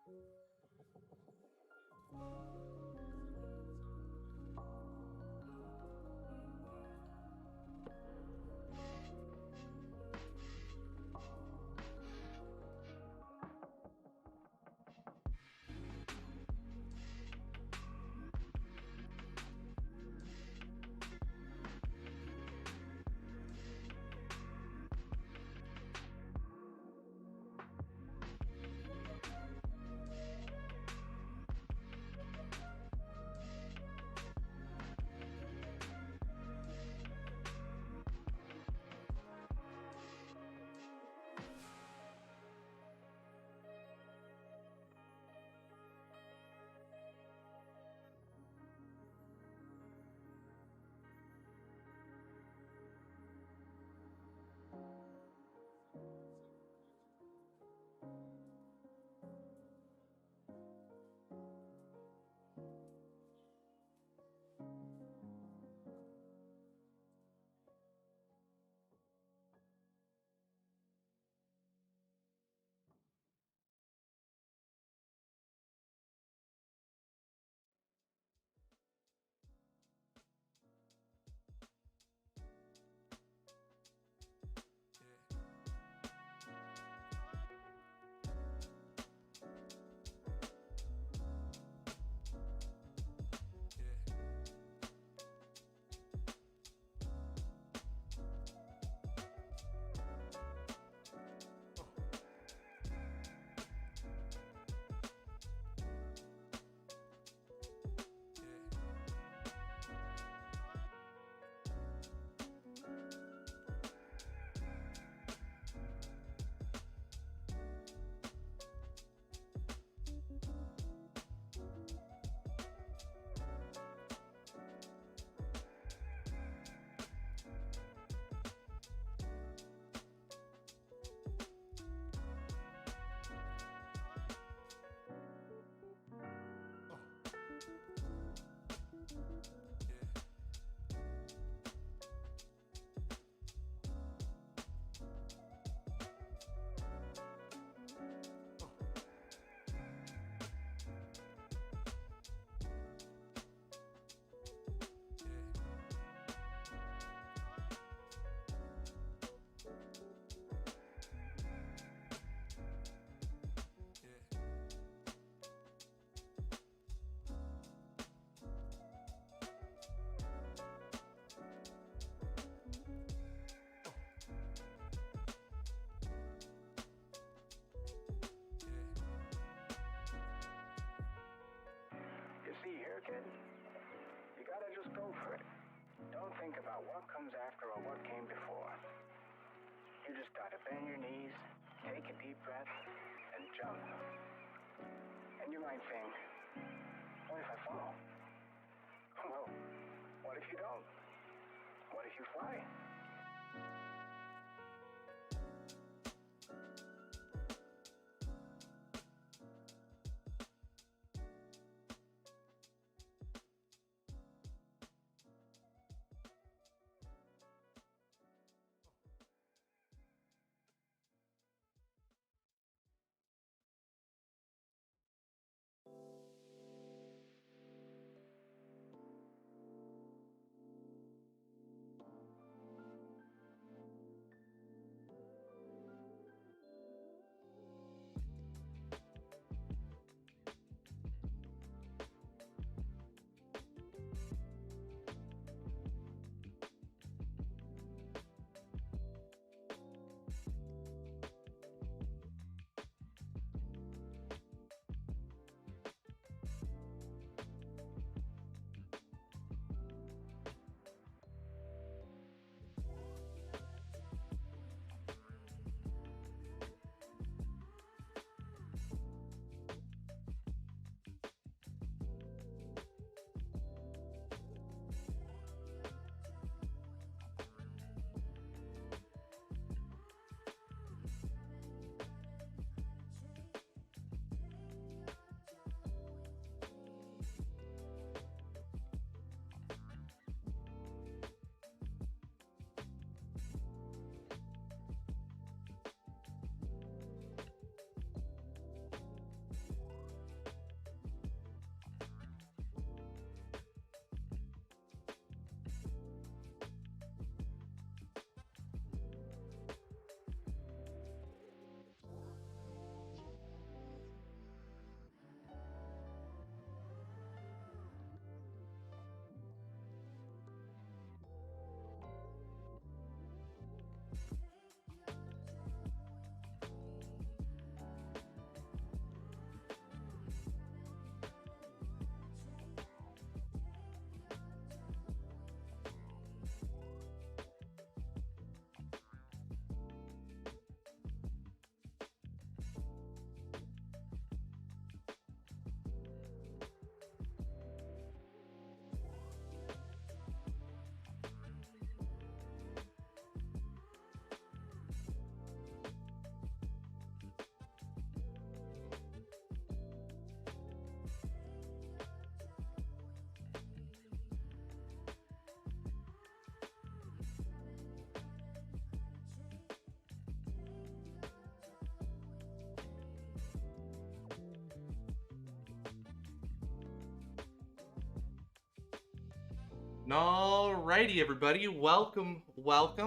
kid. You gotta just go for it. Don't think about what comes after or what came before. You just gotta bend your knees, take a deep breath, and jump. And you might think, what if I fall? Well, what if you don't? What if you fly? Alrighty, everybody. Welcome.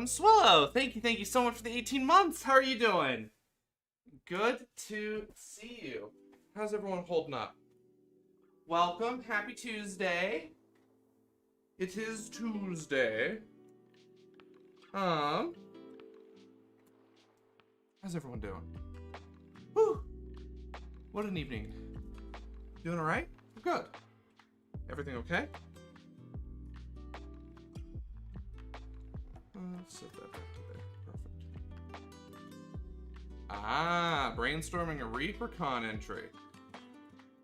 Swallow, thank you so much for the 18 months. How are you doing? Good to see you. How's everyone holding up? Welcome. Happy Tuesday. It is Tuesday. How's everyone doing? Whew. What an evening. Doing alright? Good. Everything okay? Let's set that back to there. Perfect. Brainstorming a Reaper-Con entry.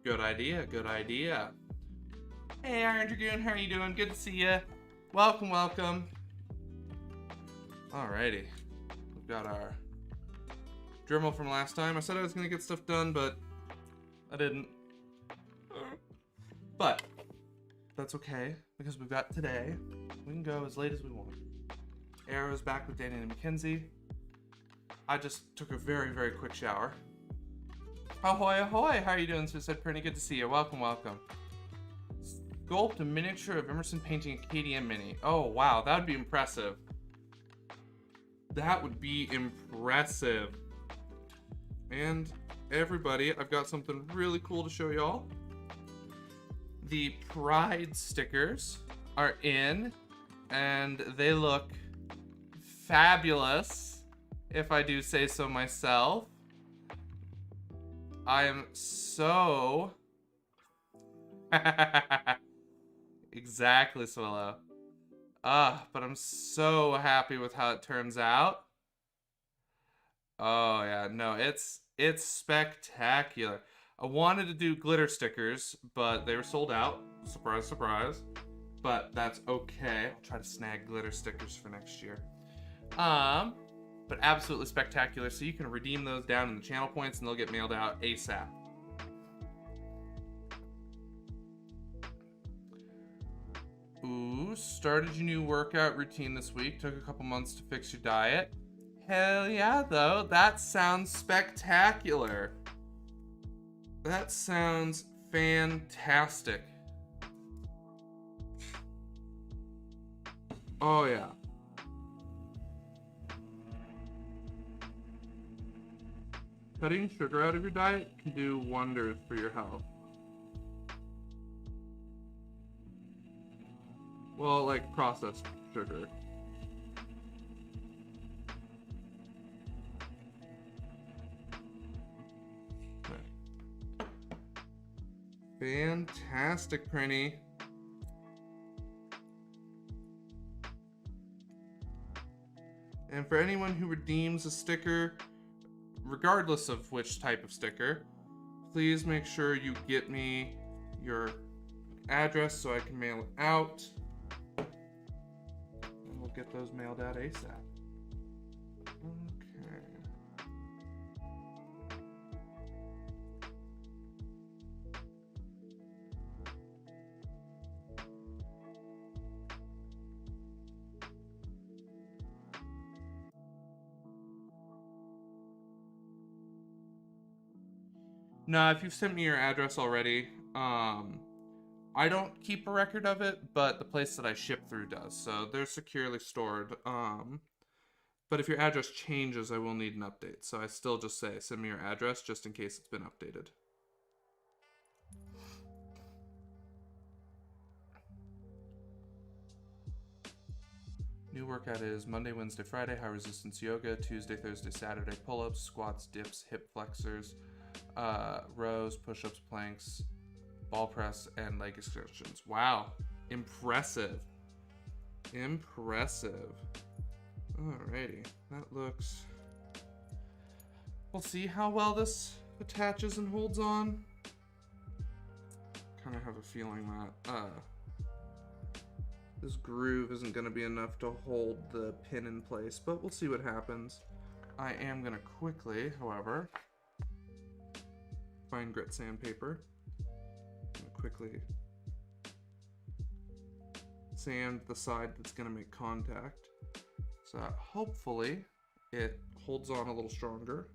Good idea, good idea. Hey, Iron Dragoon, how are you doing? Good to see you. Welcome. Alrighty. We've got our Dremel from last time. I said I was going to get stuff done, but I didn't. But that's okay, because we've got today. We can go as late as we want. Arrow's back with Danny and Mackenzie. I just took a very, very quick shower. Ahoy, ahoy! How are you doing, Suicide Pretty? Good to see you. Welcome. Sculpt a miniature of Emerson painting a KDM mini. Oh, wow. That would be impressive. That would be impressive. And everybody, I've got something really cool to show y'all. The Pride stickers are in, and they look fabulous, if I do say so myself. I am so... Exactly, Swallow. But I'm so happy with how it turns out. Oh, yeah. No, it's spectacular. I wanted to do glitter stickers, but they were sold out. Surprise, surprise. But that's okay. I'll try to snag glitter stickers for next year. But absolutely spectacular. So you can redeem those down in the channel points and they'll get mailed out ASAP. Ooh, started your new workout routine this week. Took a couple months to fix your diet. Hell yeah, though. That sounds spectacular. That sounds fantastic. Oh, yeah. Cutting sugar out of your diet can do wonders for your health. Well, like processed sugar. Okay. Fantastic, Prinny. And for anyone who redeems a sticker, regardless of which type of sticker, please make sure you get me your address so I can mail it out. And we'll get those mailed out ASAP. Okay. No, if you've sent me your address already, I don't keep a record of it, but the place that I ship through does, so they're securely stored. But if your address changes, I will need an update, so I still just say send me your address just in case it's been updated. New workout is Monday, Wednesday, Friday, high resistance yoga, Tuesday, Thursday, Saturday, pull-ups, squats, dips, hip flexors, rows, push-ups, planks, ball press, and leg extensions. Wow. Impressive. Impressive. Alrighty. That looks... We'll see how well this attaches and holds on. Kind of have a feeling that this groove isn't going to be enough to hold the pin in place, but we'll see what happens. I am going to quickly, however, fine grit sandpaper. Quickly sand the side that's going to make contact so that hopefully it holds on a little stronger.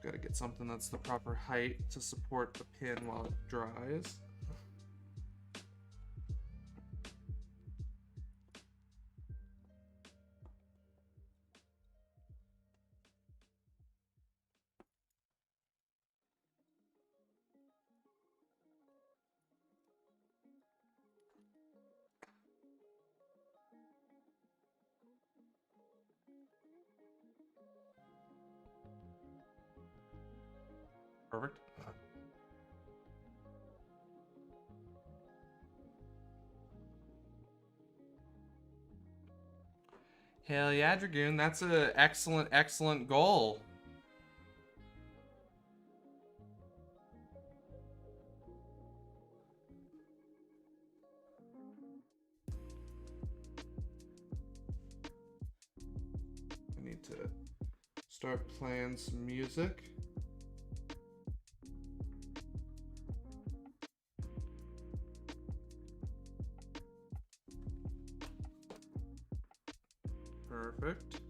Gotta get something that's the proper height to support the pin while it dries. Perfect. Hell yeah, Dragoon. That's an excellent, excellent goal. I need to start playing some music. Perfect.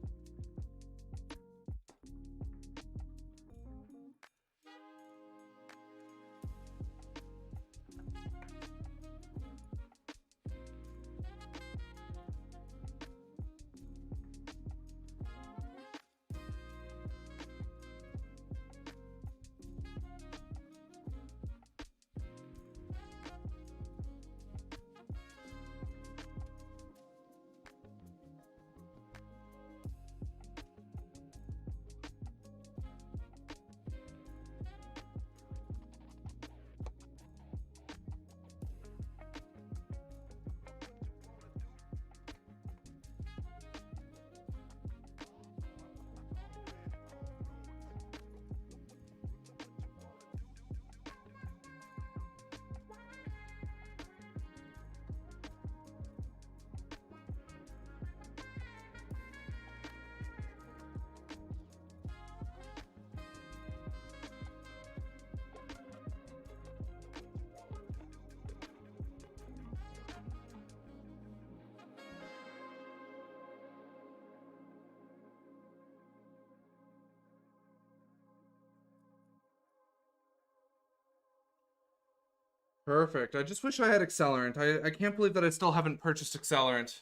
Perfect. I just wish I had accelerant. I can't believe that I still haven't purchased accelerant.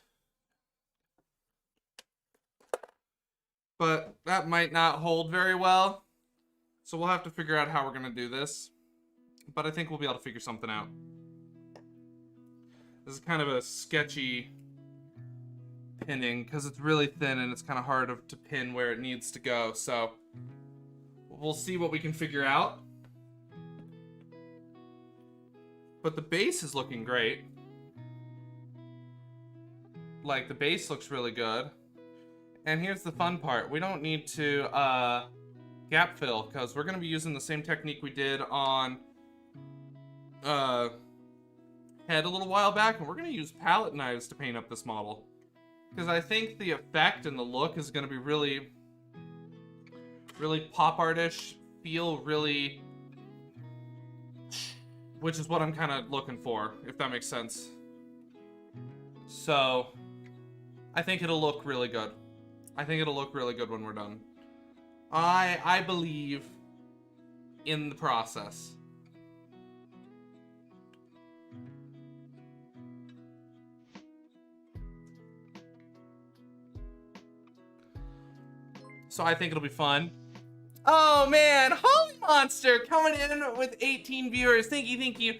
But that might not hold very well. So we'll have to figure out how we're going to do this. But I think we'll be able to figure something out. This is kind of a sketchy pinning because it's really thin and it's kind of hard to pin where it needs to go. So we'll see what we can figure out. But the base is looking great. Like, the base looks really good. And here's the fun part. We don't need to gap fill, because we're going to be using the same technique we did on Head a little while back, and we're going to use palette knives to paint up this model. Because I think the effect and the look is going to be really, really pop artish, feel really... Which is what I'm kind of looking for, if that makes sense. So, I think it'll look really good. I think it'll look really good when we're done. I believe in the process. So I think it'll be fun. Oh man, Holly Monster coming in with 18 viewers. Thank you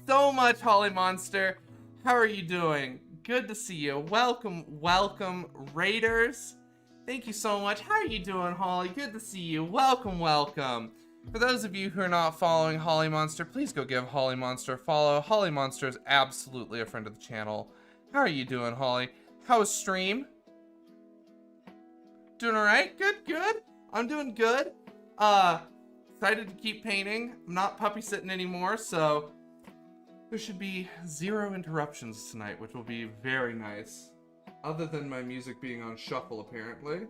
so much, Holly Monster. How are you doing? Good to see you. Welcome, welcome, Raiders. Thank you so much. How are you doing, Holly? Good to see you. Welcome, welcome. For those of you who are not following Holly Monster, please go give Holly Monster a follow. Holly Monster is absolutely a friend of the channel. How are you doing, Holly? How's stream? Doing all right? Good, good. I'm doing good. Excited to keep painting. I'm not puppy sitting anymore, so there should be 0 interruptions tonight, which will be very nice. Other than my music being on shuffle, apparently.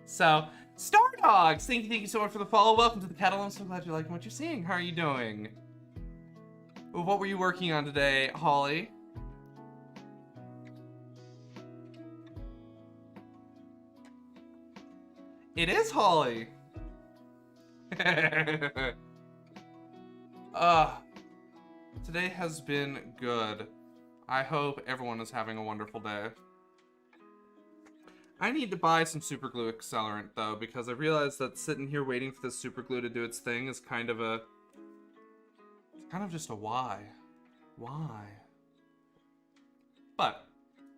So, Star Dogs, thank you so much for the follow. Welcome to the kettle. I'm so glad you're liking what you're seeing. How are you doing? What were you working on today, Holly? It is Holly. Today has been good. I hope everyone is having a wonderful day. I need to buy some super glue accelerant though, because I realized that sitting here waiting for this super glue to do its thing is kind of just a why. Why? But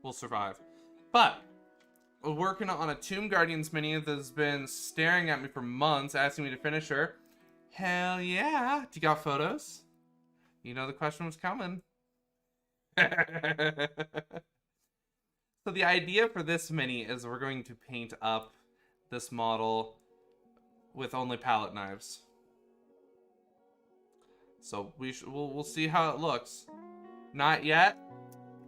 we'll survive. But we're working on a Tomb Guardians mini that's been staring at me for months, asking me to finish her. Hell yeah. Do you got photos? You know the question was coming. So the idea for this mini is we're going to paint up this model with only palette knives. So we'll see how it looks. Not yet.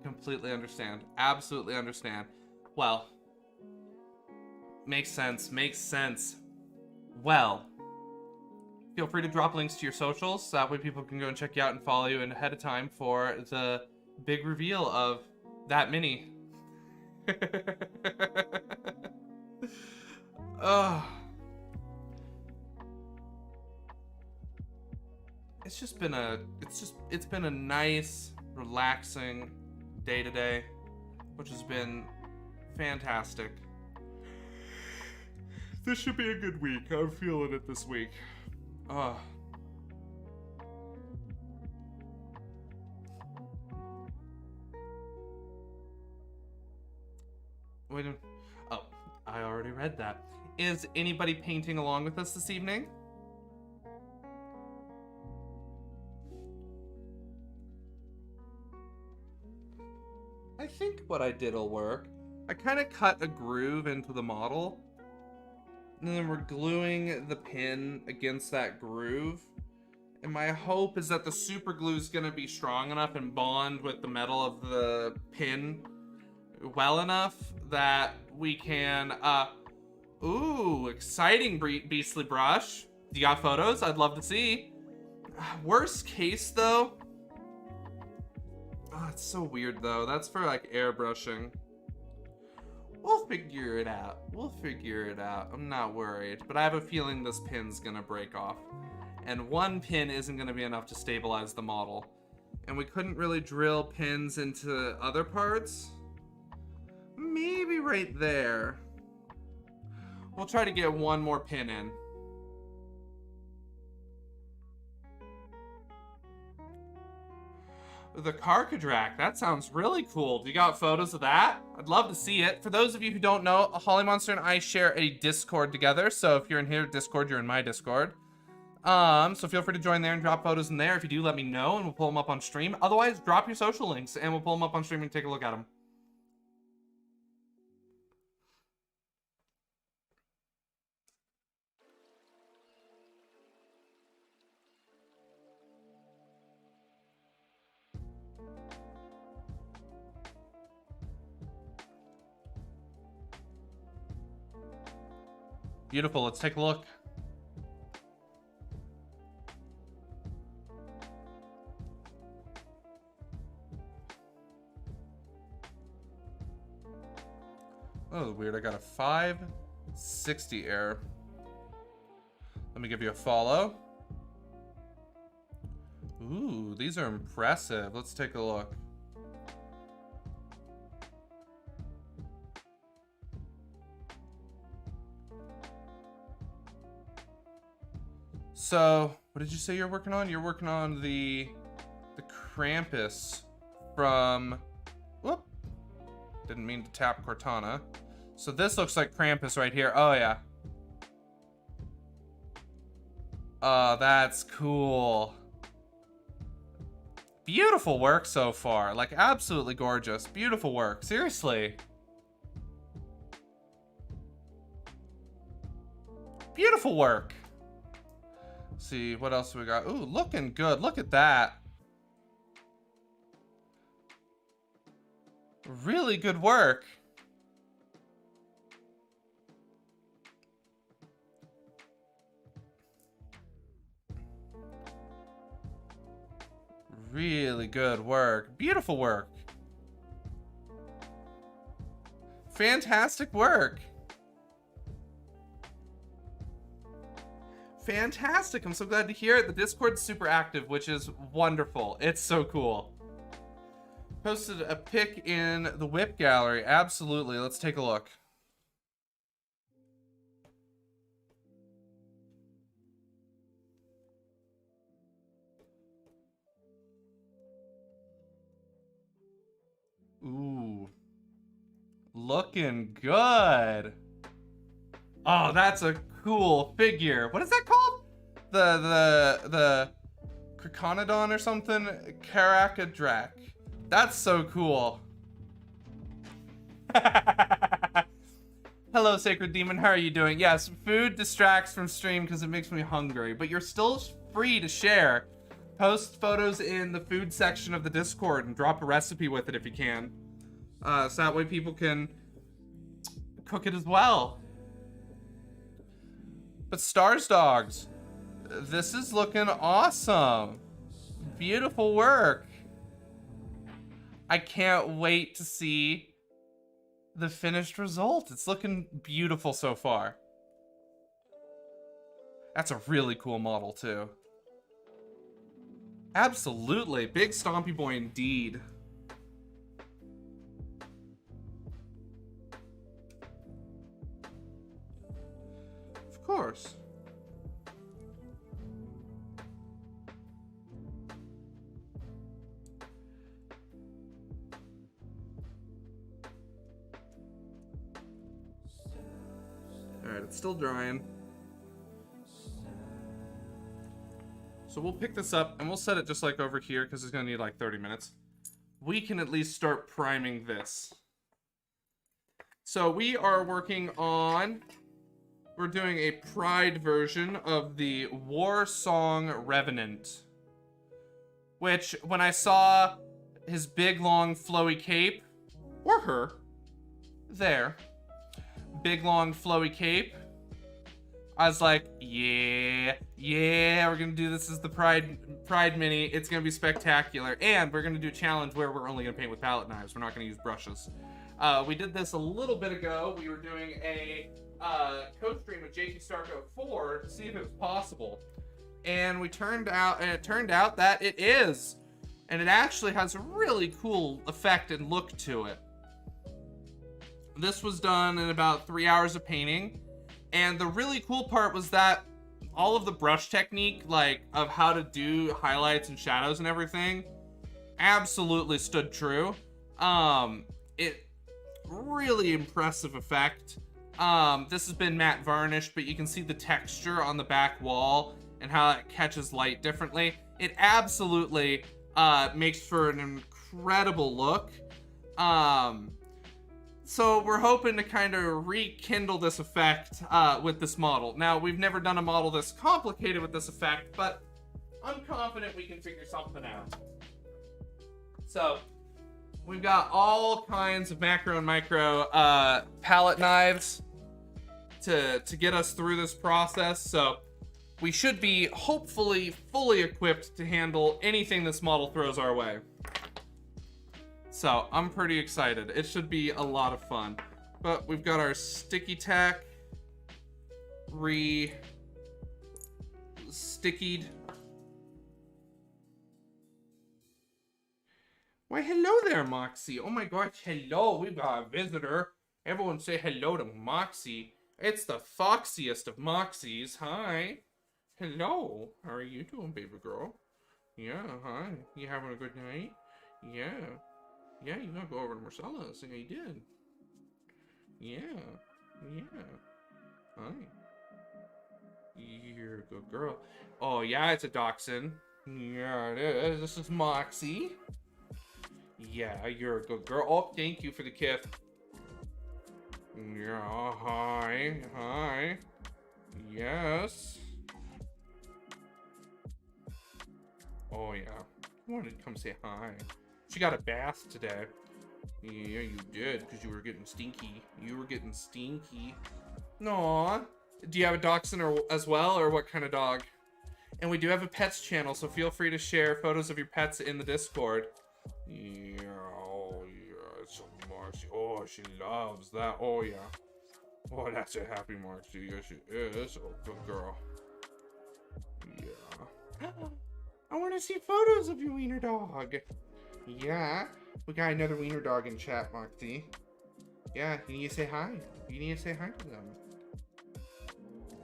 Completely understand. Absolutely understand. Well, makes sense. Makes sense. Well, feel free to drop links to your socials. So that way people can go and check you out and follow you in ahead of time for the big reveal of that mini. It's been a nice, relaxing day today, which has been fantastic. This should be a good week. I'm feeling it this week. Wait a minute. Oh, I already read that. Is anybody painting along with us this evening? I think what I did will work. I kind of cut a groove into the model, and then we're gluing the pin against that groove. And my hope is that the super glue is going to be strong enough and bond with the metal of the pin well enough that we can, ooh, exciting beastly brush. You got photos? I'd love to see. Worst case though, oh, it's so weird though. That's for like airbrushing. We'll figure it out. We'll figure it out. I'm not worried, but I have a feeling this pin's gonna break off. And one pin isn't gonna be enough to stabilize the model. And we couldn't really drill pins into other parts. Maybe right there. We'll try to get one more pin in. The cartridge rack, that sounds really cool. Do you got photos of that? I'd love to see it. For those of you who don't know, Holly Monster and I share a Discord together. So if you're in here Discord, you're in my Discord. So feel free to join there and drop photos in there. If you do, let me know and we'll pull them up on stream. Otherwise, drop your social links and we'll pull them up on stream and take a look at them. Beautiful, let's take a look. Oh, weird, I got a 560 error. Let me give you a follow. Ooh, these are impressive. Let's take a look. So, what did you say you're working on? You're working on the Krampus from, whoop, didn't mean to tap Cortana. So this looks like Krampus right here. Oh yeah. Oh, that's cool. Beautiful work so far. Like, absolutely gorgeous. Beautiful work. Seriously. Beautiful work. Let's see, what else we got? Ooh, looking good. Look at that. Really good work. Really good work. Beautiful work. Fantastic work. Fantastic. I'm so glad to hear it. The Discord's super active, which is wonderful. It's so cool. Posted a pic in the whip gallery. Absolutely. Let's take a look. Ooh. Looking good. Oh, that's a cool figure. What is that called? The Krakonodon or something? Karakadrak. That's so cool. Hello, Sacred Demon. How are you doing? Yes, food distracts from stream because it makes me hungry, but you're still free to share. Post photos in the food section of the Discord and drop a recipe with it if you can. So that way people can cook it as well. But Stars Dogs, this is looking awesome. Beautiful work. I can't wait to see the finished result. It's looking beautiful so far. That's a really cool model too. Absolutely. Big stompy boy indeed. Of course. Alright, it's still drying. So we'll pick this up and we'll set it just like over here because it's going to need like 30 minutes. We can at least start priming this. So we are working on... We're doing a Pride version of the Warsong Revenant. Which, when I saw his big, long, flowy cape, or her, there, big, long, flowy cape, I was like, yeah, we're gonna do this as the Pride Mini. It's gonna be spectacular. And we're gonna do a challenge where we're only gonna paint with palette knives. We're not gonna use brushes. We did this a little bit ago. We were doing a code stream with JT Starco 4 to see if it was possible. And it turned out that it is. And it actually has a really cool effect and look to it. This was done in about 3 hours of painting. And the really cool part was that all of the brush technique, like of how to do highlights and shadows and everything, absolutely stood true. It really impressive effect. This has been matte varnish, but you can see the texture on the back wall and how it catches light differently. It absolutely makes for an incredible look. So we're hoping to kind of rekindle this effect with this model. Now, we've never done a model this complicated with this effect, but I'm confident we can figure something out. So we've got all kinds of macro and micro palette knives to get us through this process. So we should be hopefully fully equipped to handle anything this model throws our way. So I'm pretty excited. It should be a lot of fun. But we've got our sticky tack stickied. Why, hello there, Moxie. Oh my gosh, hello. We've got a visitor. Everyone say hello to Moxie. It's the foxiest of Moxies. Hi. Hello. How are you doing, baby girl? Yeah, hi. You having a good night? Yeah. Yeah, you gotta go over to Marcella's. Yeah, you did. Yeah. Hi. You're a good girl. Oh, yeah, it's a dachshund. Yeah, it is. This is Moxie. Yeah, you're a good girl. Oh, thank you for the gift. Yeah, hi. Yes. Oh, yeah. I wanted to come say hi. She got a bath today. Yeah, you did, because you were getting stinky. Aww. Do you have a dachshund as well, or what kind of dog? And we do have a pets channel, so feel free to share photos of your pets in the Discord. Yeah, oh yeah, it's a Marcy. Oh, she loves that. Oh yeah. Oh, that's a happy Marcy. Yes, she is. Oh, good girl. Yeah. I want to see photos of your wiener dog. Yeah. We got another wiener dog in chat, Moxie. Yeah, you need to say hi. You need to say hi to them.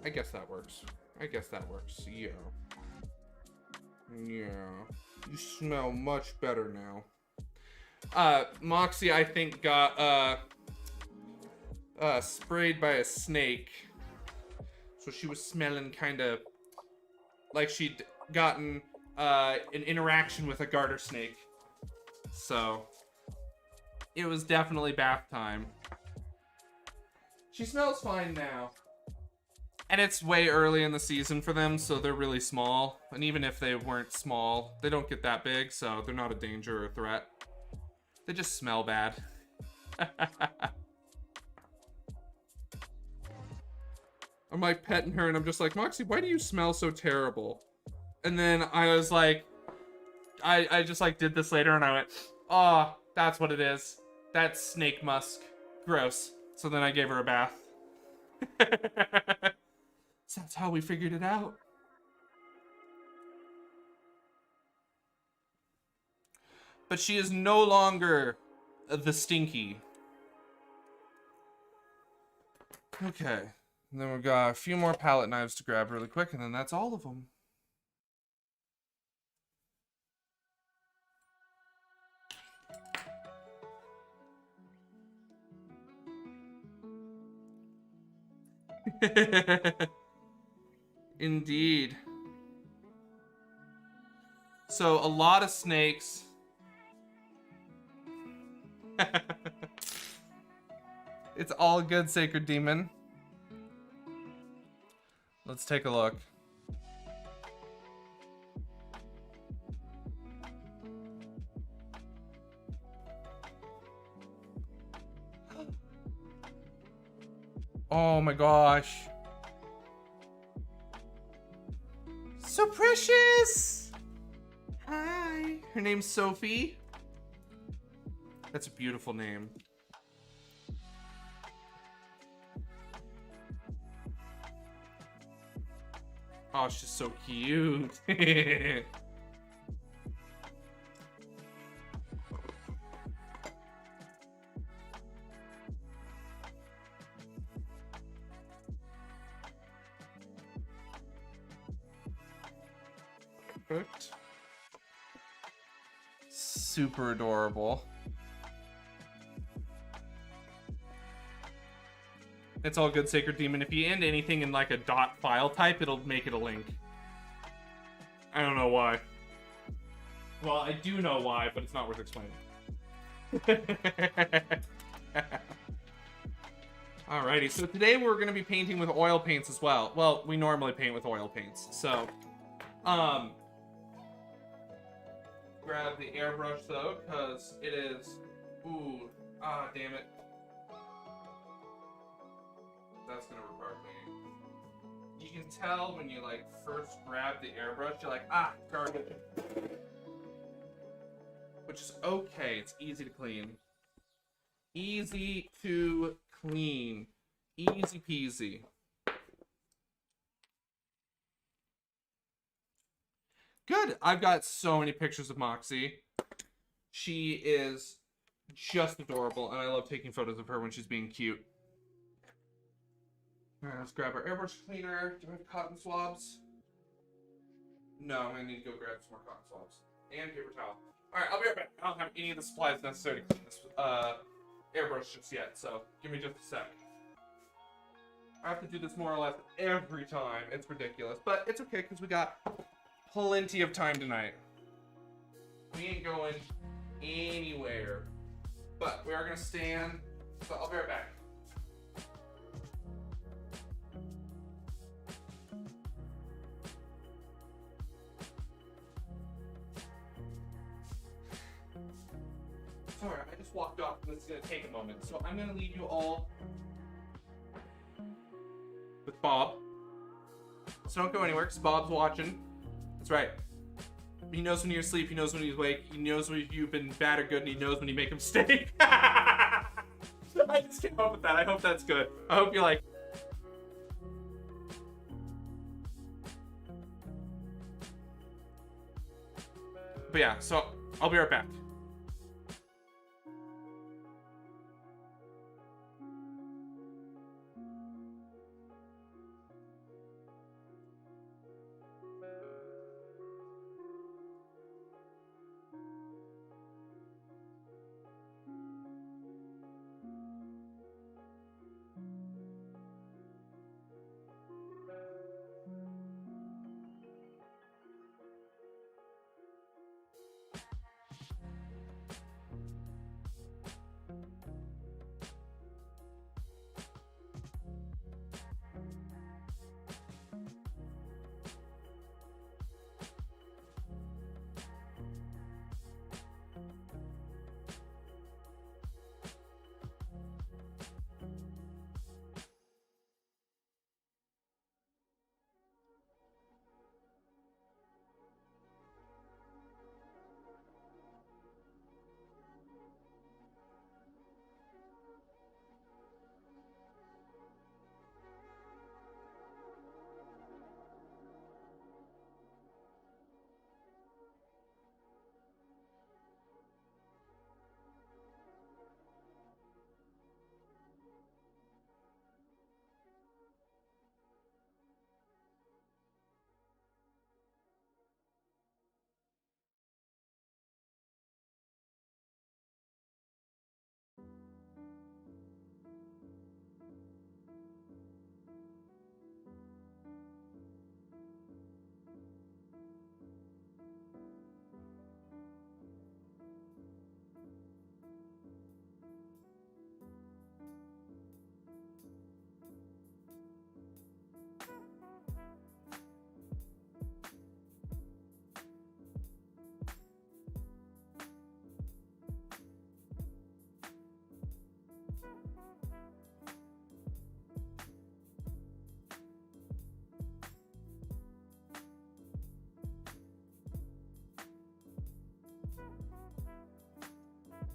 I guess that works. Yeah. Yeah. You smell much better now. Moxie, I think, got, sprayed by a snake. So she was smelling kind of like she'd gotten, an interaction with a garter snake. So, it was definitely bath time. She smells fine now. And it's way early in the season for them, so they're really small. And even if they weren't small, they don't get that big, so they're not a danger or a threat. They just smell bad. I'm like petting her, and I'm just like, Moxie, why do you smell so terrible? And then I was like, I just like did this later, and I went, oh, that's what it is. That's snake musk. Gross. So then I gave her a bath. So that's how we figured it out. But she is no longer the stinky. Okay. And then we've got a few more palette knives to grab really quick, and then that's all of them. Indeed. So, a lot of snakes. It's all good, Sacred Demon. Let's take a look. Oh my gosh. So precious! Hi. Her name's Sophie. That's a beautiful name. Oh, she's so cute. Perfect. Super adorable. It's all good, Sacred Demon. If you end anything in like a dot file type, it'll make it a link. I don't know why. Well, I do know why, but it's not worth explaining. Alrighty, so today we're going to be painting with oil paints as well. Well, we normally paint with oil paints, so... grab the airbrush though, because it is... Ooh, damn it. That's gonna require cleaning. You can tell when you like first grab the airbrush, you're like, garbage. Which is okay, it's easy to clean. Easy to clean. Easy peasy. Good, I've got so many pictures of Moxie. She is just adorable, and I love taking photos of her when she's being cute. Alright, let's grab our airbrush cleaner. Do I have cotton swabs? No, I'm gonna need to go grab some more cotton swabs. And paper towel. Alright, I'll be right back. I don't have any of the supplies necessary to clean this airbrush just yet, so give me just a sec. I have to do this more or less every time. It's ridiculous. But it's okay, because we got plenty of time tonight. We ain't going anywhere. But we are gonna stand, so I'll be right back. Sorry, I just walked off and this is going to take a moment. So I'm going to leave you all with Bob. So don't go anywhere because Bob's watching. That's right. He knows when you're asleep, he knows when he's awake, he knows when you've been bad or good, and he knows when you make a mistake. I just came up with that. I hope that's good. I hope you like But yeah, so I'll be right back.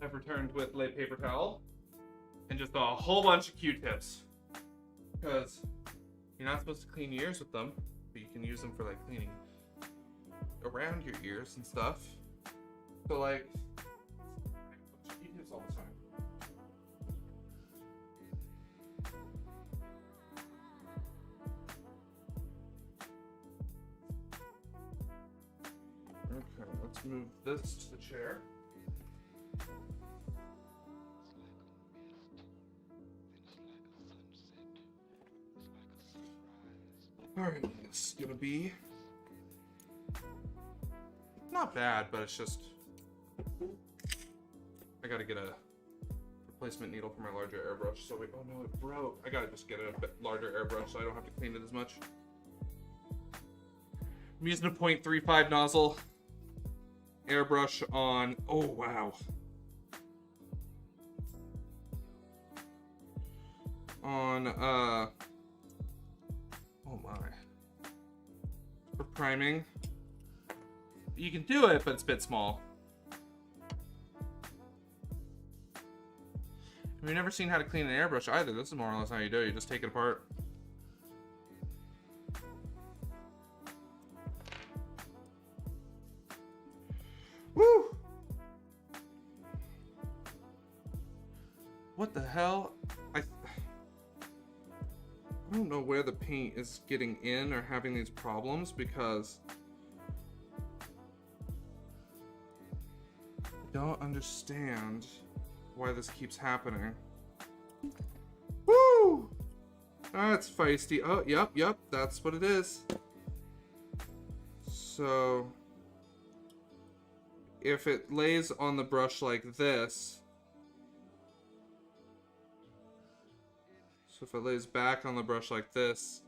I've returned with lay paper towel and just a whole bunch of Q-tips. Because you're not supposed to clean your ears with them, but you can use them for like cleaning around your ears and stuff. So like, Q-tips all the time. Okay, let's move this to the chair. Alright, it's gonna be not bad, but it's just I gotta get a replacement needle for my larger airbrush. So wait, oh no, it broke. I gotta just get a bit larger airbrush so I don't have to clean it as much. I'm using a 0.35 nozzle airbrush on, oh wow. On, oh my. For priming. You can do it, but it's a bit small. Have you never seen how to clean an airbrush either? This is more or less how you do it. You just take it apart. Woo! What the hell? I don't know where the paint is getting in or having these problems because I don't understand why this keeps happening. Woo! That's feisty. Oh, yep, that's what it is. So if it lays on the brush like this, so if it lays back on the brush like this,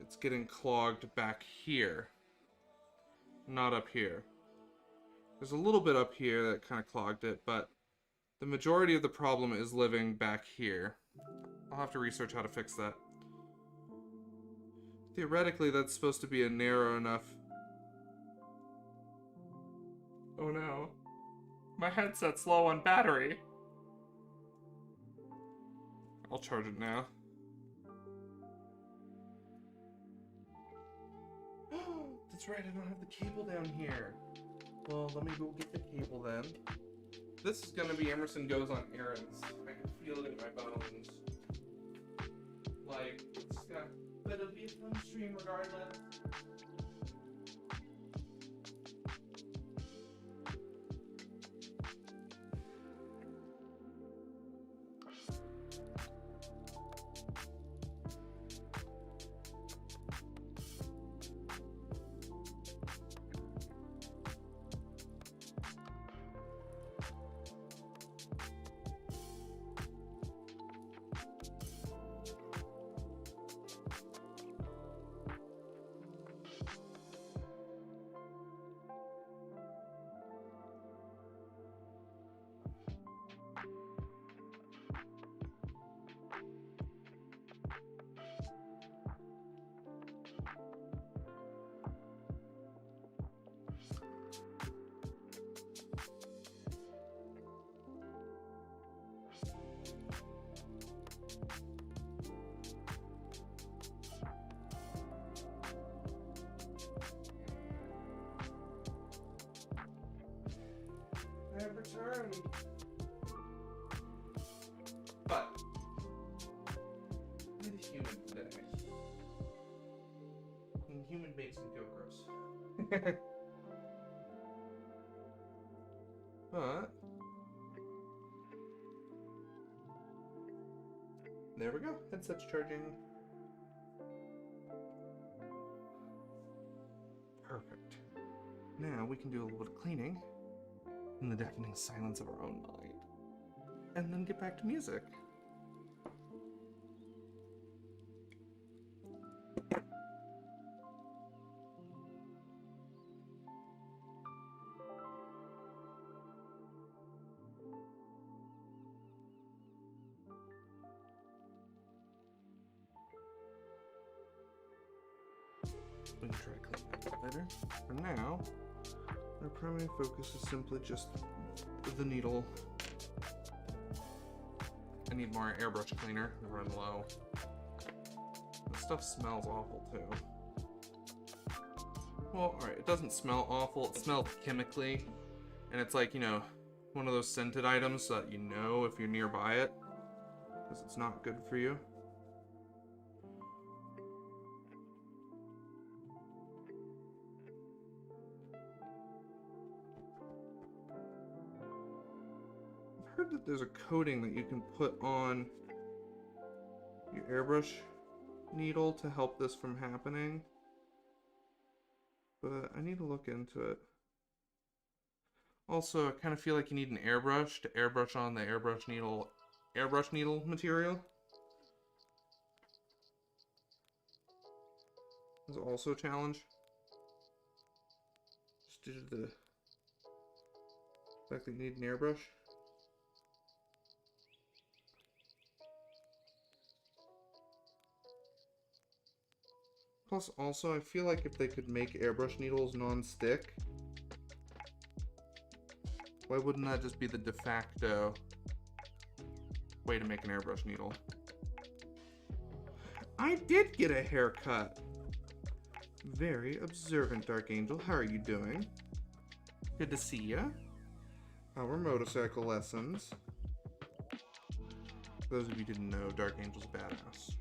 it's getting clogged back here, not up here. There's a little bit up here that kind of clogged it, but the majority of the problem is living back here. I'll have to research how to fix that. Theoretically, that's supposed to be a narrow enough... Oh no. My headset's low on battery. I'll charge it now. that's right, I don't have the cable down here. Well, let me go get the cable then. This is gonna be Emerson Goes on Errands. I can feel it in my bones. Like, but it'll be a fun stream regardless. I've returned. But I'm a human today. And human makes me feel gross. But there we go. Headset's charging. Perfect. Now we can do a little bit of cleaning in the deafening silence of our own mind, and then get back to music. We can try cleaning that later. For now, our primary focus is simply just the needle. I need more airbrush cleaner. I run low. This stuff smells awful too. Well, alright, it doesn't smell awful. It smells chemically. And it's like, you know, one of those scented items that you know if you're nearby it. Because it's not good for you. I've heard that there's a coating that you can put on your airbrush needle to help this from happening. But I need to look into it. Also, I kind of feel like you need an airbrush to airbrush on the airbrush needle material. Is also a challenge. Just due to the fact that you need an airbrush. Plus, also, I feel like if they could make airbrush needles non-stick, why wouldn't that just be the de facto way to make an airbrush needle? I did get a haircut! Very observant, Dark Angel. How are you doing? Good to see ya. Our motorcycle lessons. For those of you who didn't know, Dark Angel's a badass.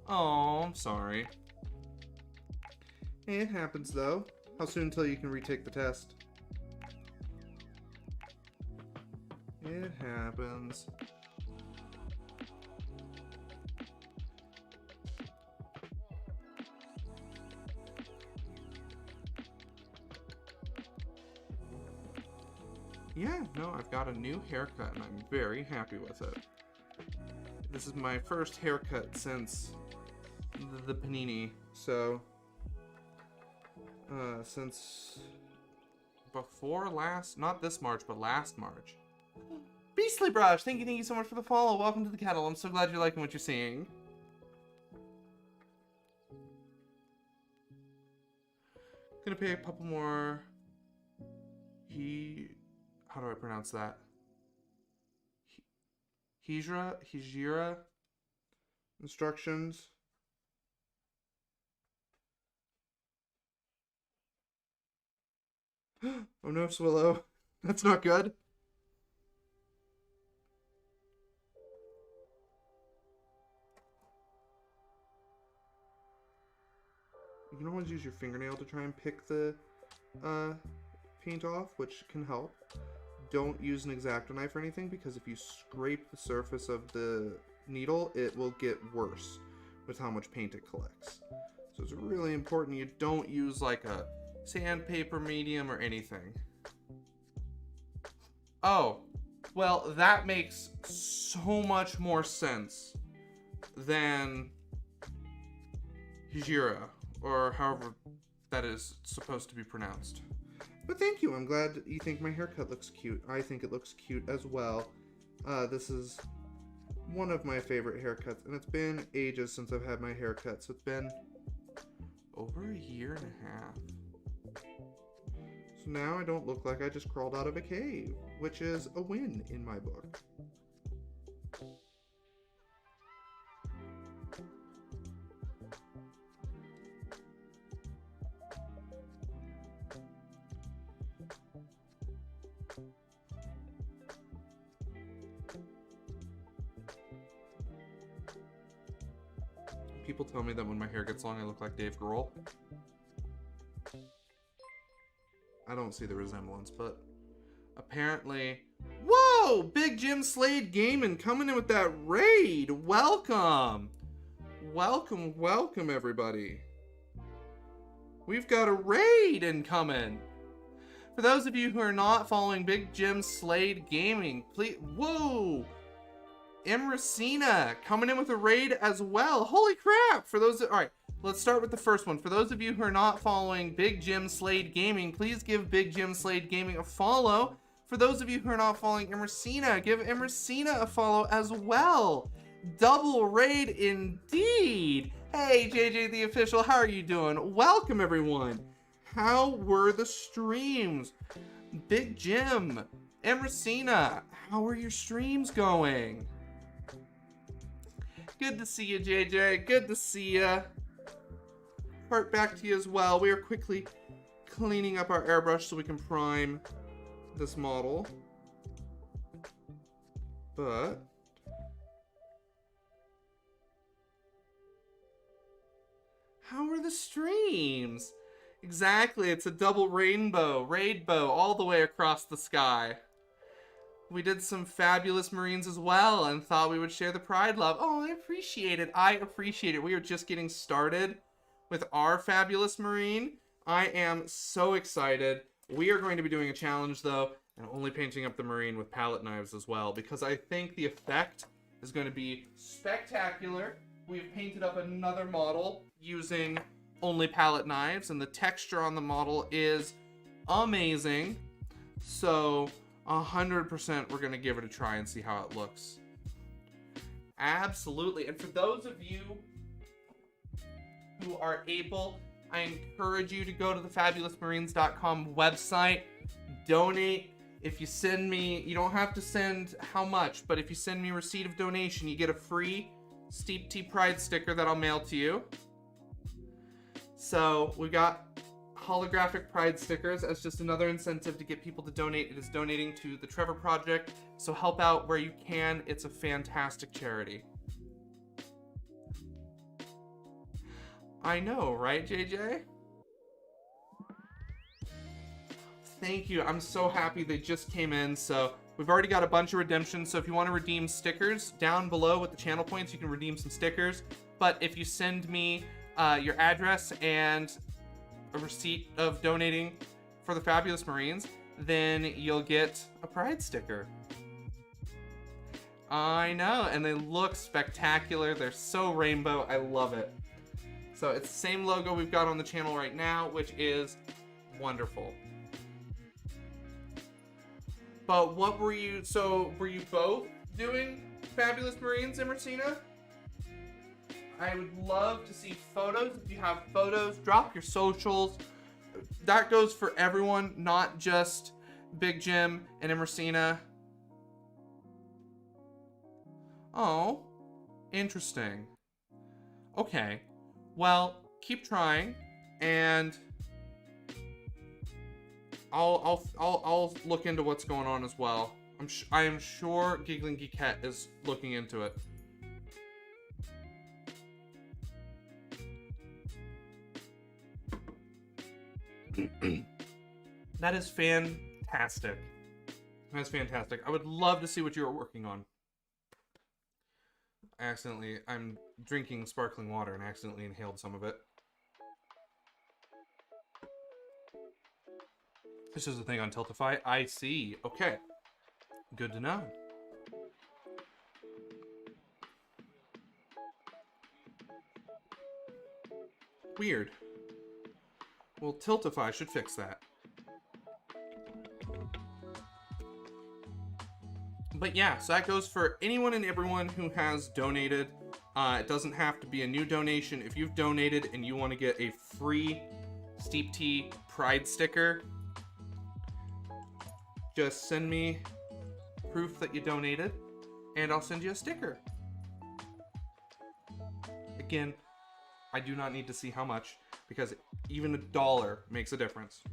Oh, I'm sorry. It happens, though. How soon until you can retake the test? It happens. No, I've got a new haircut and I'm very happy with it. This is my first haircut since the panini. So, since before last, not this March, but last March. Beastly Brush, thank you so much for the follow. Welcome to the kettle. I'm so glad you're liking what you're seeing. Gonna pay a couple more. How do I pronounce that? Hijira instructions. Oh no, Swallow. That's not good. You can always use your fingernail to try and pick the paint off, which can help. Don't use an X-Acto knife or anything, because if you scrape the surface of the needle, it will get worse with how much paint it collects. So it's really important you don't use like a sandpaper medium or anything. Oh, well, that makes so much more sense than Hijira, or however that is supposed to be pronounced. But thank you, I'm glad you think my haircut looks cute. I think it looks cute as well. This is one of my favorite haircuts, and it's been ages since I've had my haircut, so it's been over a year and a half. So now I don't look like I just crawled out of a cave, which is a win in my book. People tell me that when my hair gets long, I look like Dave Grohl. I don't see the resemblance, but apparently... Whoa! Big Jim Slade Gaming coming in with that raid! Welcome! Welcome, welcome, everybody. We've got a raid incoming! For those of you who are not following Big Jim Slade Gaming, please... Whoa! Imracina coming in with a raid as well. Holy crap! For those that, all right, let's start with the first one. For those of you who are not following Big Jim Slade Gaming, please give Big Jim Slade Gaming a follow. For those of you who are not following Imracina, give Imracina a follow as well. Double raid indeed. Hey, JJ the Official, how are you doing? Welcome, everyone. How were the streams? Big Jim, Imracina, how are your streams going? Good to see you, JJ. Good to see you. Heart back to you as well. We are quickly cleaning up our airbrush so we can prime this model. But... how are the streams? Exactly, it's a double rainbow, all the way across the sky. We did some fabulous Marines as well and thought we would share the pride love. Oh, I appreciate it. I appreciate it. We are just getting started with our fabulous Marine. I am so excited. We are going to be doing a challenge, though, and only painting up the Marine with palette knives as well, because I think the effect is going to be spectacular. We've painted up another model using only palette knives, and the texture on the model is amazing. So... 100% we're going to give it a try and see how it looks. Absolutely. And for those of you who are able, I encourage you to go to the fabulousmarines.com website, donate. If you send me, you don't have to send how much, but if you send me a receipt of donation, you get a free Steep Tea Pride sticker that I'll mail to you. So we got holographic pride stickers as just another incentive to get people to donate. It is donating to the Trevor Project, so help out where you can. It's a fantastic charity. I know, right, JJ? Thank you. I'm so happy they just came in. So we've already got a bunch of redemptions. So if you want to redeem stickers, down below with the channel points, you can redeem some stickers. But if you send me your address and a receipt of donating for the Fabulous Marines, then you'll get a Pride sticker. I know, and they look spectacular. They're so rainbow. I love it. So it's the same logo we've got on the channel right now, which is wonderful. But what were you, so were you both doing Fabulous Marines in Messina? I would love to see photos. If you have photos, drop your socials. That goes for everyone, not just Big Jim and Emersina. Oh, interesting. Okay, well, keep trying, and I'll look into what's going on as well. I am sure Giggling Geekette is looking into it. That is fantastic. That's fantastic. I would love to see what you are working on. I'm drinking sparkling water and accidentally inhaled some of it. This is a thing on Tiltify. I see. Okay. Good to know. Weird. Well, Tiltify should fix that. But yeah, so that goes for anyone and everyone who has donated. It doesn't have to be a new donation. If you've donated and you want to get a free Steep Tea Pride sticker, just send me proof that you donated, and I'll send you a sticker. Again, I do not need to see how much, because even $1 makes a difference.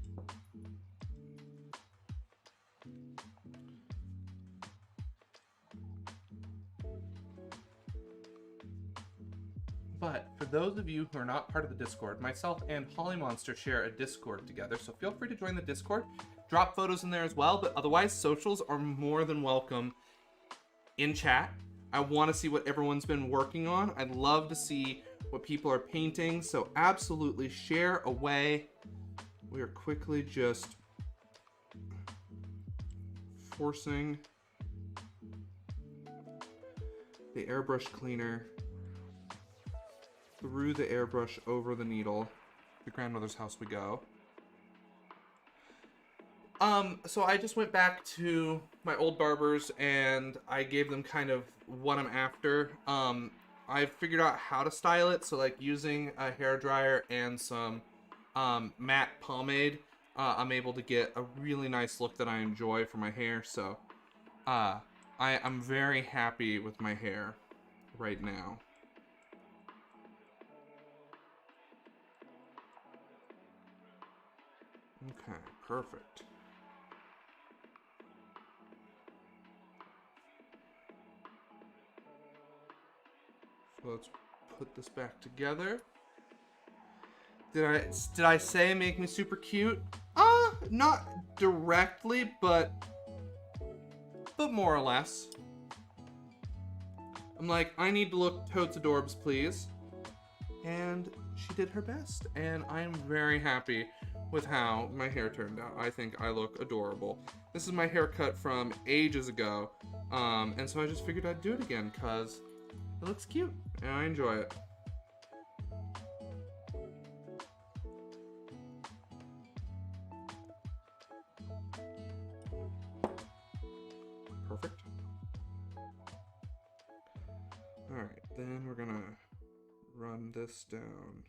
But for those of you who are not part of the Discord, myself and Holly Monster share a Discord together, so feel free to join the Discord. Drop photos in there as well, but otherwise socials are more than welcome in chat. I want to see what everyone's been working on. I'd love to see what people are painting, so absolutely share away. We are quickly just forcing the airbrush cleaner through the airbrush over the needle. The grandmother's house we go. So I just went back to my old barbers and I gave them kind of what I'm after. I figured out how to style it, so like using a hairdryer and some matte pomade, I'm able to get a really nice look that I enjoy for my hair. So I'm very happy with my hair right now. Okay, perfect. So let's put this back together. Did I say make me super cute? Not directly, but more or less. I'm like, I need to look totes adorbs, please. And she did her best, and I'm very happy with how my hair turned out. I think I look adorable. This is my haircut from ages ago, and so I just figured I'd do it again because it looks cute and I enjoy it. Perfect. All right, then we're gonna run this down.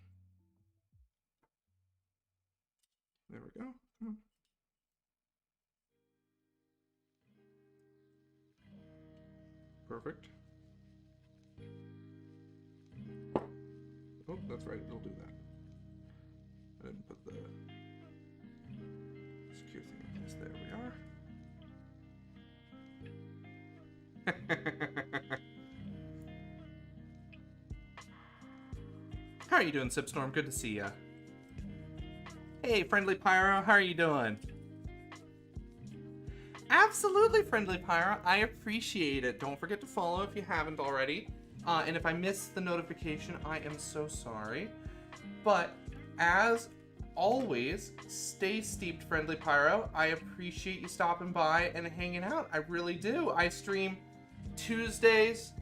There we go. Come on. Perfect. Oh, that's right. It'll do that. I didn't put the secure thing in place. There we are. How are you doing, Sipstorm? Good to see ya. Hey, Friendly Pyro, how are you doing? Absolutely, Friendly Pyro. I appreciate it. Don't forget to follow if you haven't already. And if I missed the notification, I am so sorry. But as always, stay steeped, Friendly Pyro. I appreciate you stopping by and hanging out. I really do. I stream Tuesdays,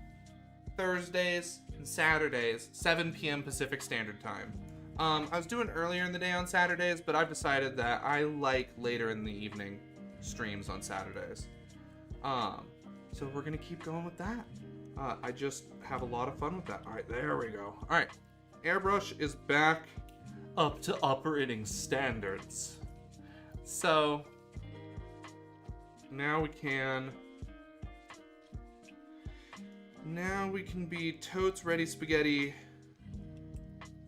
Thursdays, and Saturdays, 7 p.m. Pacific Standard Time. I was doing earlier in the day on Saturdays, but I've decided that I like later in the evening streams on Saturdays. So we're gonna keep going with that. I just have a lot of fun with that. All right, there we go. All right, airbrush is back up to operating standards. So now we can be totes ready spaghetti,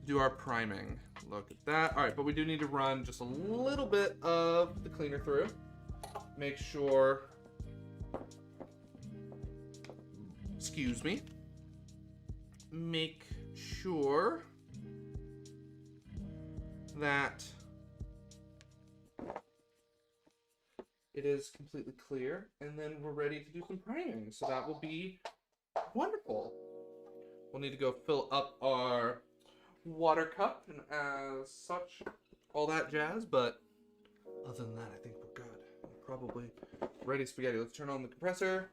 do our priming. Look at that. All right, but we do need to run just a little bit of the cleaner through. Make sure, excuse me, make sure that it is completely clear, and then we're ready to do some priming. So that will be wonderful. We'll need to go fill up our water cup and as such, all that jazz, but other than that, I think we're good. Probably ready spaghetti. Let's turn on the compressor.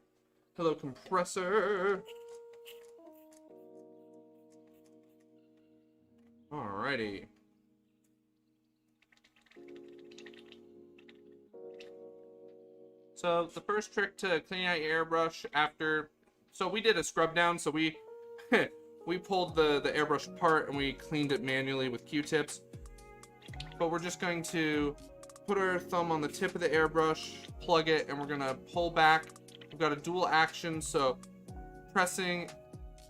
Hello, compressor. Alrighty. So the first trick to cleaning out your airbrush after, so we did a scrub down, so we we pulled the airbrush apart and we cleaned it manually with Q-tips. But we're just going to put our thumb on the tip of the airbrush, plug it, and we're gonna pull back. We've got a dual action, so pressing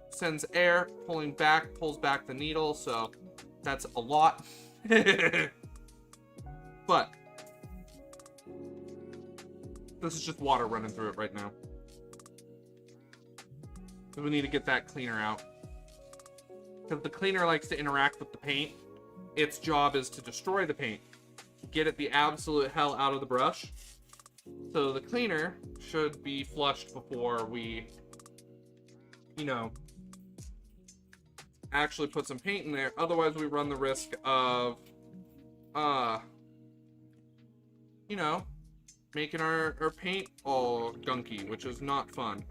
sends air, pulling back pulls back the needle, so that's a lot. But this is just water running through it right now. So we need to get that cleaner out. Because the cleaner likes to interact with the paint. Its job is to destroy the paint. Get it the absolute hell out of the brush. So the cleaner should be flushed before we, you know, actually put some paint in there. Otherwise we run the risk of, you know, making our paint all gunky, which is not fun.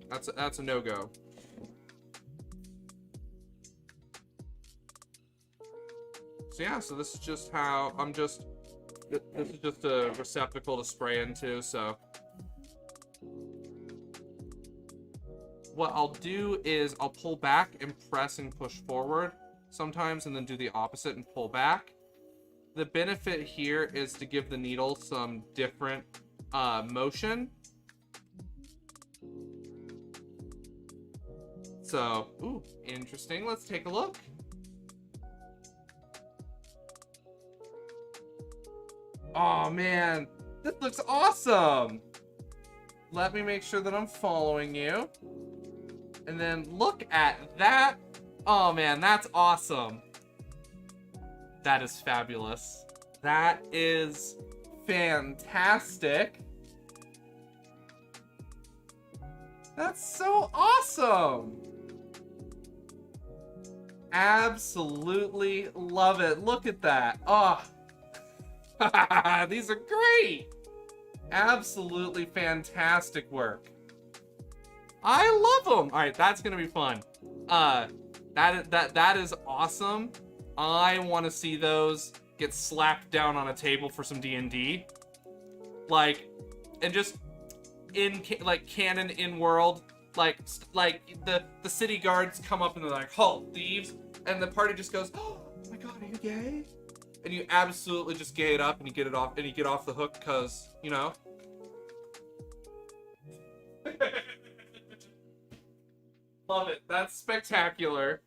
That's a no-go. So yeah, so this is just how this is just a receptacle to spray into, so what I'll do is I'll pull back and press and push forward sometimes, and then do the opposite and pull back. The benefit here is to give the needle some different motion. So, ooh, interesting. Let's take a look. Oh man, this looks awesome. Let me make sure that I'm following you. And then look at that. Oh man, that's awesome. That is fabulous. That is fantastic. That's so awesome. Absolutely love it. Look at that. Oh, these are great. Absolutely fantastic work. I love them. All right, that's gonna be fun. That is awesome. I want to see those get slapped down on a table for some D&D. Like, and just in like canon in world, like the city guards come up and they're like, "Halt, thieves!" and the party just goes, "Oh my god, are you gay?" And you absolutely just gay it up and you get it off and you get off the hook because, you know. Love it. That's spectacular.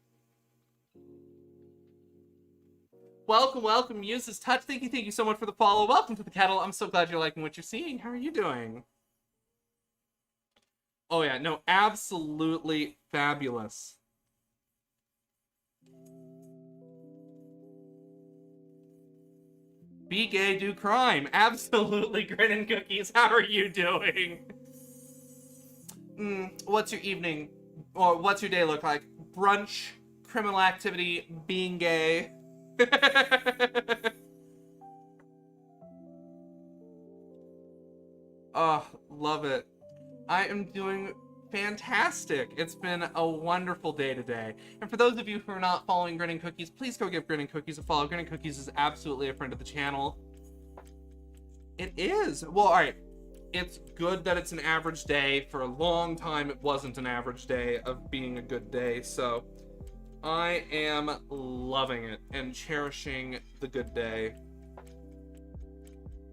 Welcome, Muse's Touch. Thank you so much for the follow. Welcome to the kettle. I'm so glad you're liking what you're seeing. How are you doing? Oh yeah, no, absolutely fabulous. Be gay, do crime. Absolutely, Grin and Cookies. How are you doing? What's your evening, or what's your day look like? Brunch, criminal activity, being gay. Oh, love it. I am doing fantastic. It's been a wonderful day today. And for those of you who are not following Grinning Cookies, please go give Grinning Cookies a follow. Grinning Cookies is absolutely a friend of the channel. It is. Well, all right. It's good that it's an average day. For a long time, it wasn't an average day of being a good day. So I am loving it and cherishing the good day.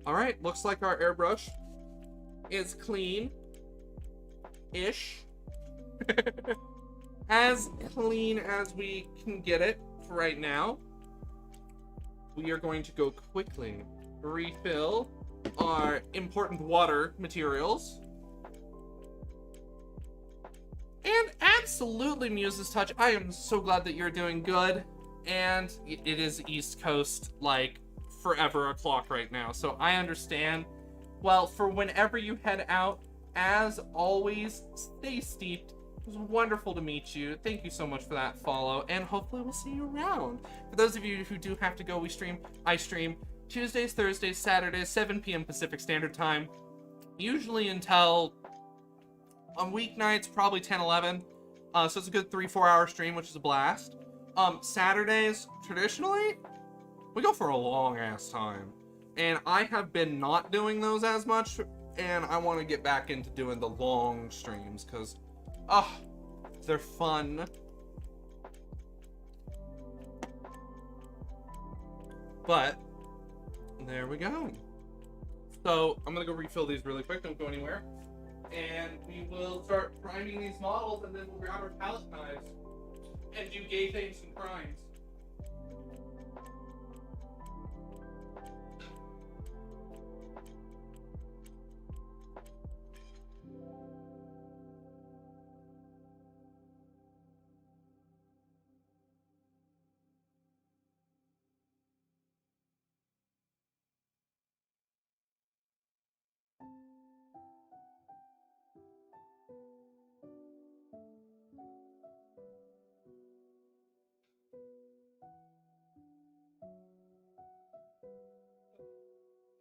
All right. Looks like our airbrush is clean-ish. As clean as we can get it for right now. We are going to go quickly refill our important water materials. And absolutely, Muse's Touch, I am so glad that you're doing good. And it is East Coast, like, forever o'clock right now. So I understand. Well, for whenever you head out, as always, stay steeped. It was wonderful to meet you. Thank you so much for that follow, and hopefully we'll see you around. For those of you who do have to go, I stream Tuesdays, Thursdays, Saturdays, 7 p.m. Pacific Standard Time, usually until on weeknights, probably 10, 11. So it's a good 3-4 hour stream, which is a blast. Saturdays, traditionally, we go for a long ass time. And I have been not doing those as much, and I want to get back into doing the long streams, because, they're fun. But, there we go. So, I'm going to go refill these really quick, don't go anywhere. And we will start priming these models, and then we'll grab our palette knives and do gay things and crimes.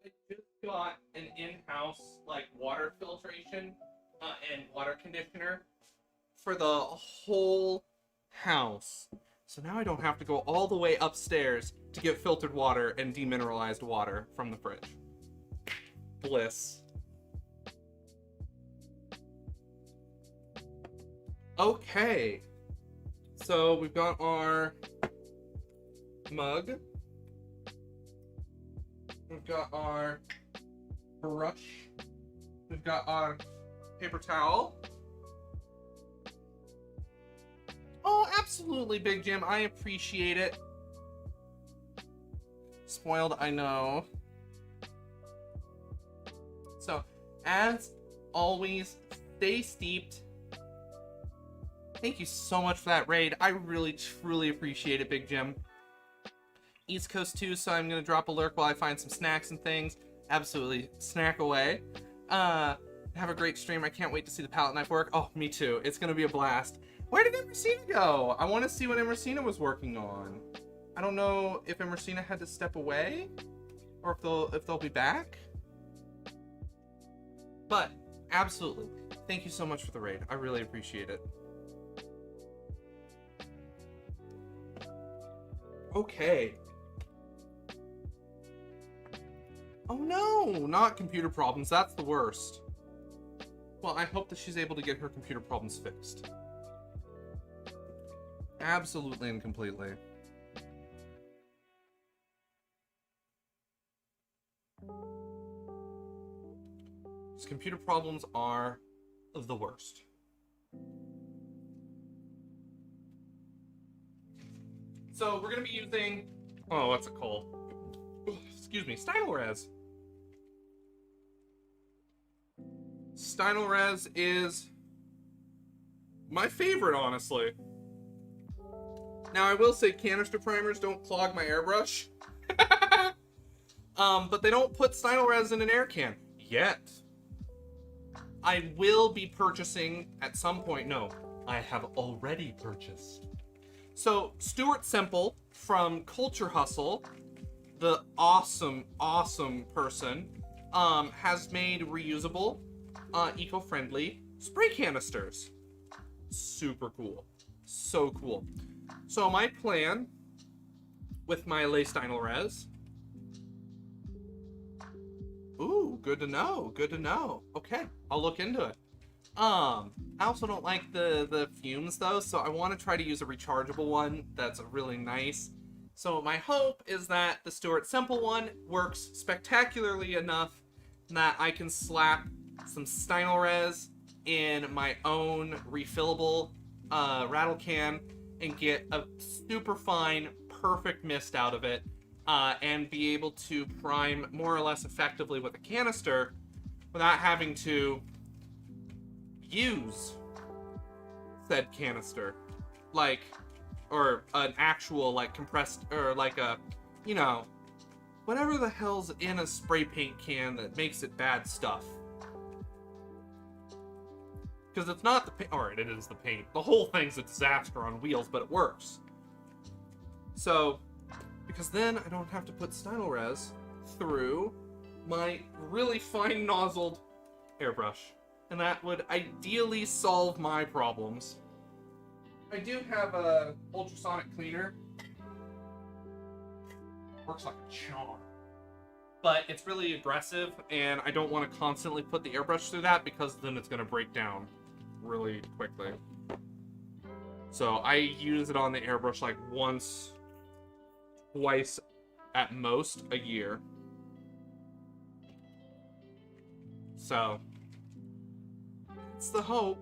I just got an in-house like water filtration and water conditioner for the whole house. So now I don't have to go all the way upstairs to get filtered water and demineralized water from the fridge. Bliss. Okay. So we've got our mug. We've got our brush. We've got our paper towel. Oh, absolutely, Big Jim. I appreciate it. Spoiled, I know. So, as always, stay steeped. Thank you so much for that raid. I really, truly appreciate it, Big Jim. East Coast too, so I'm gonna drop a lurk while I find some snacks and things. Absolutely, snack away. Have a great stream. I can't wait to see the palette knife work. Oh, me too. It's gonna be a blast. Where did Emersina go? I want to see what Emersina was working on. I don't know if Emersina had to step away, or if they'll be back. But absolutely, thank you so much for the raid. I really appreciate it. Okay. Oh no, not computer problems. That's the worst. Well, I hope that she's able to get her computer problems fixed. Absolutely and completely. These computer problems are the worst. So we're going to be using, oh, what's it called? Excuse me, Stynylrez. Stynylrez is my favorite, honestly. Now, I will say canister primers don't clog my airbrush. But they don't put Stynylrez in an air can. Yet. I will be purchasing at some point. No, I have already purchased. So, Stuart Semple from Culture Hustle, the awesome person, has made reusable, eco-friendly spray canisters. Super cool. So cool. So my plan with my Leisteinel res. Ooh, good to know. Good to know. Okay, I'll look into it. I also don't like the fumes though, so I want to try to use a rechargeable one that's really nice. So my hope is that the Stuart Simple one works spectacularly enough that I can slap some Steinel res in my own refillable rattle can and get a super fine, perfect mist out of it, and be able to prime more or less effectively with a canister without having to use said canister, like, or an actual, like, compressed, or like a, you know, whatever the hell's in a spray paint can that makes it bad stuff. Because it's not the paint, or it is the paint. The whole thing's a disaster on wheels, but it works. So, because then I don't have to put Steinel res through my really fine nozzled airbrush. And that would ideally solve my problems. I do have a ultrasonic cleaner. Works like a charm. But it's really aggressive, and I don't want to constantly put the airbrush through that because then it's going to break down really quickly. So I use it on the airbrush like once, twice at most a year. So it's the hope.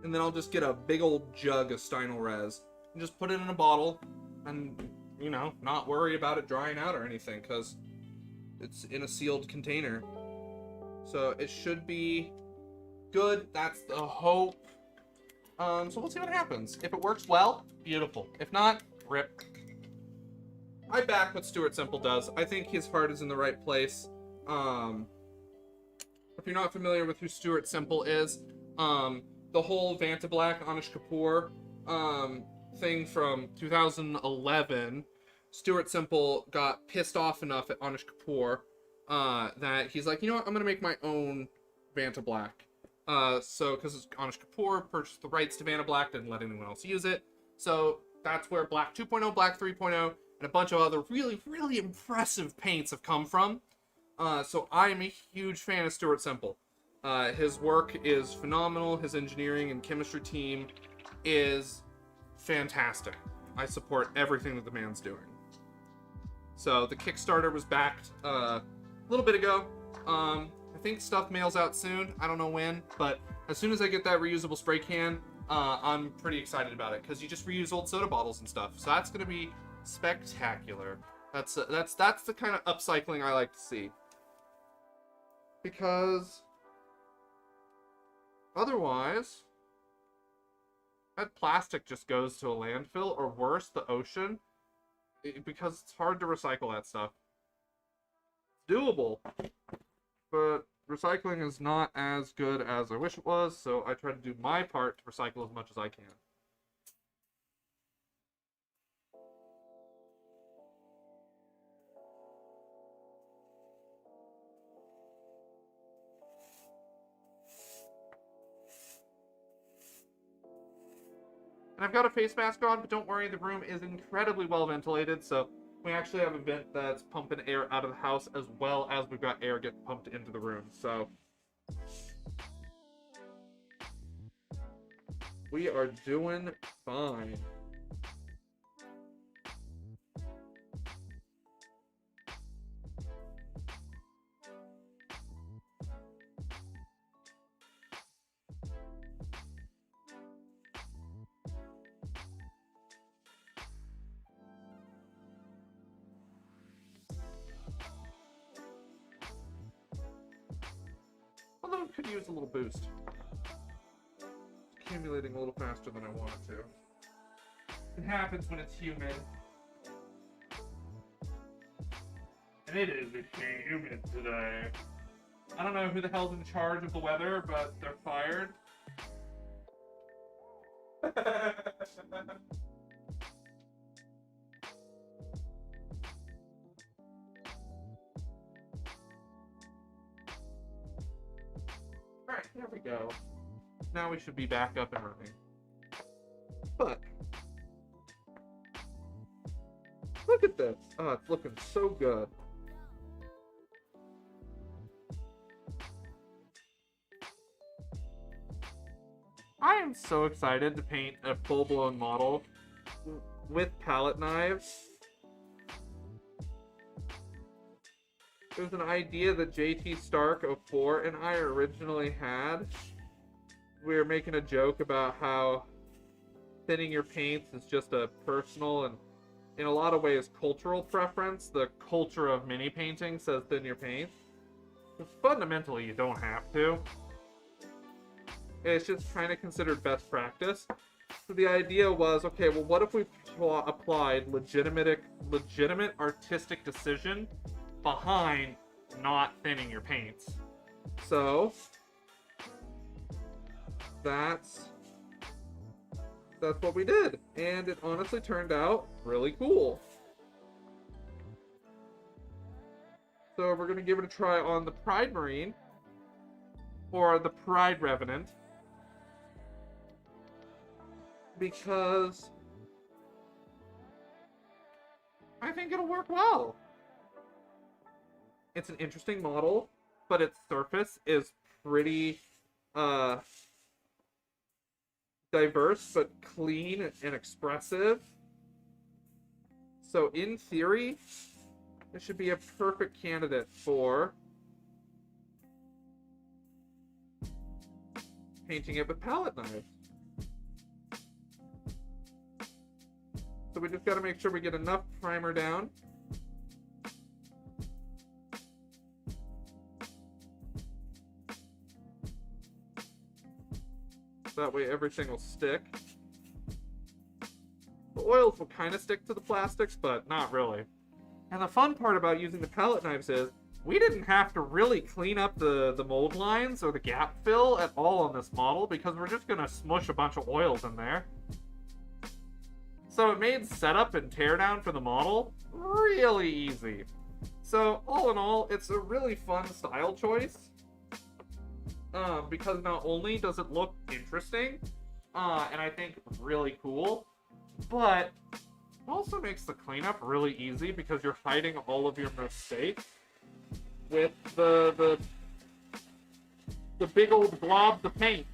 And then I'll just get a big old jug of Steinel res and just put it in a bottle and, you know, not worry about it drying out or anything because it's in a sealed container. So it should be good. That's the hope. So we'll see what happens. If it works well, beautiful. If not, rip. I back what Stuart Simple does. I think his heart is in the right place. If you're not familiar with who Stuart Simple is, the whole Vanta Black Anish Kapoor thing from 2011, Stuart Simple got pissed off enough at Anish Kapoor that he's like, you know what, I'm going to make my own Vanta Black. So, because Anish Kapoor purchased the rights to Vanta Black, didn't let anyone else use it. So, that's where Black 2.0, Black 3.0, and a bunch of other really, really impressive paints have come from. So, I am a huge fan of Stuart Simple. His work is phenomenal. His engineering and chemistry team is fantastic. I support everything that the man's doing. So the Kickstarter was backed a little bit ago. I think stuff mails out soon. I don't know when, but as soon as I get that reusable spray can, I'm pretty excited about it because you just reuse old soda bottles and stuff. So that's gonna be spectacular. That's the kind of upcycling I like to see. Because otherwise, that plastic just goes to a landfill, or worse, the ocean, because it's hard to recycle that stuff. It's doable, but recycling is not as good as I wish it was, so I try to do my part to recycle as much as I can. And I've got a face mask on, but don't worry, the room is incredibly well ventilated, so we actually have a vent that's pumping air out of the house as well as we've got air getting pumped into the room, so we are doing fine. Although it could use a little boost. It's accumulating a little faster than I want it to. It happens when it's humid. And it is humid today. I don't know who the hell's in charge of the weather, but they're fired. go. Now we should be back up and running. But look at this. Oh, it's looking so good. I am so excited to paint a full-blown model with palette knives. It was an idea that JT Stark 04 and I originally had. We were making a joke about how thinning your paints is just a personal and, in a lot of ways, cultural preference. The culture of mini painting says thin your paints. Fundamentally, you don't have to. It's just kind of considered best practice. So the idea was, okay, well, what if we applied legitimate artistic decision behind not thinning your paints? So that's what we did, and it honestly turned out really cool. So we're gonna give it a try on the Pride Marine, or the Pride Revenant, because I think it'll work well. It's an interesting model, but its surface is pretty diverse but clean and expressive. So in theory, it should be a perfect candidate for painting it with palette knives. So we just got to make sure we get enough primer down. That way everything will stick. The oils will kind of stick to the plastics, but not really. And the fun part about using the palette knives is we didn't have to really clean up the mold lines or the gap fill at all on this model, because we're just going to smush a bunch of oils in there. So it made setup and teardown for the model really easy. So all in all, it's a really fun style choice. Because not only does it look interesting, and I think really cool, but it also makes the cleanup really easy because you're hiding all of your mistakes with the big old globs of paint.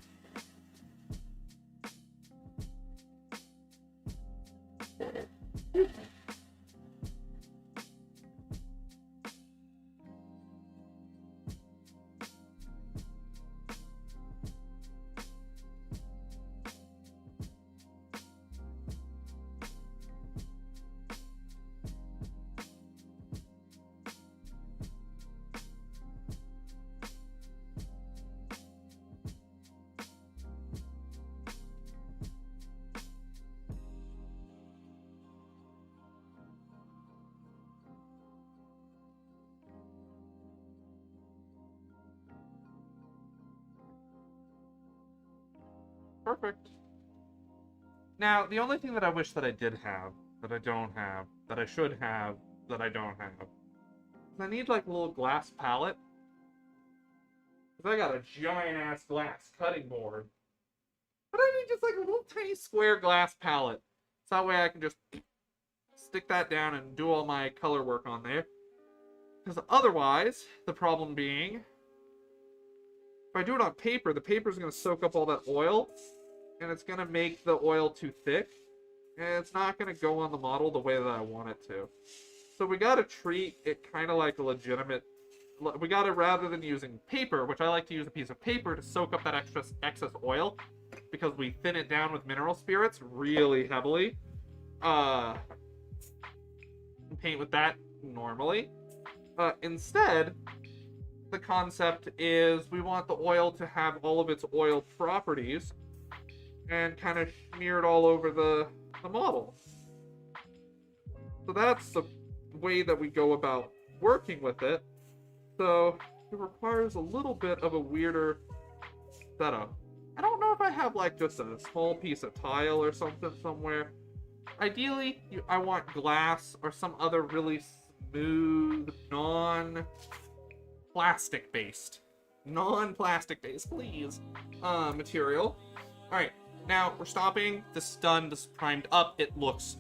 Perfect. Now, the only thing that I wish that I did have, that I don't have, that I should have, that I don't have, is I need like a little glass palette. Because I got a giant-ass glass cutting board. But I need just like a little tiny square glass palette. So that way I can just stick that down and do all my color work on there. Because otherwise, the problem being, if I do it on paper, the paper is going to soak up all that oil, and it's going to make the oil too thick, and it's not going to go on the model the way that I want it to. So we got to treat it kind of like a legitimate, we got to, rather than using paper, which I like to use a piece of paper to soak up that excess oil, because we thin it down with mineral spirits really heavily, paint with that normally. Instead, the concept is we want the oil to have all of its oil properties and kind of smear it all over the model. So that's the way that we go about working with it. So it requires a little bit of a weirder setup. I don't know if I have like just a small piece of tile or something somewhere. Ideally, I want glass or some other really smooth, non-plastic based Non-plastic base, please. Material. Alright, now we're stopping. This is done. This is primed up. It looks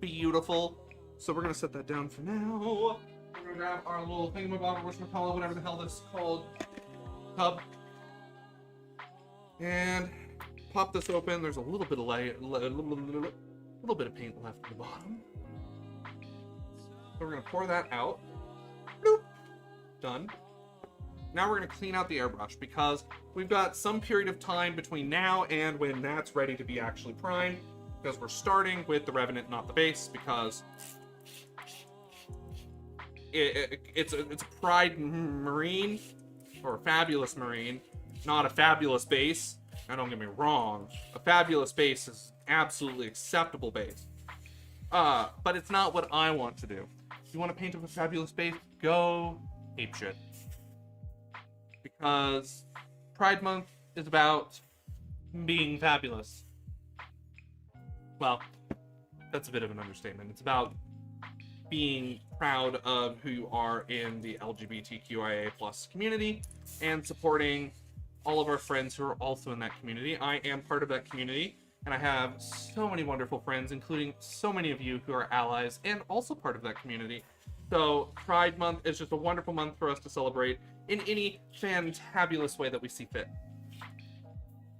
beautiful. So we're gonna set that down for now. We're gonna grab our little thingamabobber, whatchamacallit, whatever the hell this is called, tub. And pop this open. There's a little bit of little bit of paint left at the bottom. So we're gonna pour that out. Bloop. Done. Now we're gonna clean out the airbrush because we've got some period of time between now and when that's ready to be actually primed, because we're starting with the Revenant, not the base, because it's a Pride Marine, or a Fabulous Marine, not a fabulous base. Now don't get me wrong, a fabulous base is absolutely acceptable base. But it's not what I want to do. If you want to paint up a fabulous base, go apeshit. Because Pride Month is about being fabulous. Well, that's a bit of an understatement. It's about being proud of who you are in the LGBTQIA+ community and supporting all of our friends who are also in that community. I am part of that community, and I have so many wonderful friends, including so many of you who are allies and also part of that community. So Pride Month is just a wonderful month for us to celebrate in any fantabulous way that we see fit.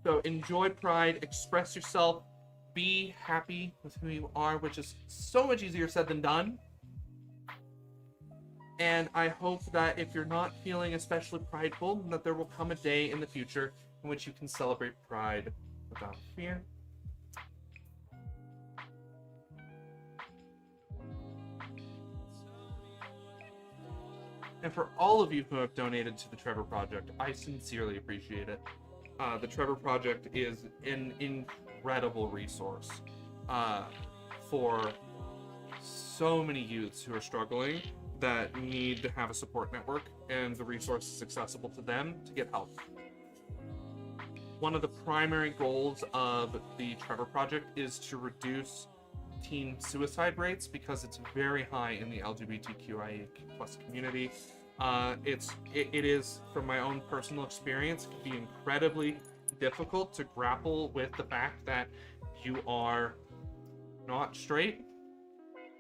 So enjoy Pride, express yourself, be happy with who you are, which is so much easier said than done. And I hope that if you're not feeling especially prideful, that there will come a day in the future in which you can celebrate Pride without fear. And for all of you who have donated to the Trevor Project, I sincerely appreciate it. The Trevor Project is an incredible resource for so many youths who are struggling that need to have a support network, and the resource is accessible to them to get help. One of the primary goals of the Trevor Project is to reduce teen suicide rates because it's very high in the LGBTQIA+ community. It is, from my own personal experience, can be incredibly difficult to grapple with the fact that you are not straight,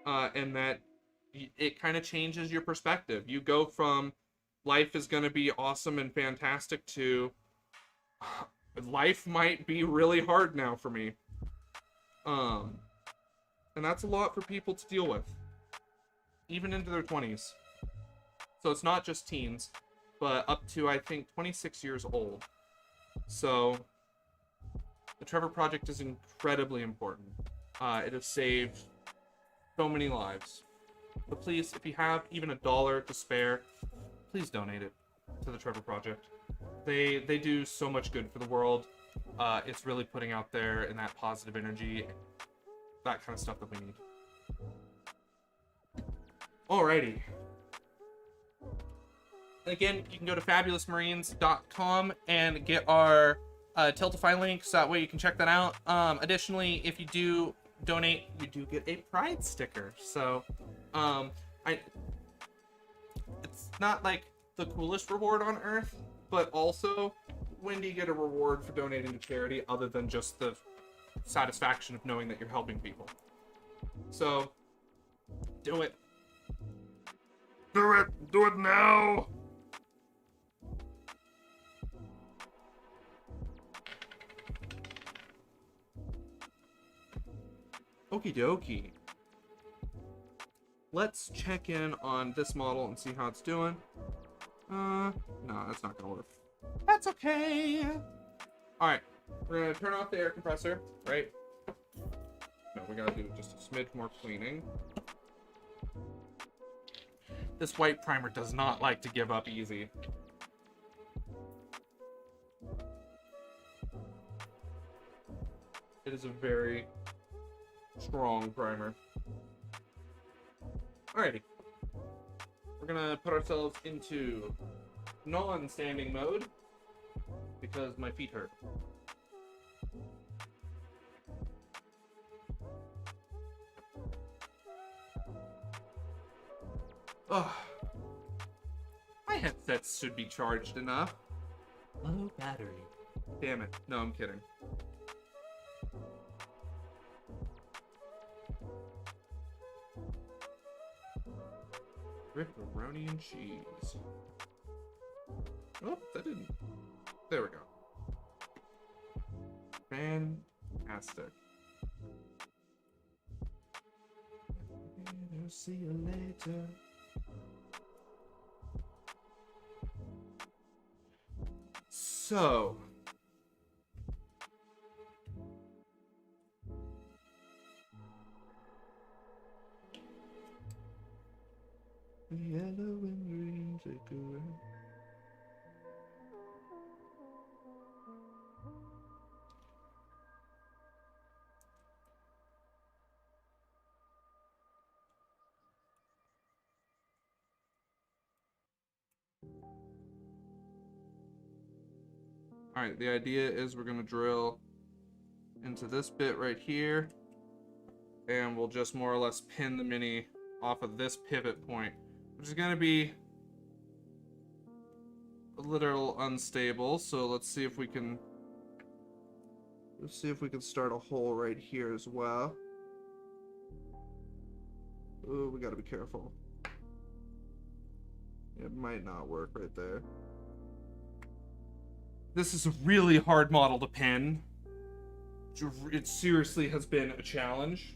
and that it kind of changes your perspective. You go from life is going to be awesome and fantastic to life might be really hard now for me. And that's a lot for people to deal with, even into their 20s. So it's not just teens, but up to, I think, 26 years old. So the Trevor Project is incredibly important. It has saved so many lives. But please, if you have even $1 to spare, please donate it to the Trevor Project. They do so much good for the world. It's really putting out there in that positive energy, that kind of stuff that we need. Alrighty. Again, you can go to fabulousmarines.com and get our Tiltify link, so that way you can check that out. Additionally, if you do donate, you do get a Pride sticker. So, it's not like the coolest reward on earth, but also, when do you get a reward for donating to charity other than just the satisfaction of knowing that you're helping people? So, do it. Do it! Do it now! Okie dokie. Let's check in on this model and see how it's doing. No, that's not gonna work. That's okay. Alright, we're gonna turn off the air compressor, right? No, we gotta do just a smidge more cleaning. This white primer does not like to give up easy. It is a very strong primer. Alrighty. We're gonna put ourselves into non-standing mode because my feet hurt. Ugh. I headsets should be charged enough. Low battery. Damn it. No, I'm kidding. Ripperoni and cheese. Oh, that didn't. There we go. Fantastic. I'll see you later. So. Yellow and green take a ride. Alright, the idea is we're going to drill into this bit right here, and we'll just more or less pin the mini off of this pivot point, which is going to be a little unstable. So let's see if we can start a hole right here as well. Oh, we got to be careful. It might not work right there. This is a really hard model to pin. It seriously has been a challenge.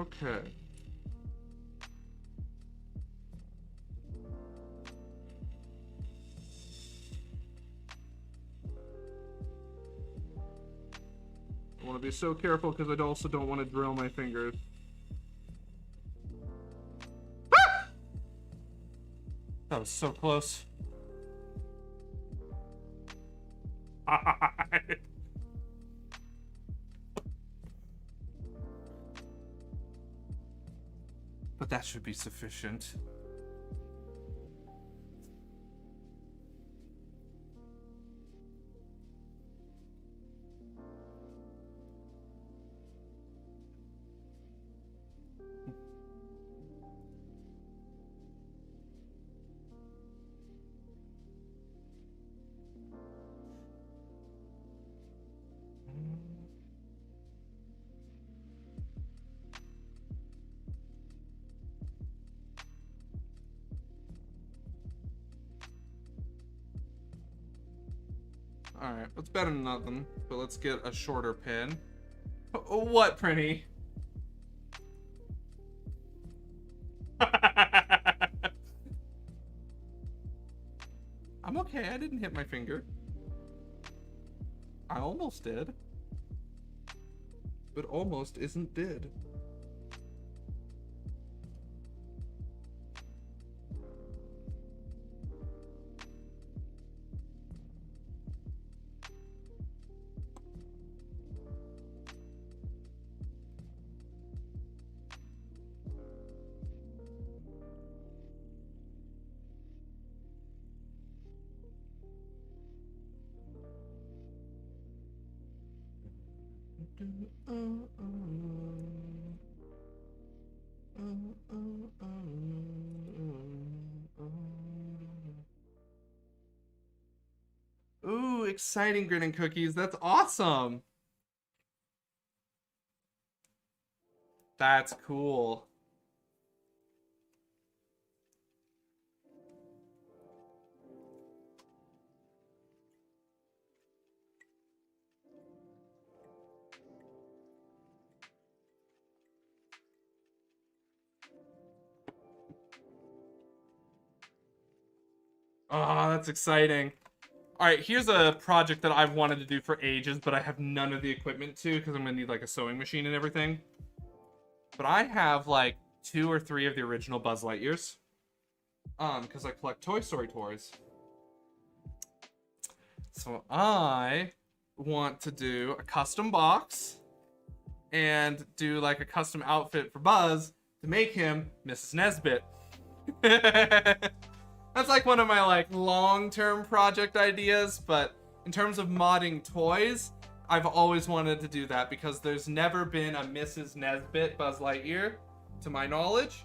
Okay. I want to be so careful because I also don't want to drill my fingers. Ah! That was so close. But that should be sufficient. Alright, that's better than nothing, but let's get a shorter pin. What, Prinny? I'm okay, I didn't hit my finger. I almost did. But almost isn't did. Ooh, exciting grinning cookies. That's awesome. That's cool. Oh, that's exciting. All right, here's a project that I've wanted to do for ages, but I have none of the equipment to because I'm gonna need like a sewing machine and everything. But I have like 2 or 3 of the original Buzz Lightyears, because I collect Toy Story toys. So I want to do a custom box and do like a custom outfit for Buzz to make him Mrs. Nesbit. That's like one of my like long-term project ideas, but in terms of modding toys, I've always wanted to do that because there's never been a Mrs. Nesbit Buzz Lightyear, to my knowledge.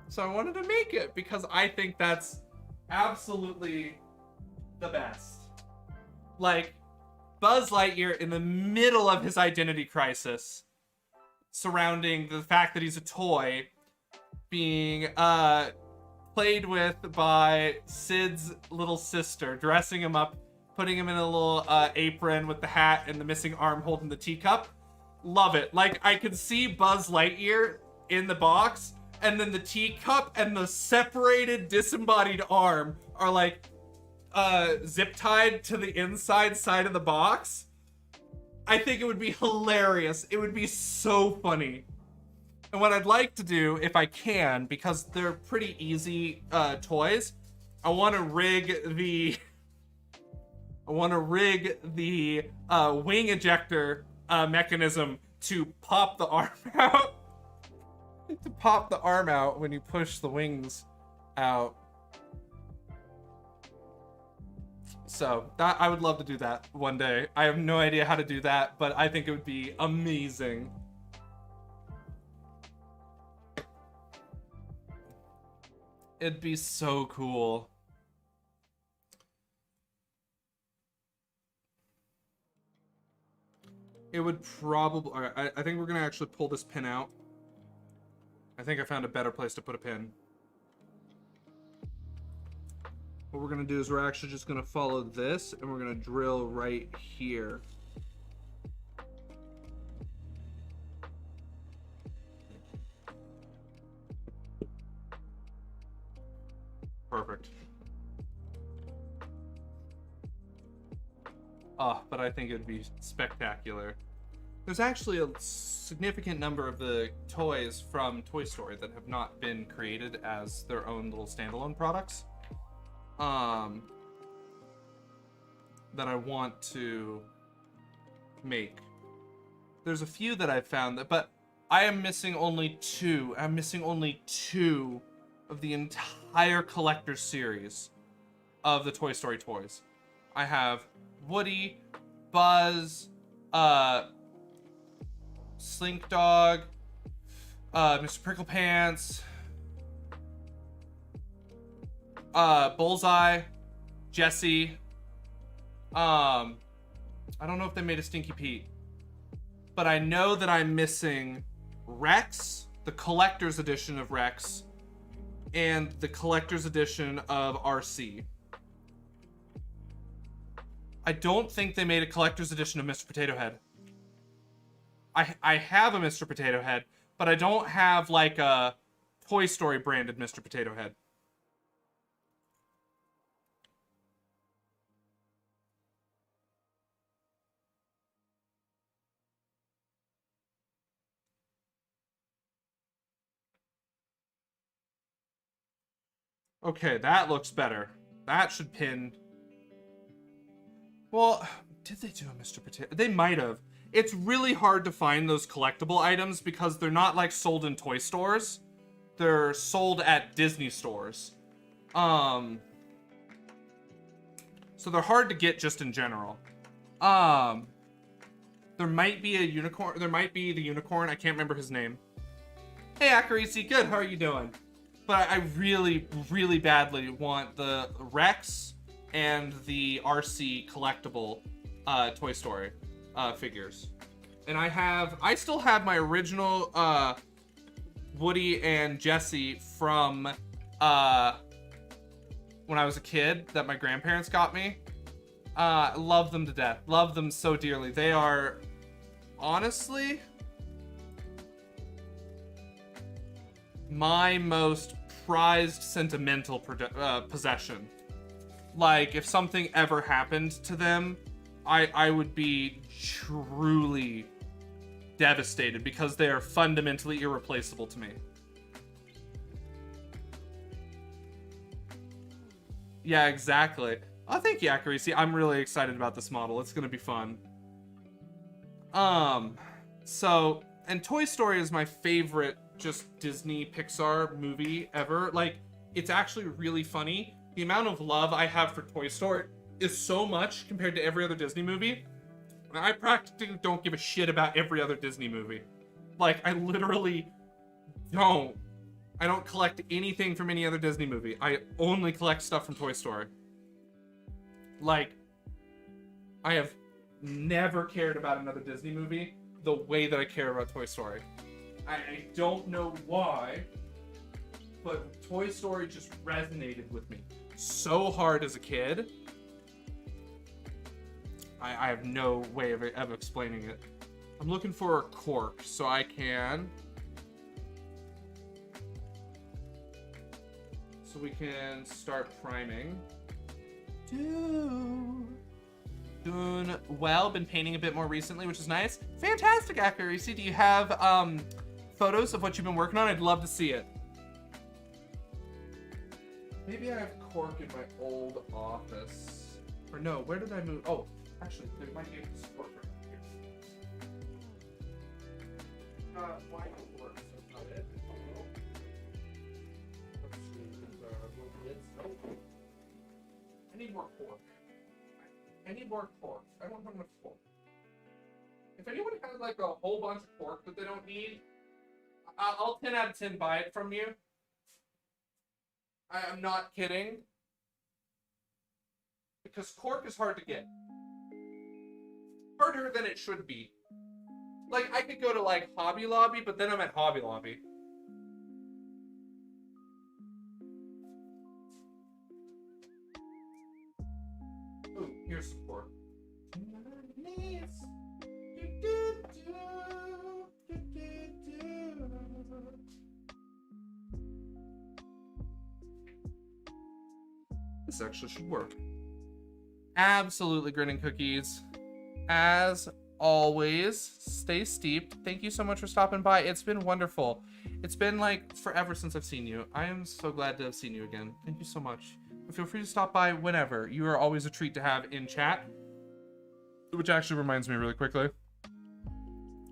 So I wanted to make it because I think that's absolutely the best. Like, Buzz Lightyear in the middle of his identity crisis surrounding the fact that he's a toy being played with by Sid's little sister, dressing him up, putting him in a little apron with the hat and the missing arm holding the teacup. Love it. Like, I could see Buzz Lightyear in the box, and then the teacup and the separated disembodied arm are like zip tied to the inside side of the box. I think it would be hilarious. It would be so funny. And what I'd like to do, if I can, because they're pretty easy toys, I want to rig the wing ejector mechanism to pop the arm out. To pop the arm out when you push the wings out. So that, I would love to do that one day. I have no idea how to do that, but I think it would be amazing. It'd be so cool. It would probably... Alright, I think we're gonna actually pull this pin out. I think I found a better place to put a pin. What we're gonna do is we're actually just gonna follow this and we're gonna drill right here. Perfect. Oh, but I think it'd be spectacular. There's actually a significant number of the toys from Toy Story that have not been created as their own little standalone products. That I want to make. There's a few that I've found that, but I am missing only two. I'm missing only two of the entire collector's series of the Toy Story toys. I have Woody, Buzz, Slink Dog, Mr. Pricklepants, Bullseye, Jesse. I don't know if they made a Stinky Pete, but I know that I'm missing Rex, the collector's edition of Rex, and the collector's edition of RC. I don't think they made a collector's edition of Mr. Potato Head. I have a Mr. Potato Head, but I don't have like a Toy Story branded Mr. Potato Head. Okay, that looks better. That should pin. Well, did they do a Mr. Potato? They might have. It's really hard to find those collectible items because they're not like sold in toy stores. They're sold at Disney stores. So they're hard to get just in general. There might be a unicorn. There might be the unicorn. I can't remember his name. Hey, Akarisi, good. How are you doing? But I really, really badly want the Rex and the RC collectible Toy Story figures. And I still have my original Woody and Jesse from when I was a kid that my grandparents got me. Love them to death. Love them so dearly. They are, honestly, my most prized sentimental possession. Like, if something ever happened to them, I would be truly devastated because they are fundamentally irreplaceable to me. Yeah, exactly. Oh, thank you, Akarisi. I'm really excited about this model. It's gonna be fun. So And Toy Story is my favorite just Disney Pixar movie ever. Like, it's actually really funny. The amount of love I have for Toy Story is so much compared to every other Disney movie. I practically don't give a shit about every other Disney movie. Like, I literally don't. I don't collect anything from any other Disney movie. I only collect stuff from Toy Story. Like, I have never cared about another Disney movie the way that I care about Toy Story. I don't know why, but Toy Story just resonated with me so hard as a kid. I have no way of explaining it. I'm looking for a cork so I can... So we can start priming. Doing well. Been painting a bit more recently, which is nice. Fantastic accuracy. Do you have photos of what you've been working on? I'd love to see it. Maybe I have cork in my old office. Or no, where did I move? Oh, actually, there might be a cork right here. Why not work? So that's not it. Let's see. I need more cork. I need more cork. I don't have enough cork. If anyone has like a whole bunch of cork that they don't need, I'll 10 out of 10 buy it from you. I'm not kidding. Because cork is hard to get. Harder than it should be. Like, I could go to like Hobby Lobby, but then I'm at Hobby Lobby. Ooh, here's some cork. This actually should work. Absolutely grinning cookies. As always, stay steeped. Thank you so much for stopping by. It's been wonderful. It's been like forever since I've seen you. I am so glad to have seen you again. Thank you so much. Feel free to stop by whenever. You are always a treat to have in chat. Which actually reminds me really quickly.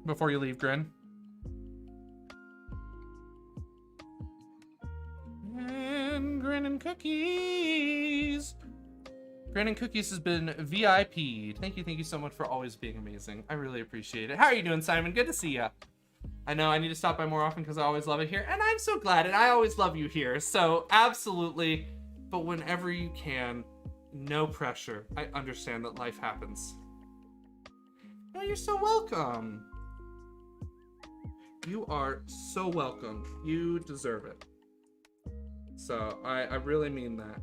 Before you leave, Grin. And Grin and Cookies. Grin and Cookies has been VIP'd. Thank you so much for always being amazing. I really appreciate it. How are you doing, Simon? Good to see ya. I know I need to stop by more often because I always love it here. And I'm so glad, and I always love you here. So, absolutely. But whenever you can, no pressure. I understand that life happens. No, you're so welcome. You are so welcome. You deserve it. So, I really mean that.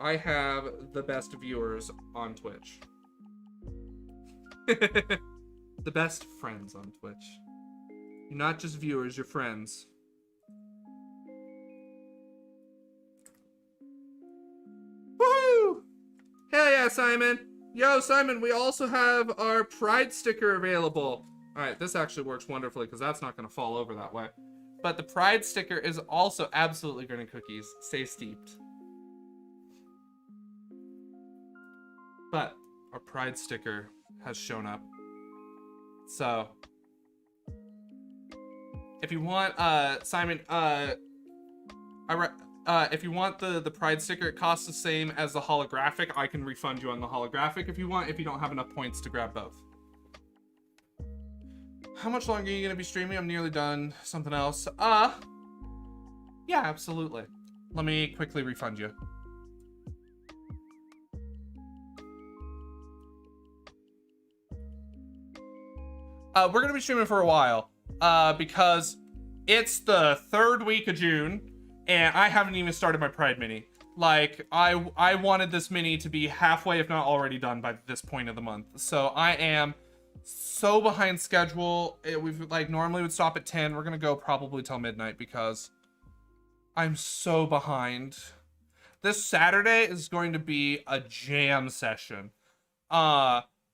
I have the best viewers on Twitch. The best friends on Twitch. You're not just viewers, you're friends. Woohoo! Hell yeah, Simon! Yo, Simon, we also have our Pride sticker available. Alright, this actually works wonderfully because that's not going to fall over that way. But the Pride sticker is also absolutely grinning cookies. Stay steeped. But our Pride sticker has shown up. So, if you want, Simon, if you want the Pride sticker, it costs the same as the holographic. I can refund you on the holographic if you want, if you don't have enough points to grab both. How much longer are you going to be streaming? I'm nearly done. Something else. Yeah, absolutely. Let me quickly refund you. We're going to be streaming for a while, because it's the 3rd week of June, and I haven't even started my Pride mini. Like, I wanted this mini to be halfway, if not already done by this point of the month. So I am so behind schedule. We've like normally would stop at 10. We're going to go probably till midnight because I'm so behind. This Saturday is going to be a jam session.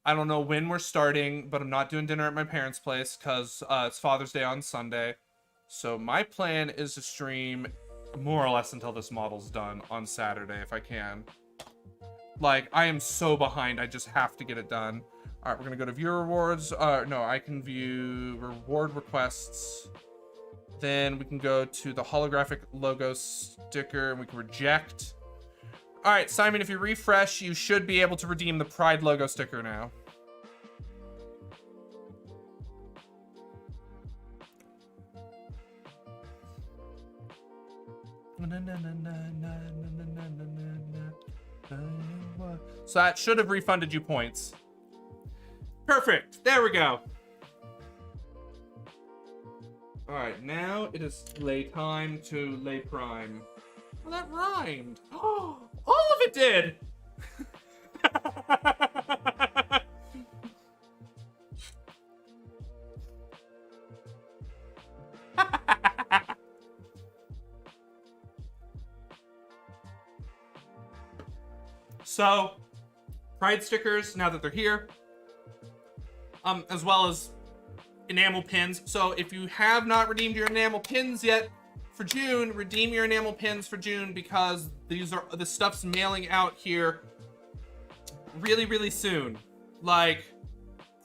I don't know when we're starting, but I'm not doing dinner at my parents' place because it's Father's Day on Sunday. So my plan is to stream more or less until this model's done on Saturday if I can. Like, I am so behind, I just have to get it done. All right, we're gonna go to view rewards. No, I can view reward requests. Then we can go to the holographic logo sticker and we can reject. All right, Simon, if you refresh, you should be able to redeem the Pride logo sticker now. So that should have refunded you points. Perfect. There we go. All right, now it is lay time to lay prime. Well, that rhymed. Oh, all of it did. So, Pride stickers, now that they're here, as well as enamel pins. So if you have not redeemed your enamel pins yet for June, redeem your enamel pins for June, because the stuff's mailing out here really, really soon. Like,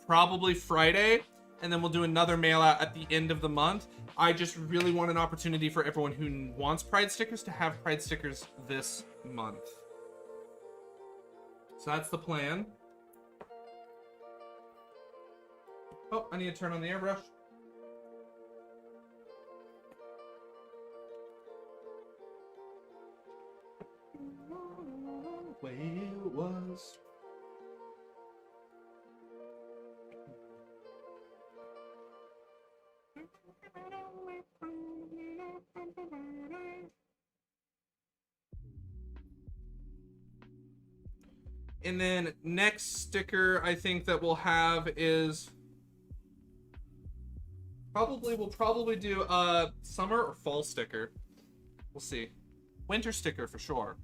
probably Friday, and then we'll do another mail out at the end of the month. I just really want an opportunity for everyone who wants Pride stickers to have Pride stickers this month. So that's the plan. Oh, I need to turn on the airbrush. Way it was. And then next sticker I think that we'll have is we'll probably do a summer or fall sticker. We'll see. Winter sticker for sure.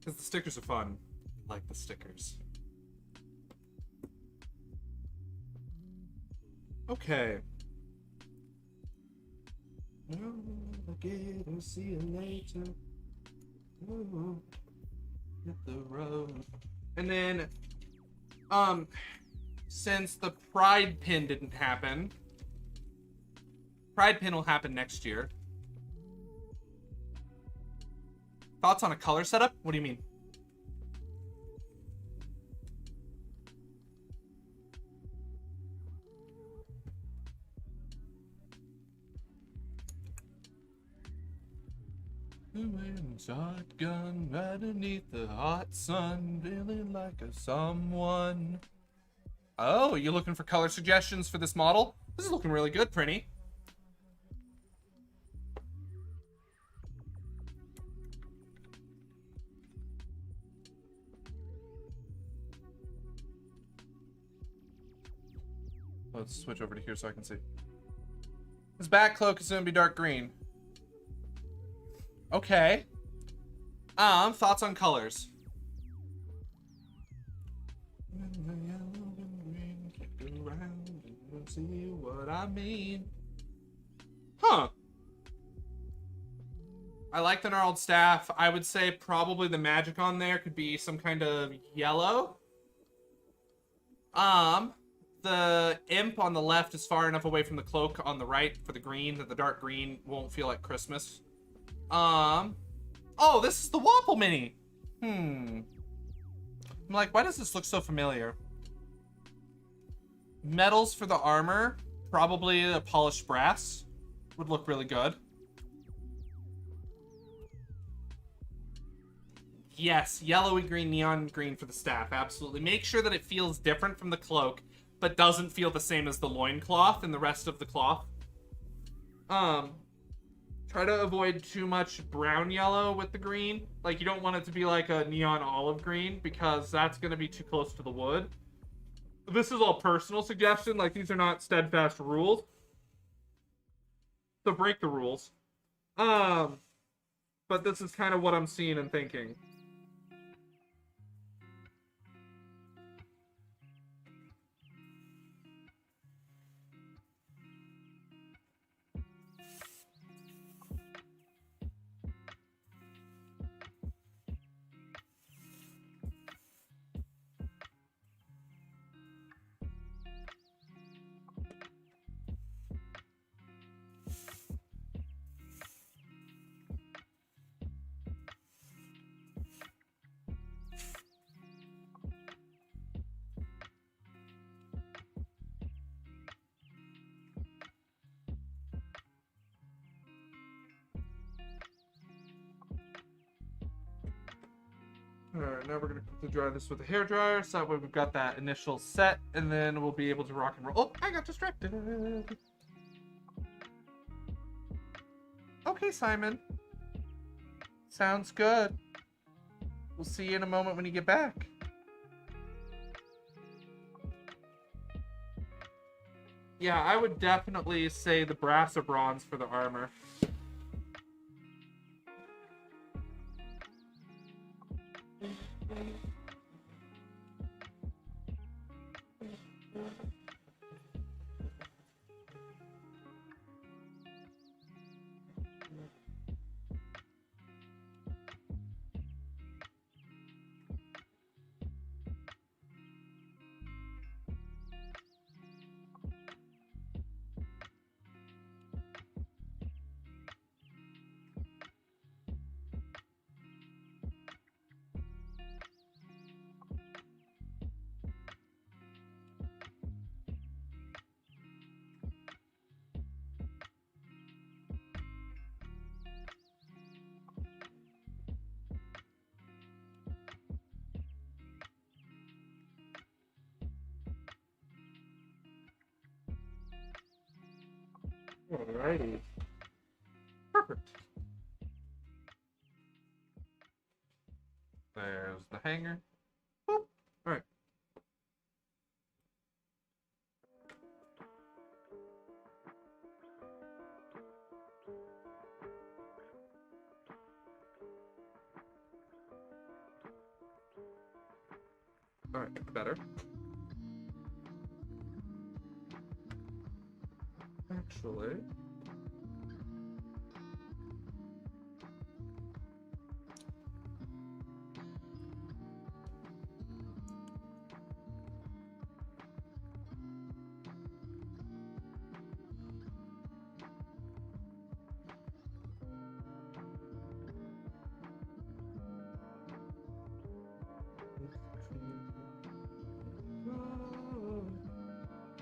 Because the stickers are fun. I like the stickers. Okay. I'll get and see you later. Ooh, hit the road. And then, since the Pride pin didn't happen, Pride pin will happen next year. Thoughts on a color setup? What do you mean? Shotgun right beneath the hot sun, feeling like a someone. Oh, you looking for color suggestions for this model? This is looking really good, Prinny. Let's switch over to here so I can see. His back cloak is gonna be dark green. Okay. Thoughts on colors? See what I mean? Huh. I like the gnarled staff. I would say probably the magic on there could be some kind of yellow. The imp on the left is far enough away from the cloak on the right for the green that the dark green won't feel like Christmas. Oh, this is the Wapple Mini. I'm like, why does this look so familiar? Metals for the armor. Probably a polished brass. Would look really good. Yes, yellowy green, neon green for the staff. Absolutely. Make sure that it feels different from the cloak, but doesn't feel the same as the loincloth and the rest of the cloth. Try to avoid too much brown yellow with the green. Like, you don't want it to be like a neon olive green, because that's going to be too close to the wood. This is all personal suggestion. Like, these are not steadfast rules. So break the rules. But this is kind of what I'm seeing and thinking. Alright, now we're gonna quickly dry this with a hairdryer, so that way we've got that initial set, and then we'll be able to rock and roll. Oh, I got distracted. Okay, Simon. Sounds good. We'll see you in a moment when you get back. Yeah, I would definitely say the brass or bronze for the armor. Alrighty. Perfect. There's the hanger. Boop. Alright. Alright, better. Actually...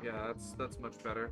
Yeah, that's much better.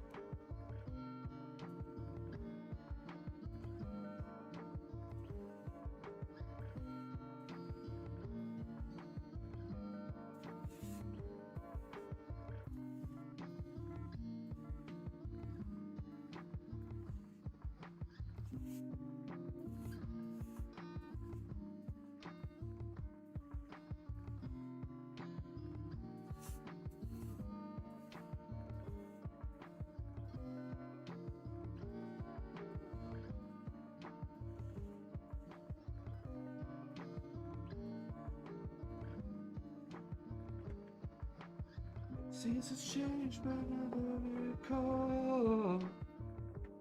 Seasons change, but never recall.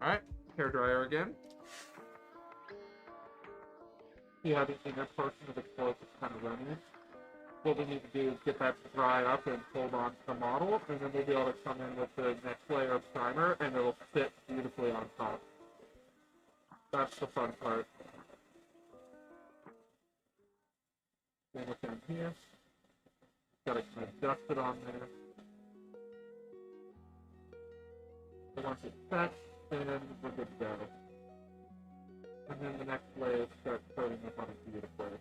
Alright, hairdryer again. You have the inner portion of the cloth that's kind of runny. What we need to do is get that to dry up and hold on to the model, and then we'll be able to come in with the next layer of primer, and it'll fit beautifully on top. That's the fun part. Same with down here. Gotta kind of dust it on there. So once it's set, then we're good to go. And then the next layer starts coating up on it beautifully.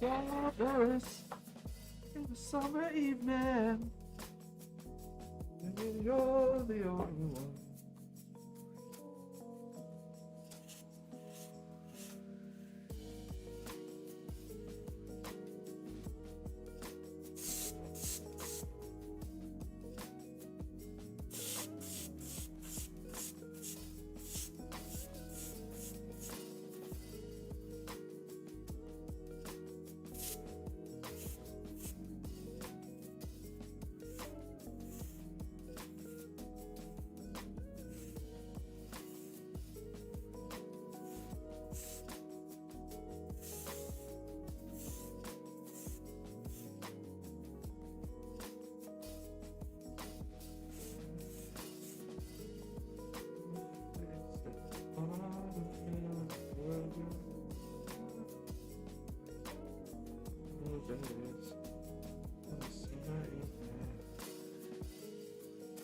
Lovers in the summer evening, and you're the only one. days.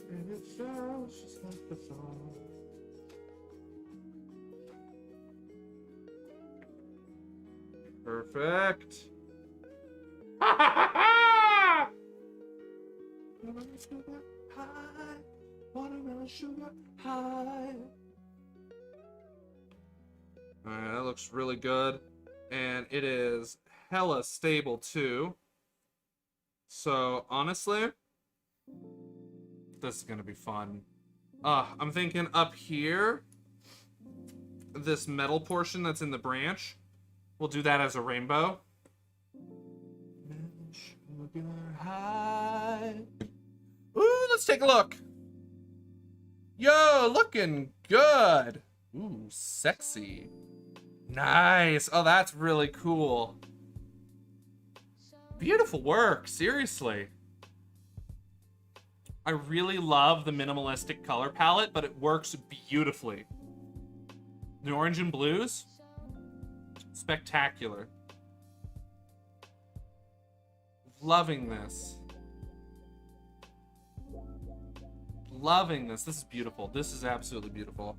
And it sounds just like the song. Perfect. Ha ha ha ha! Watermelon sugar high. Watermelon sugar high. Alright, that looks really good. And it is hella stable too. So honestly, this is gonna be fun. I'm thinking up here, this metal portion that's in the branch, we'll do that as a rainbow. Sugar high. Ooh, let's take a look. Yo, looking good. Ooh, sexy. Nice. Oh, that's really cool. Beautiful work, seriously. I really love the minimalistic color palette, but it works beautifully. The orange and blues, spectacular. Loving this. Loving this. This is beautiful. This is absolutely beautiful.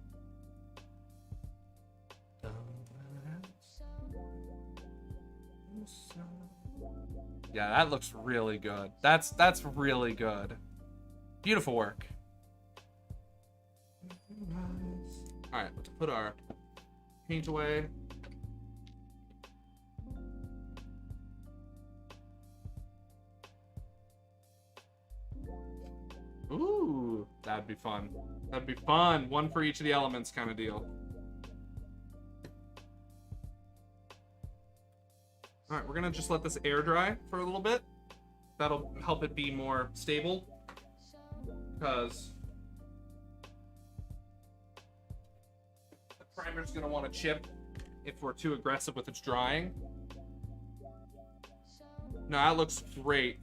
Yeah, that looks really good. That's really good. Beautiful work. All right, let's put our paint away. Ooh, that'd be fun. That'd be fun. One for each of the elements kind of deal. All right, we're gonna just let this air dry for a little bit. That'll help it be more stable. Because the primer's gonna want to chip if we're too aggressive with its drying. No, that looks great.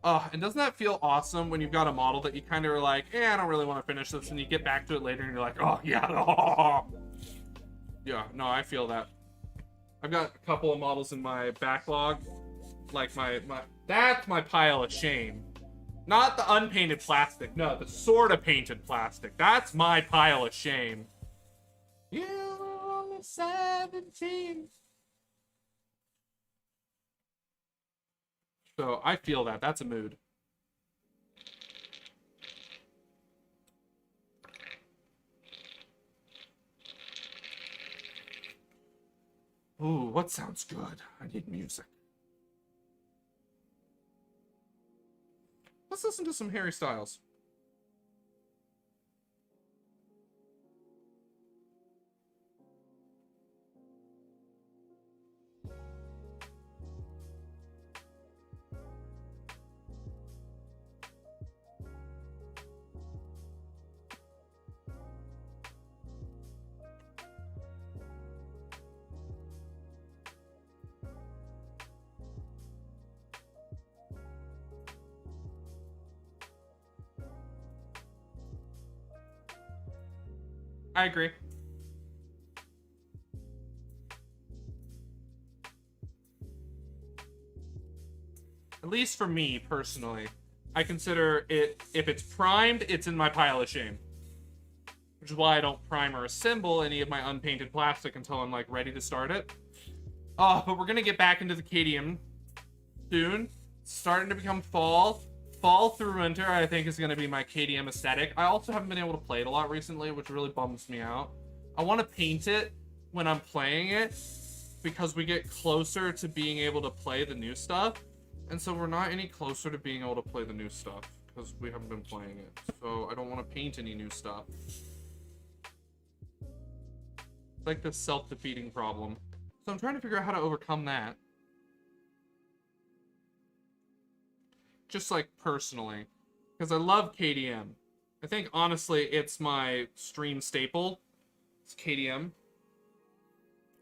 And doesn't that feel awesome when you've got a model that you kind of are like, I don't really want to finish this, and you get back to it later and you're like, oh yeah, oh. Yeah, no, I feel that. I've got a couple of models in my backlog, like that's my pile of shame. Not the unpainted plastic, no, the sort of painted plastic. That's my pile of shame. You were only 17. So I feel that. That's a mood. Ooh, what sounds good? I need music. Let's listen to some Harry Styles. I agree. At least for me, personally. I consider it, if it's primed, it's in my pile of shame. Which is why I don't prime or assemble any of my unpainted plastic until I'm, like, ready to start it. But we're gonna get back into the KDM soon. It's starting to become fall. Fall through winter, I think, is going to be my KDM aesthetic. I also haven't been able to play it a lot recently, which really bums me out. I want to paint it when I'm playing it, because we get closer to being able to play the new stuff. And so we're not any closer to being able to play the new stuff, because we haven't been playing it. So I don't want to paint any new stuff. It's like this self-defeating problem. So I'm trying to figure out how to overcome that. Just like personally, because I love KDM. I think honestly it's my stream staple. It's KDM.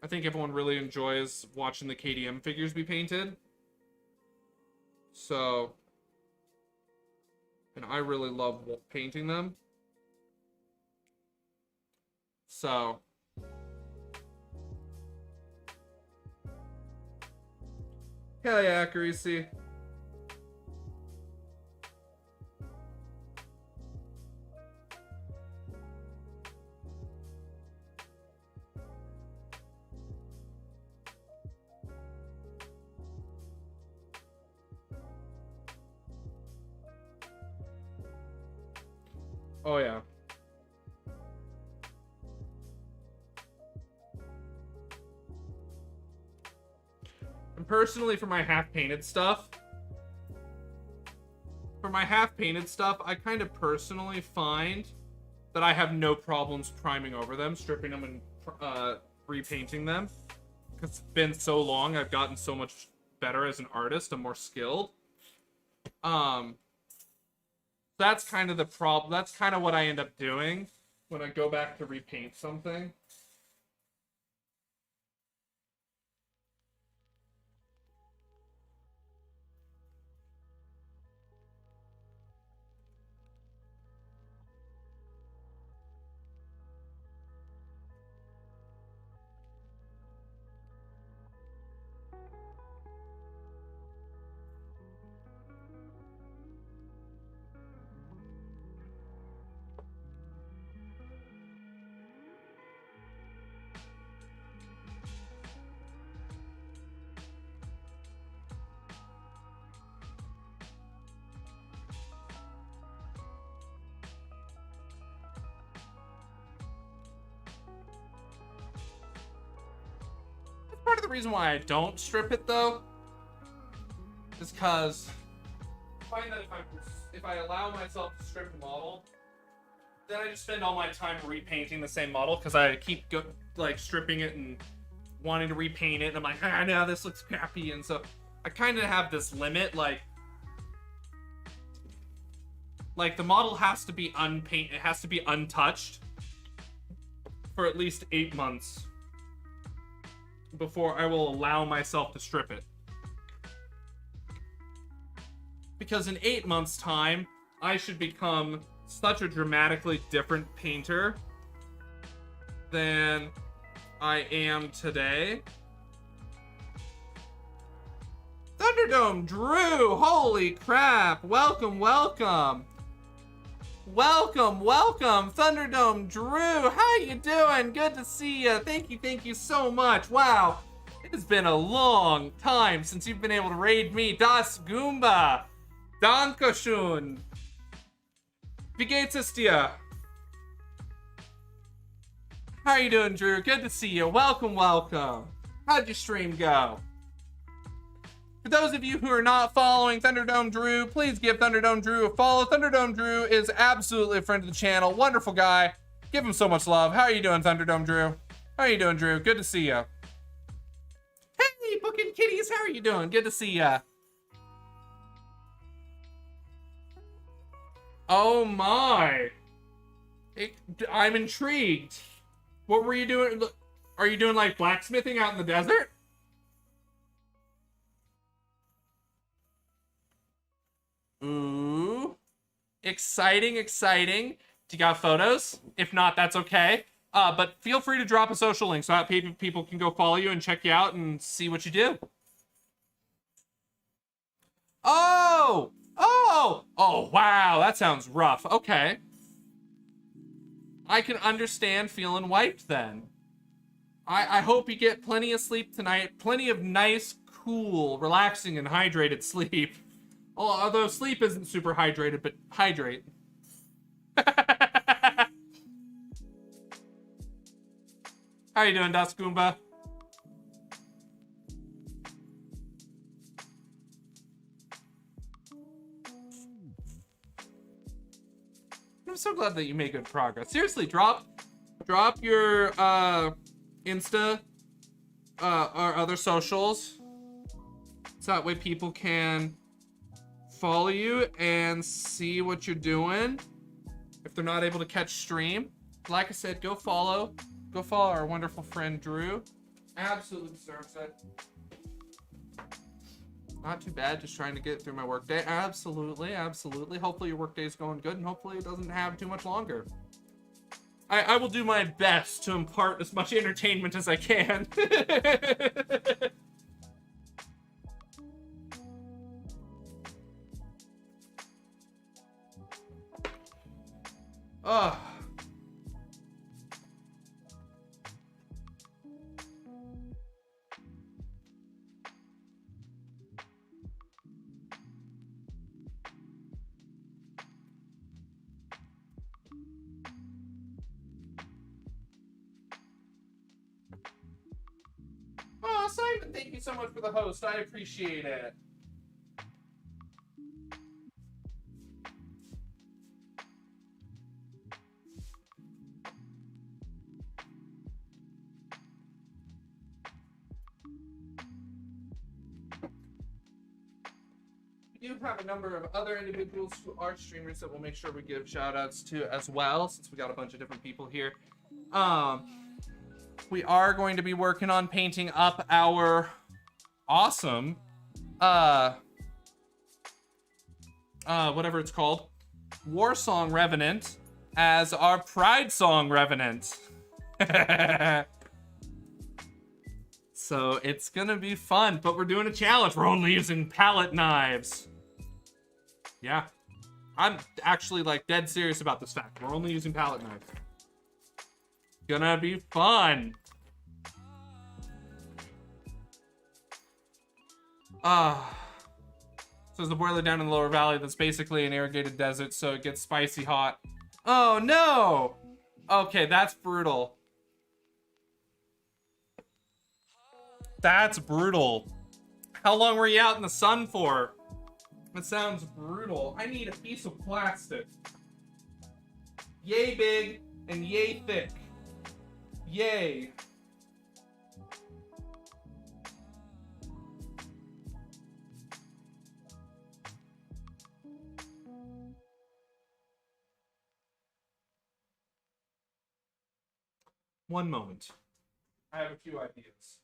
I think everyone really enjoys watching the KDM figures be painted. So, and I really love painting them. So, Hell yeah, accuracy. Oh yeah. And personally, for my half-painted stuff, I kind of personally find that I have no problems priming over them, stripping them, and repainting them. Because it's been so long, I've gotten so much better as an artist. I'm more skilled. That's kind of the problem. That's kind of what I end up doing when I go back to repaint something. Part of the reason why I don't strip it though is because I find that if I allow myself to strip the model, then I just spend all my time repainting the same model because I keep stripping it and wanting to repaint it, and I'm like, no, this looks crappy, and so I kind of have this limit, like the model has to be unpainted, it has to be untouched for at least 8 months before I will allow myself to strip it. Because in 8 months' time, I should become such a dramatically different painter than I am today. Thunderdome Drew, holy crap, welcome, welcome. Welcome, welcome, Thunderdome Drew. How you doing? Good to see you. Thank you so much. Wow, it has been a long time since you've been able to raid me. Das Goomba. Dankeschön. Wie geht es dir? How you doing, Drew? Good to see you. Welcome, welcome. How'd your stream go? For those of you who are not following Thunderdome Drew, please give Thunderdome Drew a follow. Thunderdome Drew is absolutely a friend of the channel. Wonderful guy. Give him so much love. How are you doing, Thunderdome Drew? How are you doing, Drew? Good to see ya. Hey, Bookin' Kitties. How are you doing? Good to see ya. Oh my. I'm intrigued. What were you doing? Are you doing like blacksmithing out in the desert? Ooh. Exciting, exciting. Do you got photos? If not, that's okay. But feel free to drop a social link so that people can go follow you and check you out and see what you do. Oh! Oh! Oh, wow. That sounds rough. Okay. I can understand feeling wiped then. I hope you get plenty of sleep tonight. Plenty of nice, cool, relaxing, and hydrated sleep. Although sleep isn't super hydrated, but hydrate. How you doing, Das Goomba? I'm so glad that you made good progress. Seriously, drop your Insta or other socials so that way people can follow you and see what you're doing if they're not able to catch stream. Like I said, go follow our wonderful friend Drew. Absolutely deserves it. Not too bad, just trying to get through my workday. Absolutely. Hopefully your workday is going good and hopefully it doesn't have too much longer. I will do my best to impart as much entertainment as I can. Simon, thank you so much for the host. I appreciate it. We do have a number of other individuals who are streamers that we'll make sure we give shout outs to as well, since we got a bunch of different people here. We are going to be working on painting up our awesome whatever it's called, Warsong Revenant as our Pride Song Revenant. So it's gonna be fun, but we're doing a challenge. We're only using palette knives. Yeah, I'm actually like dead serious about this fact. We're only using palette knives. Gonna be fun. So there's a boiler down in the lower valley that's basically an irrigated desert, so it gets spicy hot. Oh no! Okay, that's brutal. That's brutal. How long were you out in the sun for? That sounds brutal. I need a piece of plastic. Yay big and yay thick. Yay. One moment. I have a few ideas.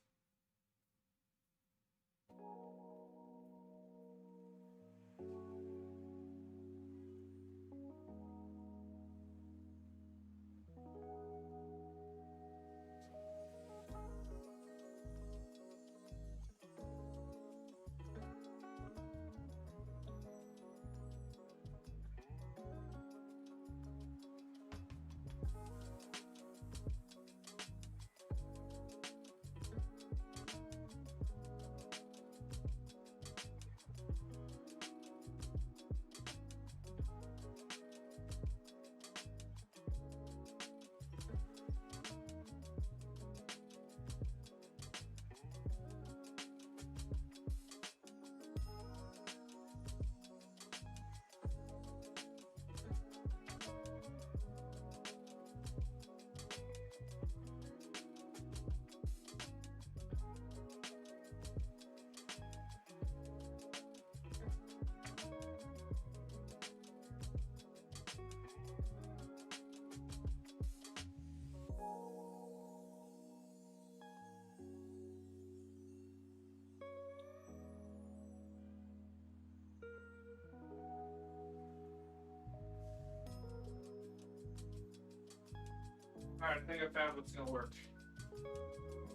Alright, I think I found what's gonna work.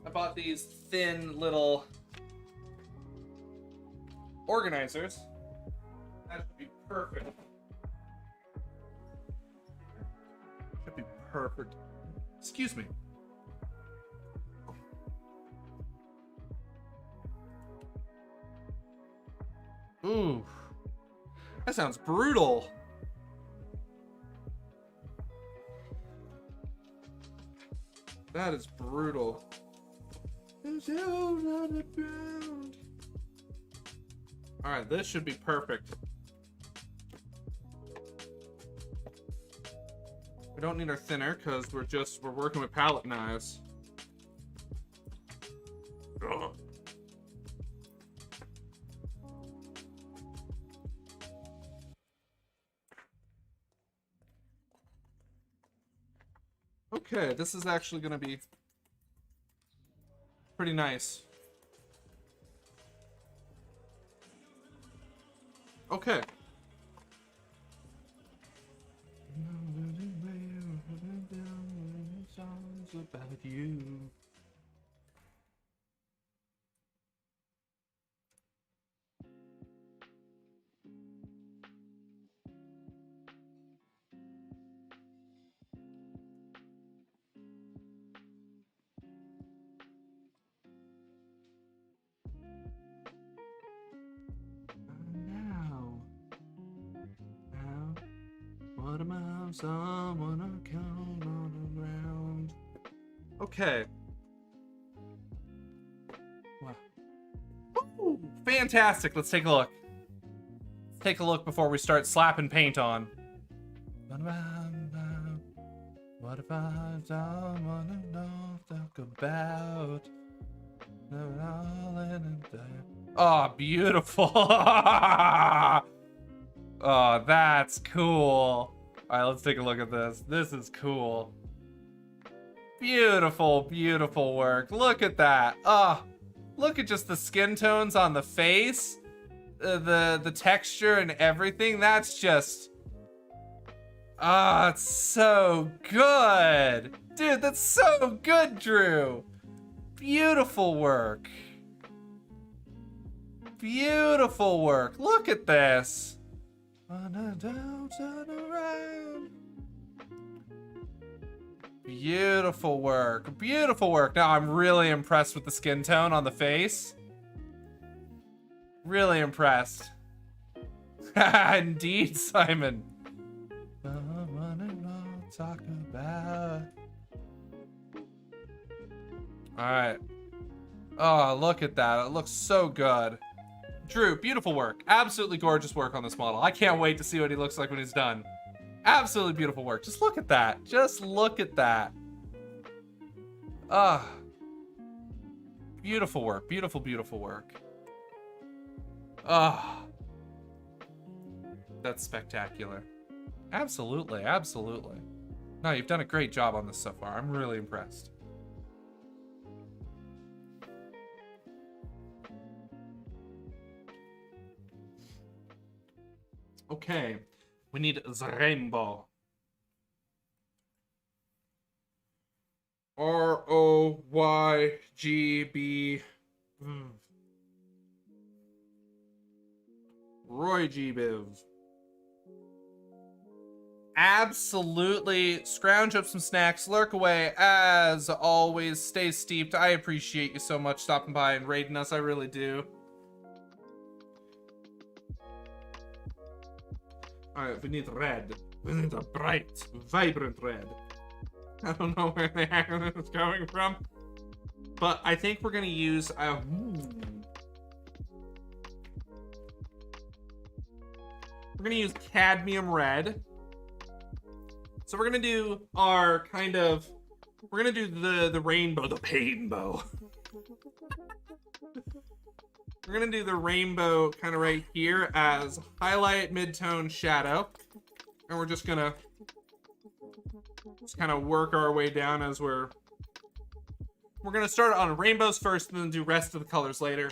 I bought these thin little organizers. That should be perfect. Should be perfect. Excuse me. Ooh. That sounds brutal. That is brutal. Alright, this should be perfect. We don't need our thinner because we're working with palette knives. Ugh. Okay, this is actually gonna be pretty nice. Okay. Songs about you. What am I? Someone I count on around. Okay. Wow. Ooh, fantastic. Let's take a look. Let's take a look before we start slapping paint on. What if I don't wanna talk about? Oh, beautiful. Oh, that's cool. All right, let's take a look at this. This is cool. Beautiful, beautiful work. Look at that. Oh, look at just the skin tones on the face, the texture and everything. That's just, ah, it's so good. Dude, that's so good, Drew. Beautiful work. Beautiful work. Look at this. Beautiful work. Beautiful work. Now I'm really impressed with the skin tone on the face. Really impressed. Indeed, Simon. Talk about. Alright. Oh, look at that. It looks so good. Drew, beautiful work. Absolutely gorgeous work on this model. I can't wait to see what he looks like when he's done. Absolutely beautiful work. Just look at that. Just look at that. Ah. Beautiful work. Beautiful, beautiful work. Ah. That's spectacular. Absolutely, absolutely. No, you've done a great job on this so far. I'm really impressed. Okay, we need the rainbow. R-O-Y-G-B. Roy G. Biv. Absolutely. Scrounge up some snacks. Lurk away. As always, stay steeped. I appreciate you so much stopping by and raiding us. I really do. Alright, we need red. We need a bright, vibrant red. I don't know where the heck it's coming from. But I think we're going to use... we're going to use cadmium red. So we're going to do our kind of... We're going to do the rainbow. The painbow. We're going to do the rainbow kind of right here as highlight, mid-tone, shadow. And we're just going to just kind of work our way down as we're going to start on rainbows first and then do rest of the colors later.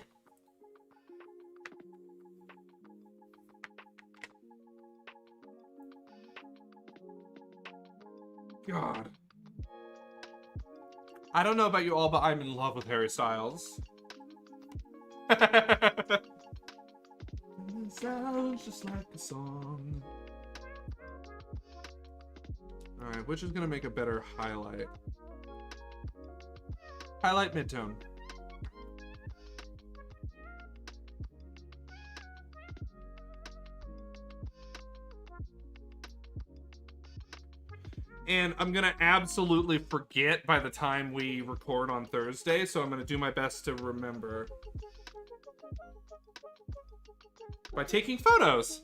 God. I don't know about you all, but I'm in love with Harry Styles. It sounds just like a song. Alright, which is gonna make a better highlight? Highlight midtone. And I'm gonna absolutely forget by the time we record on Thursday, so I'm gonna do my best to remember. By taking photos.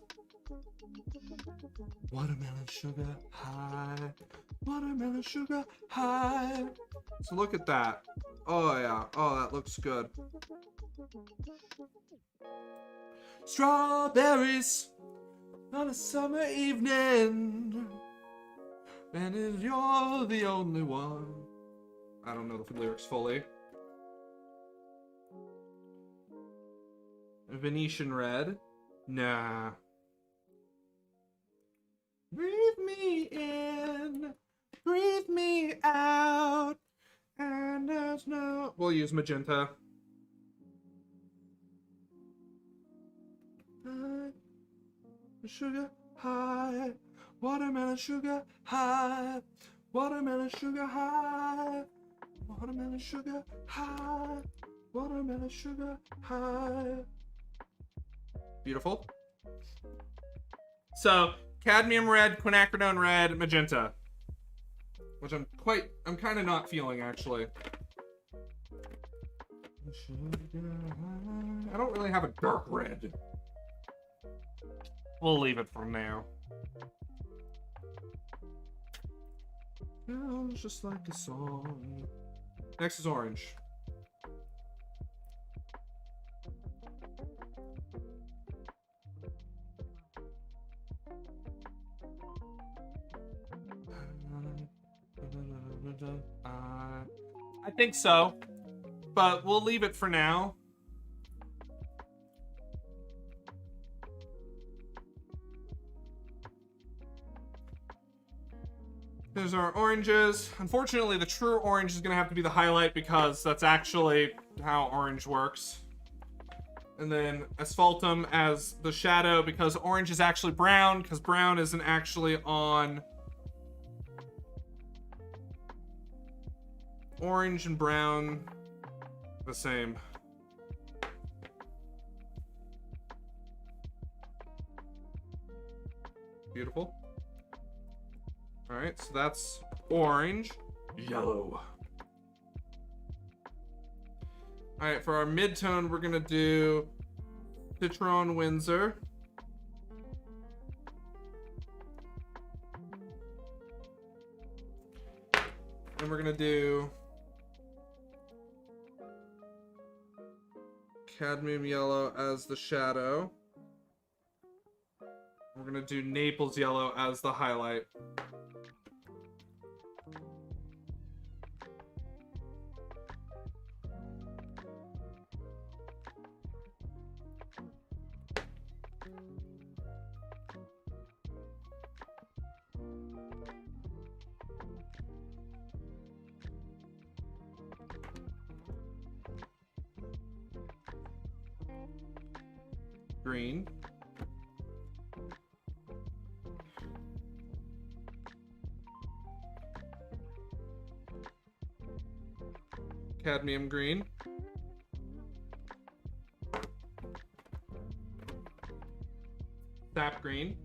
Watermelon sugar high. Watermelon sugar high. So look at that. Oh yeah. Oh, that looks good. Strawberries on a summer evening. And you're the only one. I don't know the lyrics fully. Venetian red. Nah. Breathe me in, breathe me out, and there's no... We'll use magenta. Sugar high, watermelon sugar high, watermelon sugar high, watermelon sugar high, watermelon sugar high. Beautiful. So, cadmium red, quinacridone red, magenta. Which I'm kind of not feeling, actually. I don't really have a dark red. We'll leave it for now. Sounds just like a song. Next is orange. I think so, but we'll leave it for now. There's our oranges. Unfortunately, the true orange is gonna have to be the highlight because that's actually how orange works. And then asphaltum as the shadow because orange is actually brown because brown isn't actually on. Orange and brown, the same. Beautiful. All right, so that's orange, yellow. All right, for our mid-tone, we're gonna do Citron Windsor. And we're gonna do cadmium yellow as the shadow. We're gonna do Naples yellow as the highlight. Green. Cadmium green. Sap green.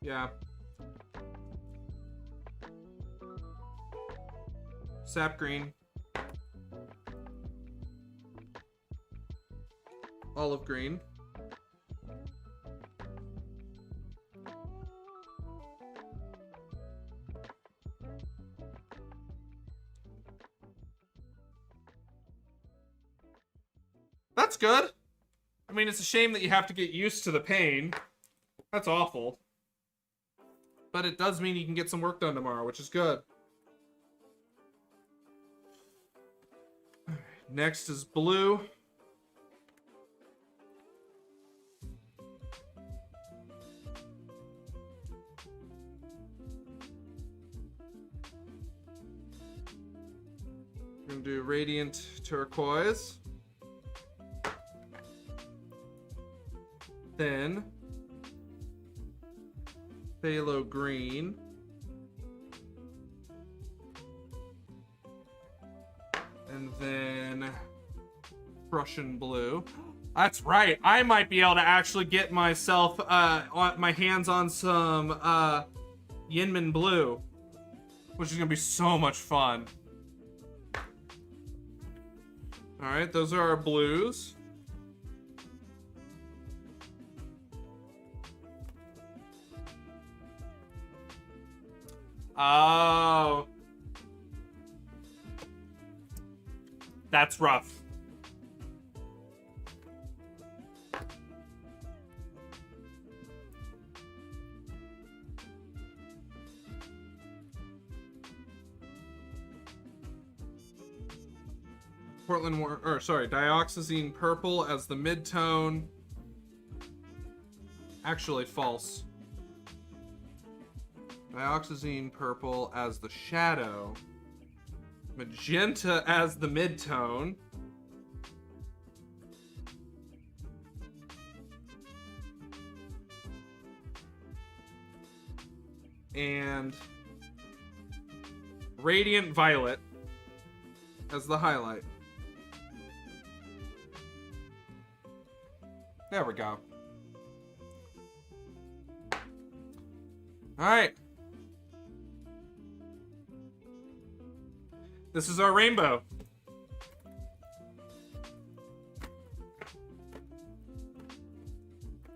Yeah. Sap green. Olive green. That's good. I mean, it's a shame that you have to get used to the pain. That's awful. But it does mean you can get some work done tomorrow, which is good. Next is blue. We're gonna do radiant turquoise. Then phthalo green. And then Prussian blue. That's right. I might be able to actually get myself my hands on some Yinmin blue, which is gonna be so much fun. All right, those are our blues. Oh. That's rough. Dioxazine purple as the mid-tone. Actually, false. Dioxazine purple as the shadow. Magenta as the mid-tone. And radiant violet as the highlight. There we go. Alright. This is our rainbow.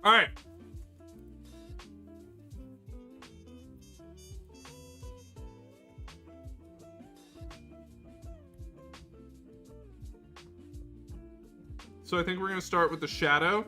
Alright. So I think we're going to start with the shadow.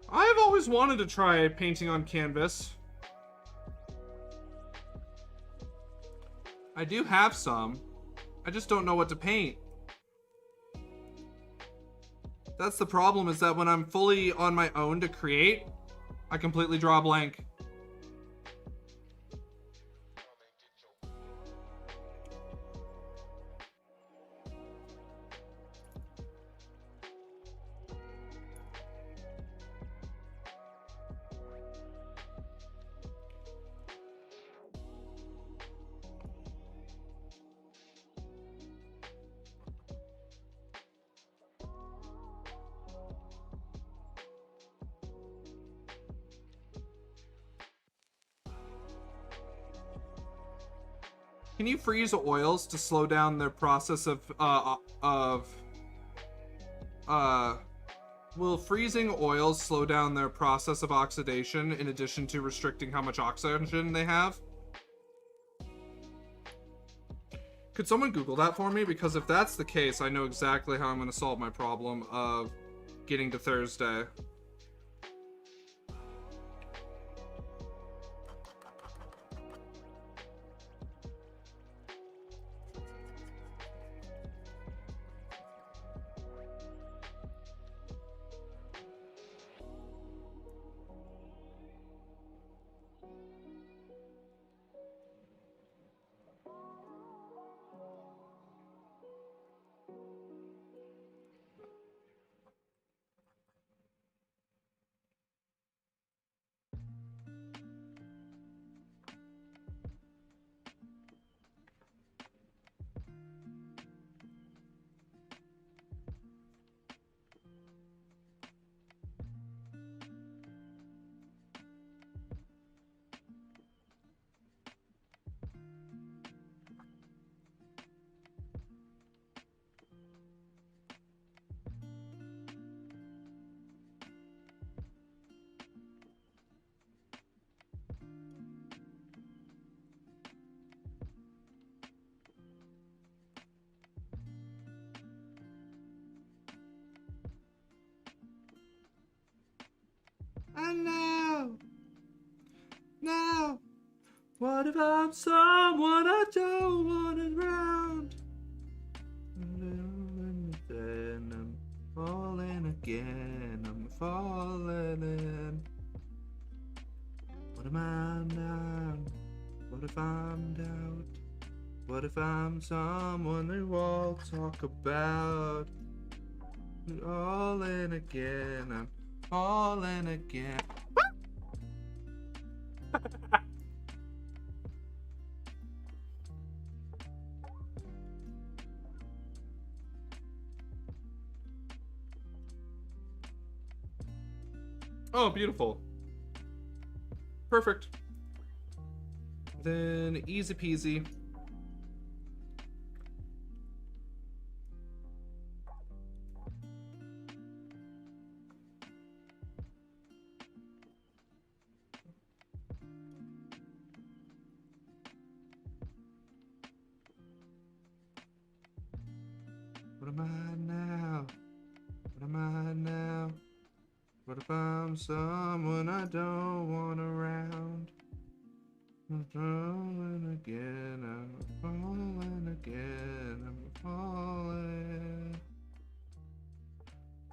I've always wanted to try painting on canvas. I do have some. I just don't know what to paint. That's the problem, is that when I'm fully on my own to create, I completely draw a blank. Can you freeze oils to slow down their process will freezing oils slow down their process of oxidation in addition to restricting how much oxygen they have? Could someone Google that for me? Because if that's the case, I know exactly how I'm going to solve my problem of getting to Thursday. And now, what if I'm someone I don't want around? Then I'm falling again, I'm falling in. What am I now? What if I'm doubt? What if I'm someone they all talk about? All in again, I'm falling again. Oh, beautiful. Perfect. Then easy peasy. What am I now? What am I now? What if I'm someone I don't want around? I'm falling again, I'm falling again, I'm falling.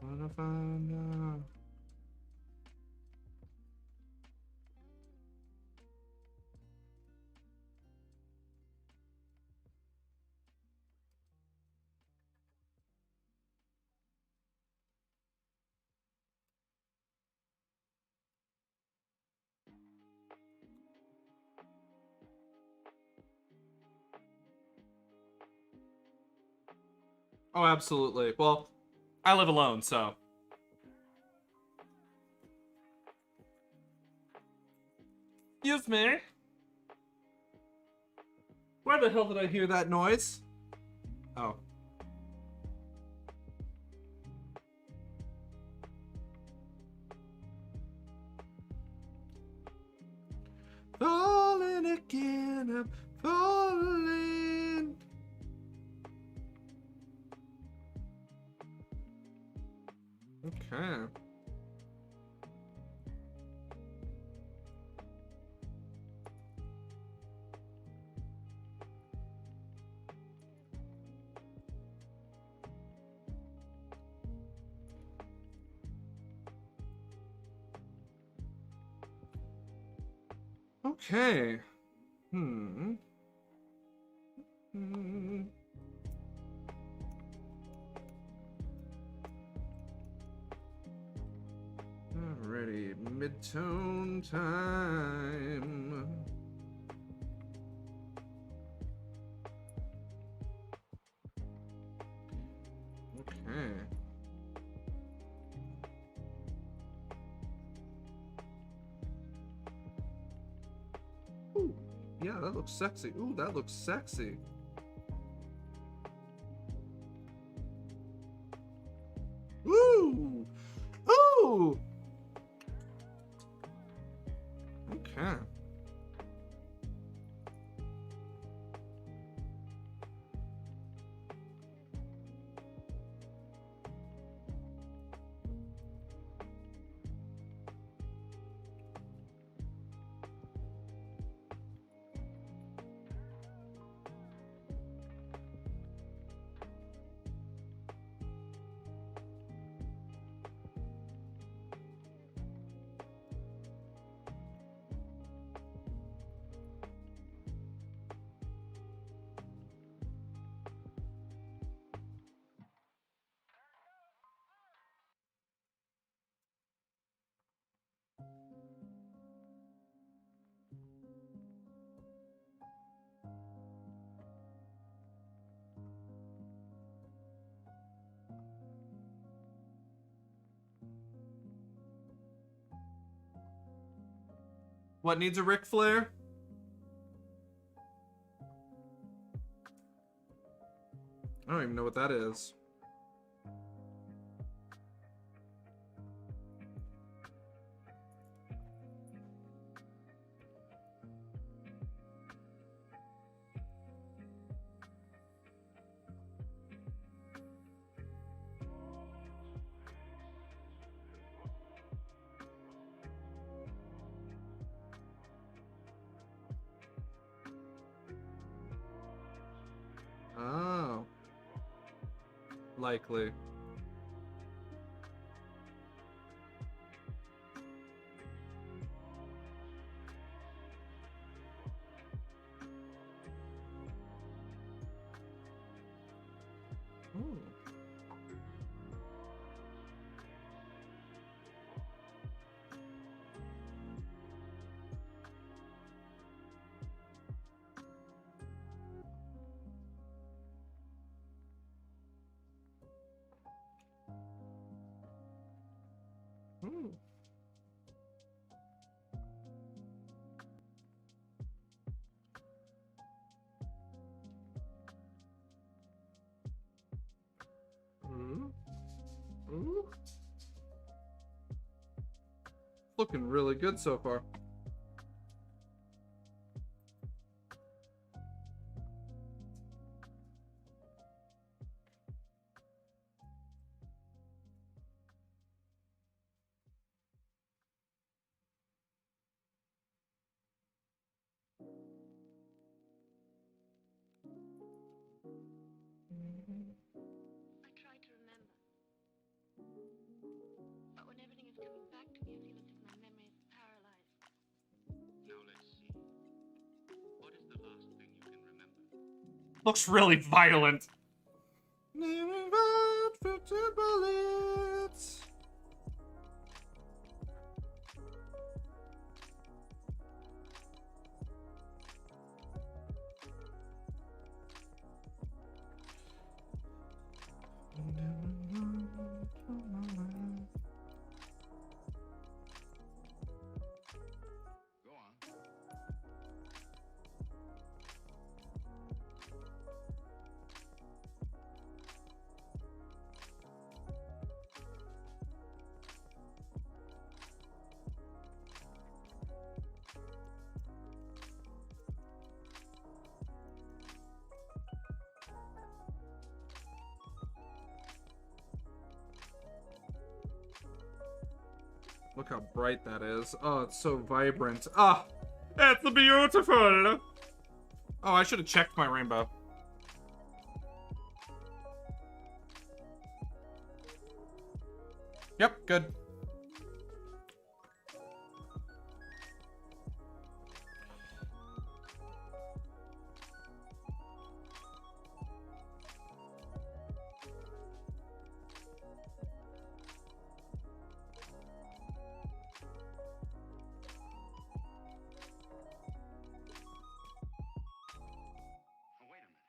What if I'm now? Oh, absolutely. Well, I live alone, so. Excuse me. Where the hell did I hear that noise? Oh. Falling again, I'm falling. Okay. Okay. Hmm. Alrighty, mid-tone time. Okay. Ooh, yeah, that looks sexy. Ooh, that looks sexy. Ooh! Ooh! Okay. What needs a Ric Flair? I don't even know what that is. Oh. Likely. Ooh. Ooh. Ooh. Ooh. Looking really good so far. I try to remember. But when everything is coming back to me, I feel as if my memory is paralyzed. Now let's see. What is the last thing you can remember? Looks really violent. Bullets. Go on. Look how bright that is. Oh, it's so vibrant. Ah, it's beautiful. Oh, I should have checked my rainbow. Yep, good. Oh, wait a minute.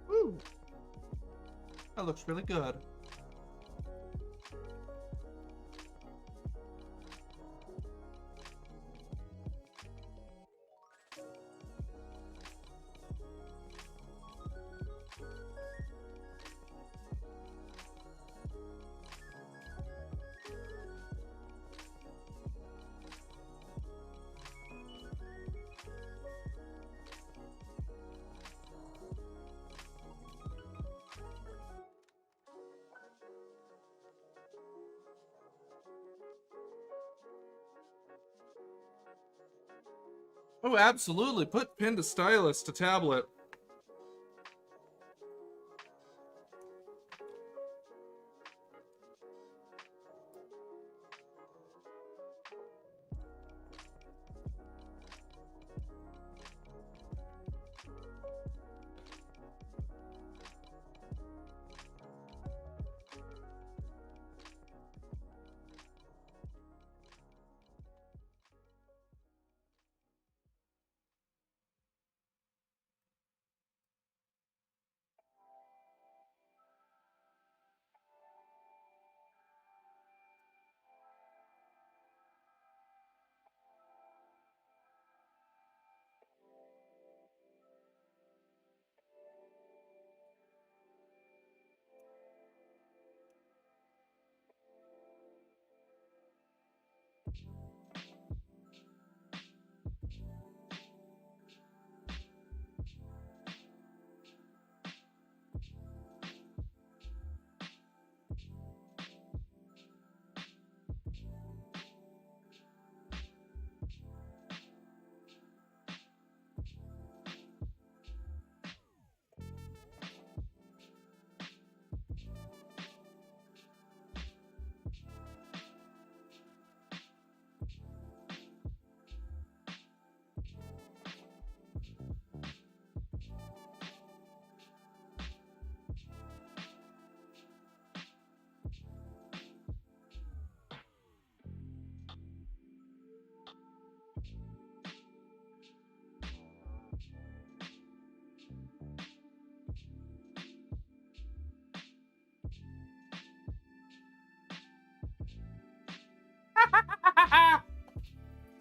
Woo. That looks really good. Oh, absolutely. Put pen to stylus to tablet.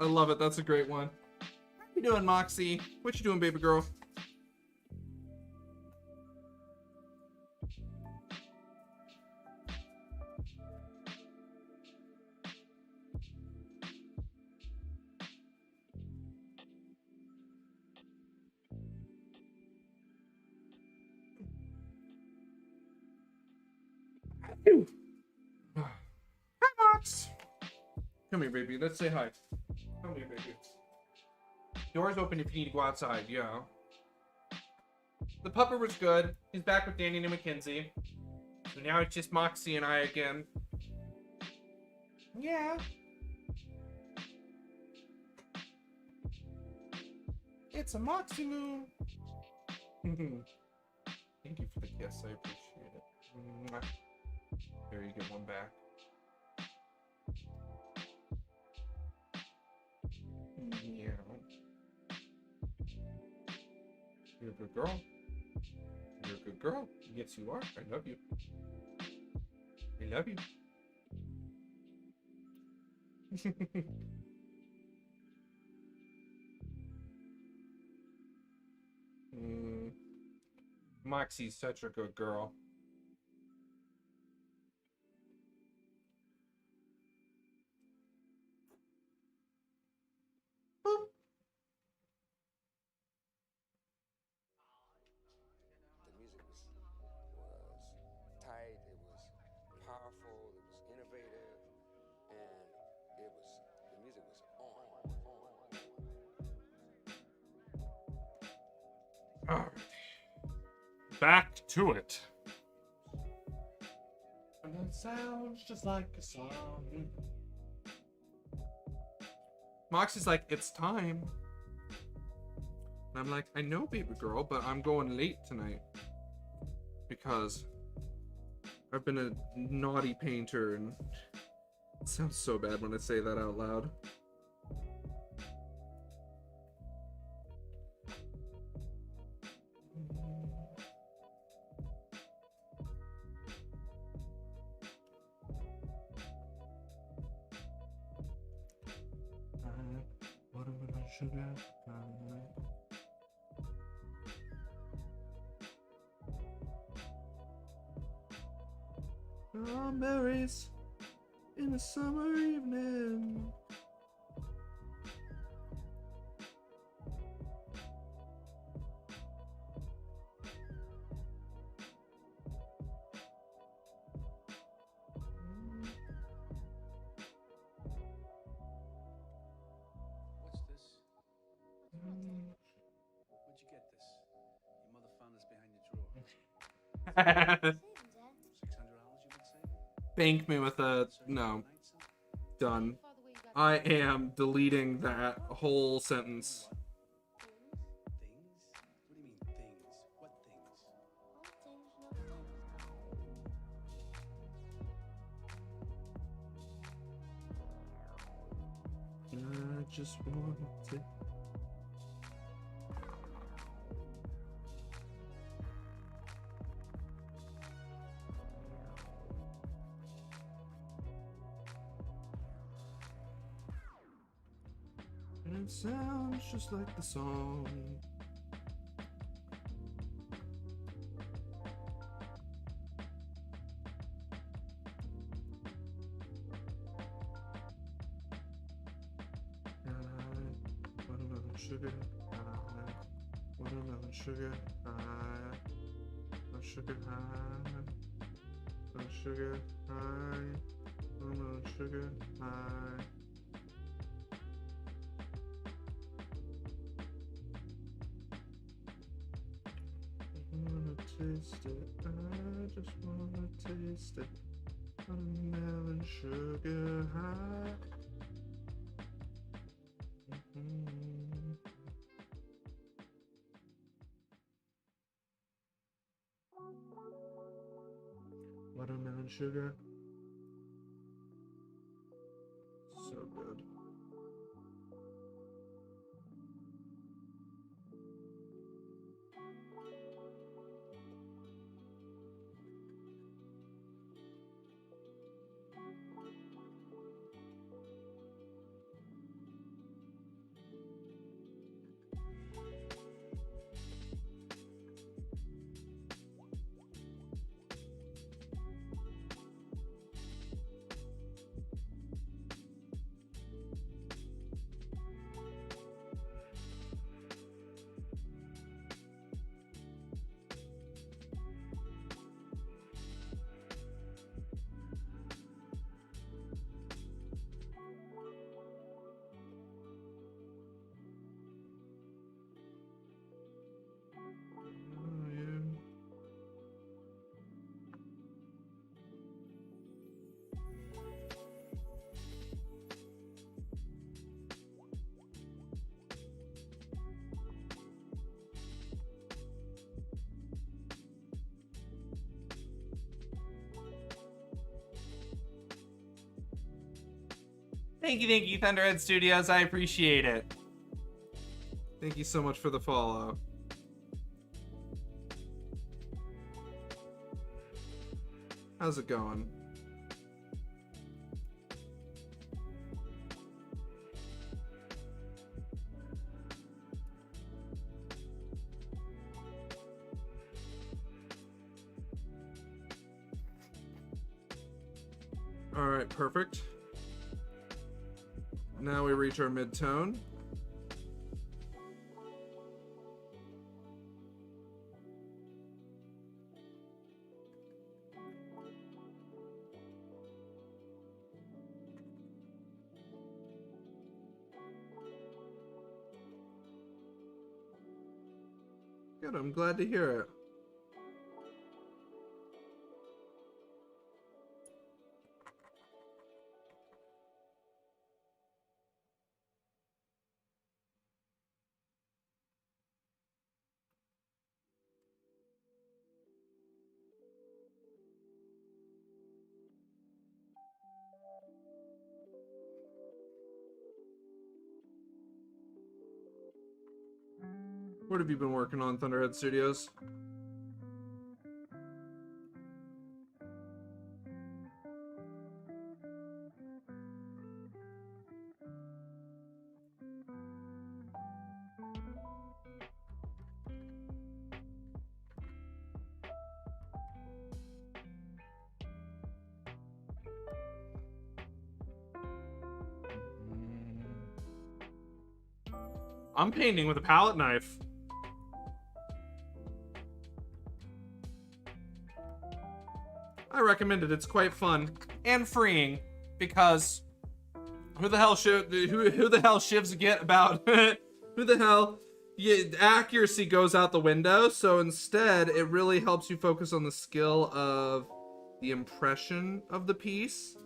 I love it. That's a great one. How you doing, Moxie? What you doing, baby girl? Hi, Mox. Come here, baby. Let's say hi. Come here, baby. Door's open if you need to go outside. Yeah. The pupper was good. He's back with Danny and Mackenzie. So now it's just Moxie and I again. Yeah. It's a Moxie moon. Thank you for the kiss. I appreciate it. Mwah. Here, you get one back. Yeah. You're a good girl. You're a good girl. Yes, you are. I love you. I love you. Moxie's such a good girl. Boop. The music was tight, it was powerful, it was innovative, and the music was on. Alright. Back to it. And that sounds just like a song. Moxie's like, it's time. And I'm like, I know, baby girl, but I'm going late tonight. Because I've been a naughty painter, and it sounds so bad when I say that out loud. Watermelon sugar. Strawberries in a summer evening. What's this? Where'd you get this? Your mother found this behind your drawer. $600 you've been saving? Bank me with a no. Done. I am deleting that whole sentence. Things? What do you mean things? What things? I just want to. And it sounds just like the song. Watermelon sugar high. Watermelon sugar high. Sugar high. Sugar high. Watermelon sugar high. I wanna taste it. I just wanna taste it. Watermelon sugar high. Watermelon sugar. So good. Thank you, Thunderhead Studios. I appreciate it. Thank you so much for the follow. How's it going? All right, perfect. Now we reach our mid-tone. Good, I'm glad to hear it. What have you been working on, Thunderhead Studios? I'm painting with a palette knife. I recommend it. It's quite fun and freeing because who the hell shivs get about who the hell accuracy goes out the window. So instead, it really helps you focus on the skill of the impression of the piece.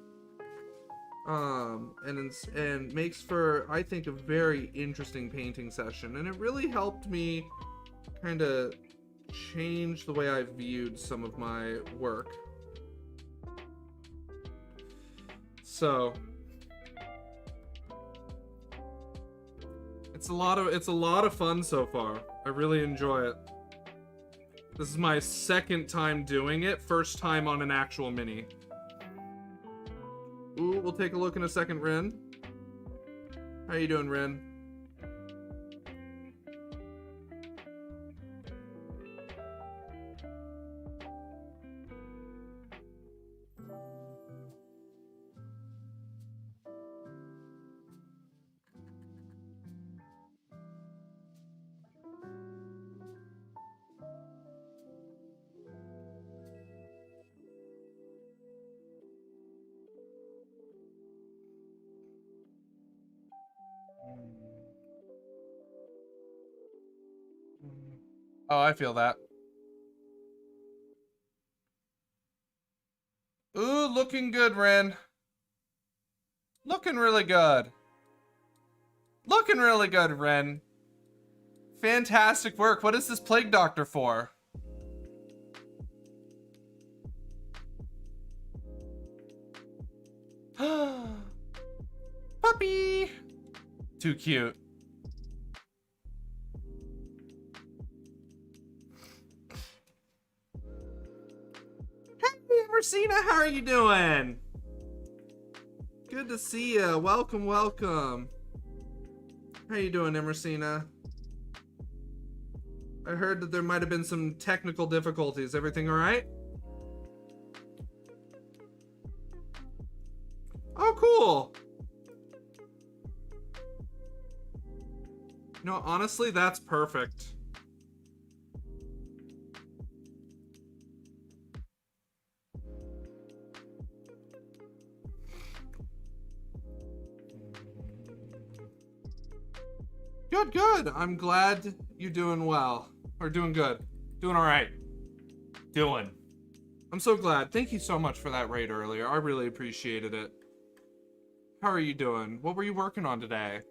And makes for, I think, a very interesting painting session. And it really helped me kind of change the way I viewed some of my work. So it's a lot of fun so far. I really enjoy it. This is my second time doing it, first time on an actual mini. Ooh, we'll take a look in a second, Ren. How you doing, Ren? Oh, I feel that. Ooh, looking good, Ren. Looking really good. Looking really good, Ren. Fantastic work. What is this Plague Doctor for? Puppy! Too cute. Hey, Marcina, how are you doing? Good to see you. Welcome, welcome. How you doing, Emersina? I heard that there might have been some technical difficulties. Everything all right? Oh, cool. No, honestly, that's perfect. Good, good. I'm glad you're doing well. Or doing good. Doing all right. Doing. I'm so glad. Thank you so much for that raid earlier. I really appreciated it. How are you doing? What were you working on today?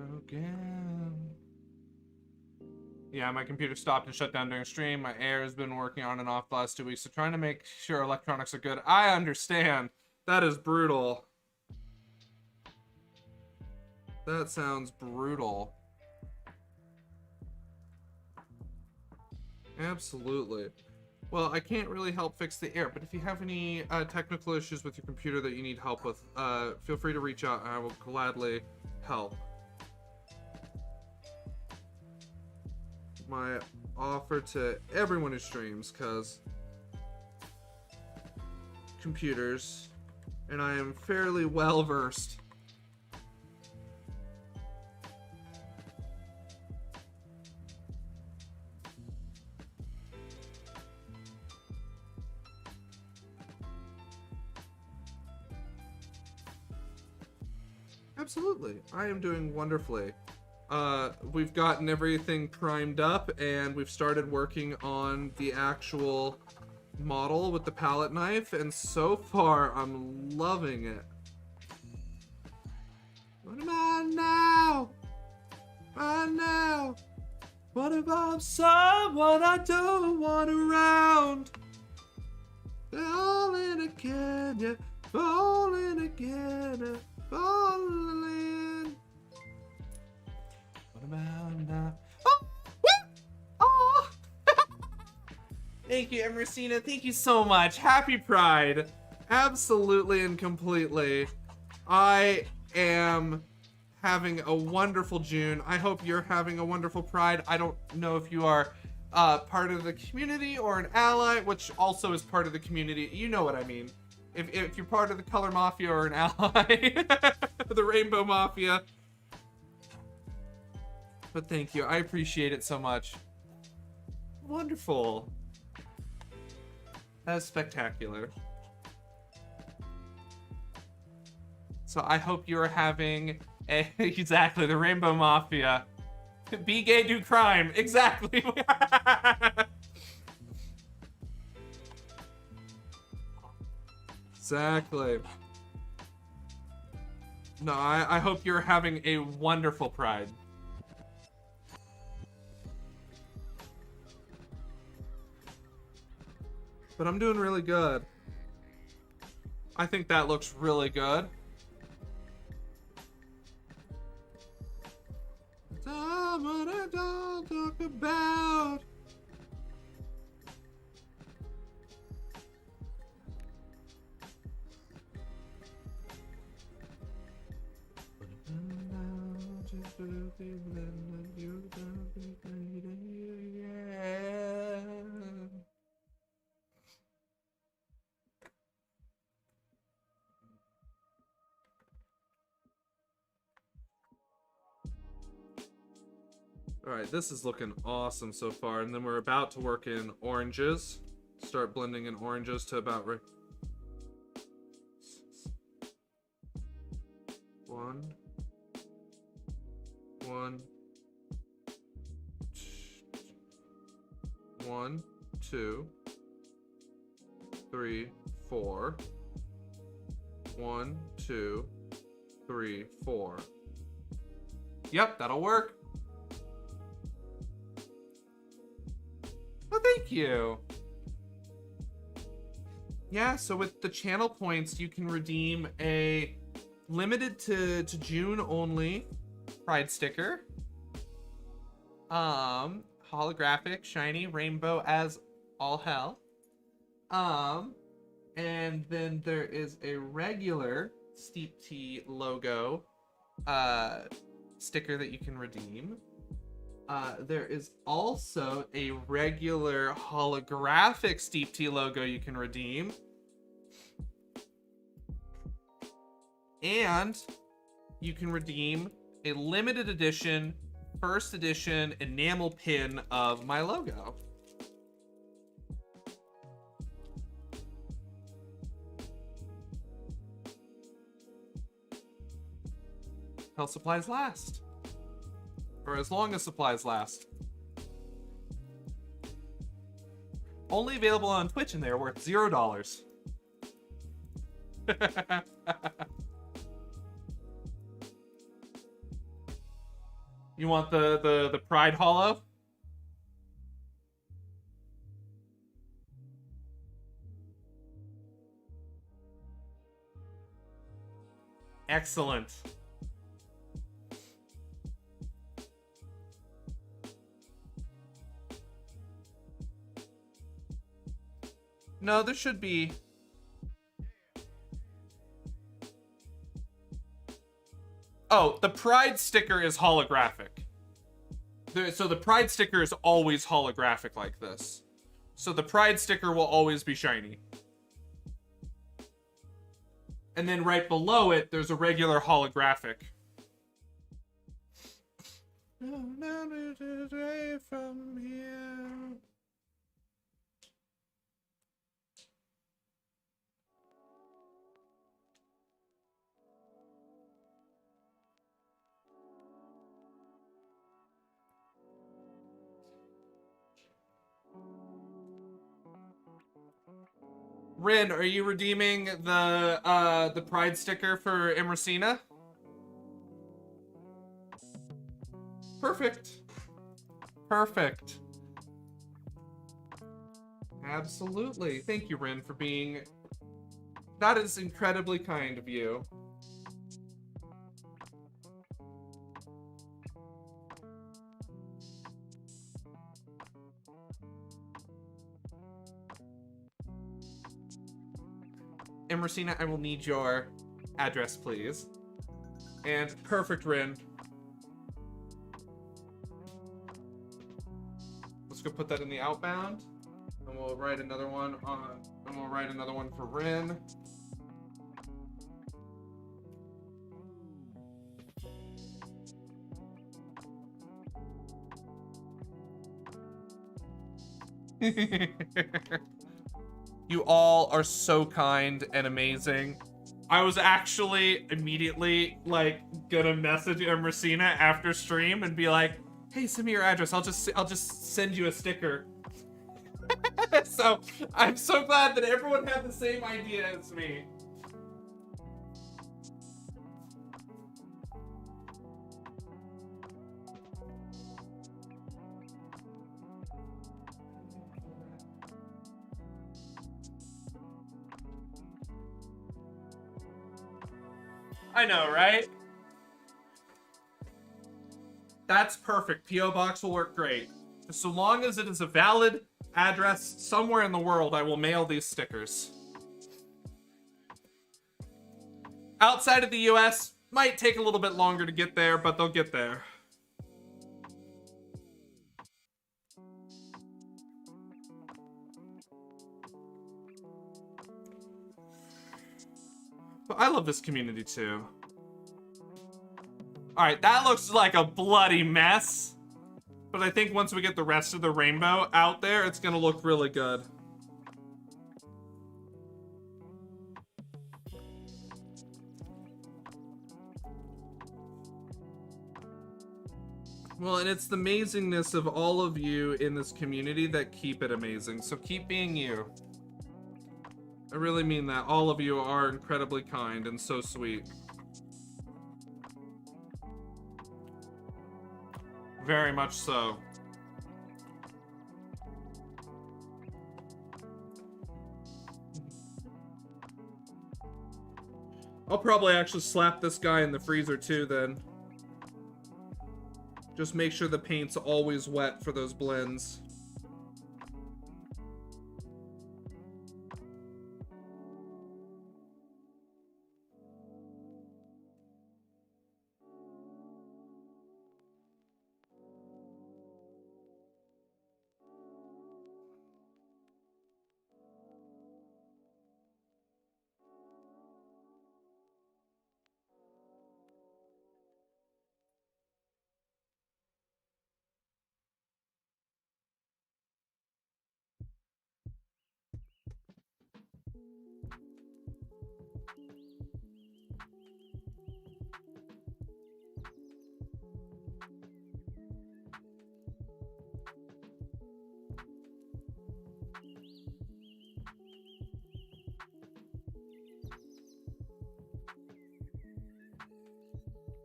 Again. Yeah, my computer stopped and shut down during stream. My air has been working on and off the last 2 weeks, so trying to make sure electronics are good. I understand. That is brutal. That sounds brutal. Absolutely. Well, I can't really help fix the air, but if you have any technical issues with your computer that you need help with, feel free to reach out and I will gladly help. My offer to everyone who streams, because computers, and I am fairly well versed. Absolutely. I am doing wonderfully. We've gotten everything primed up and we've started working on the actual model with the palette knife, and so far I'm loving it. What am I now? I know. What if I'm someone I don't want around? Falling again, yeah. Falling again, yeah. Falling. What about now? Oh, woo! Oh. Thank you, Emersina. Thank you so much. Happy Pride. Absolutely and completely. I am having a wonderful June. I hope you're having a wonderful Pride. I don't know if you are part of the community or an ally, which also is part of the community. You know what I mean. If you're part of the Color Mafia or an ally, the Rainbow Mafia. But thank you. I appreciate it so much. Wonderful. That's spectacular. So I hope you're having exactly the Rainbow Mafia. Be gay, do crime. Exactly. Exactly. No, I hope you're having a wonderful Pride. But I'm doing really good. I think that looks really good. Someone I don't talk about. Alright, this is looking awesome so far, and then we're about to work in oranges. Start blending in oranges to about right. One, two, three, 4. 1, 2, 3, 4. Yep, that'll work. Well, thank you. Yeah, so with the channel points, you can redeem a limited to June only Pride sticker. Holographic, shiny, rainbow as all hell. And then there is a regular Steep Tea logo sticker that you can redeem. There is also a regular holographic Steep Tea logo you can redeem. And you can redeem a limited edition, first edition enamel pin of my logo. Till supplies last. Or as long as supplies last. Only available on Twitch and they're worth $0. You want the Pride Hollow? Excellent. No, there should be. Oh, the Pride sticker is holographic. So the Pride sticker is always holographic like this. So the Pride sticker will always be shiny. And then right below it, there's a regular holographic. From here. Rin, are you redeeming the Pride sticker for Emersina? Perfect. Perfect. Absolutely. Thank you, Rin, for being... That is incredibly kind of you. Emersina, I will need your address, please. And perfect, Rin. Let's go put that in the outbound. And we'll write another one on, and we'll write another one for Rin. You all are so kind and amazing. I was actually immediately like gonna message Emersina after stream and be like, "Hey, send me your address. I'll just send you a sticker." So I'm so glad that everyone had the same idea as me. I know, right? That's perfect. P.O. Box will work great. So long as it is a valid address somewhere in the world, I will mail these stickers. Outside of the US, might take a little bit longer to get there, but they'll get there. But I love this community too. Alright, that looks like a bloody mess. But I think once we get the rest of the rainbow out there, it's gonna look really good. Well, and it's the amazingness of all of you in this community that keep it amazing. So keep being you. I really mean that. All of you are incredibly kind and so sweet. Very much so. I'll probably actually slap this guy in the freezer too then. Just make sure the paint's always wet for those blends.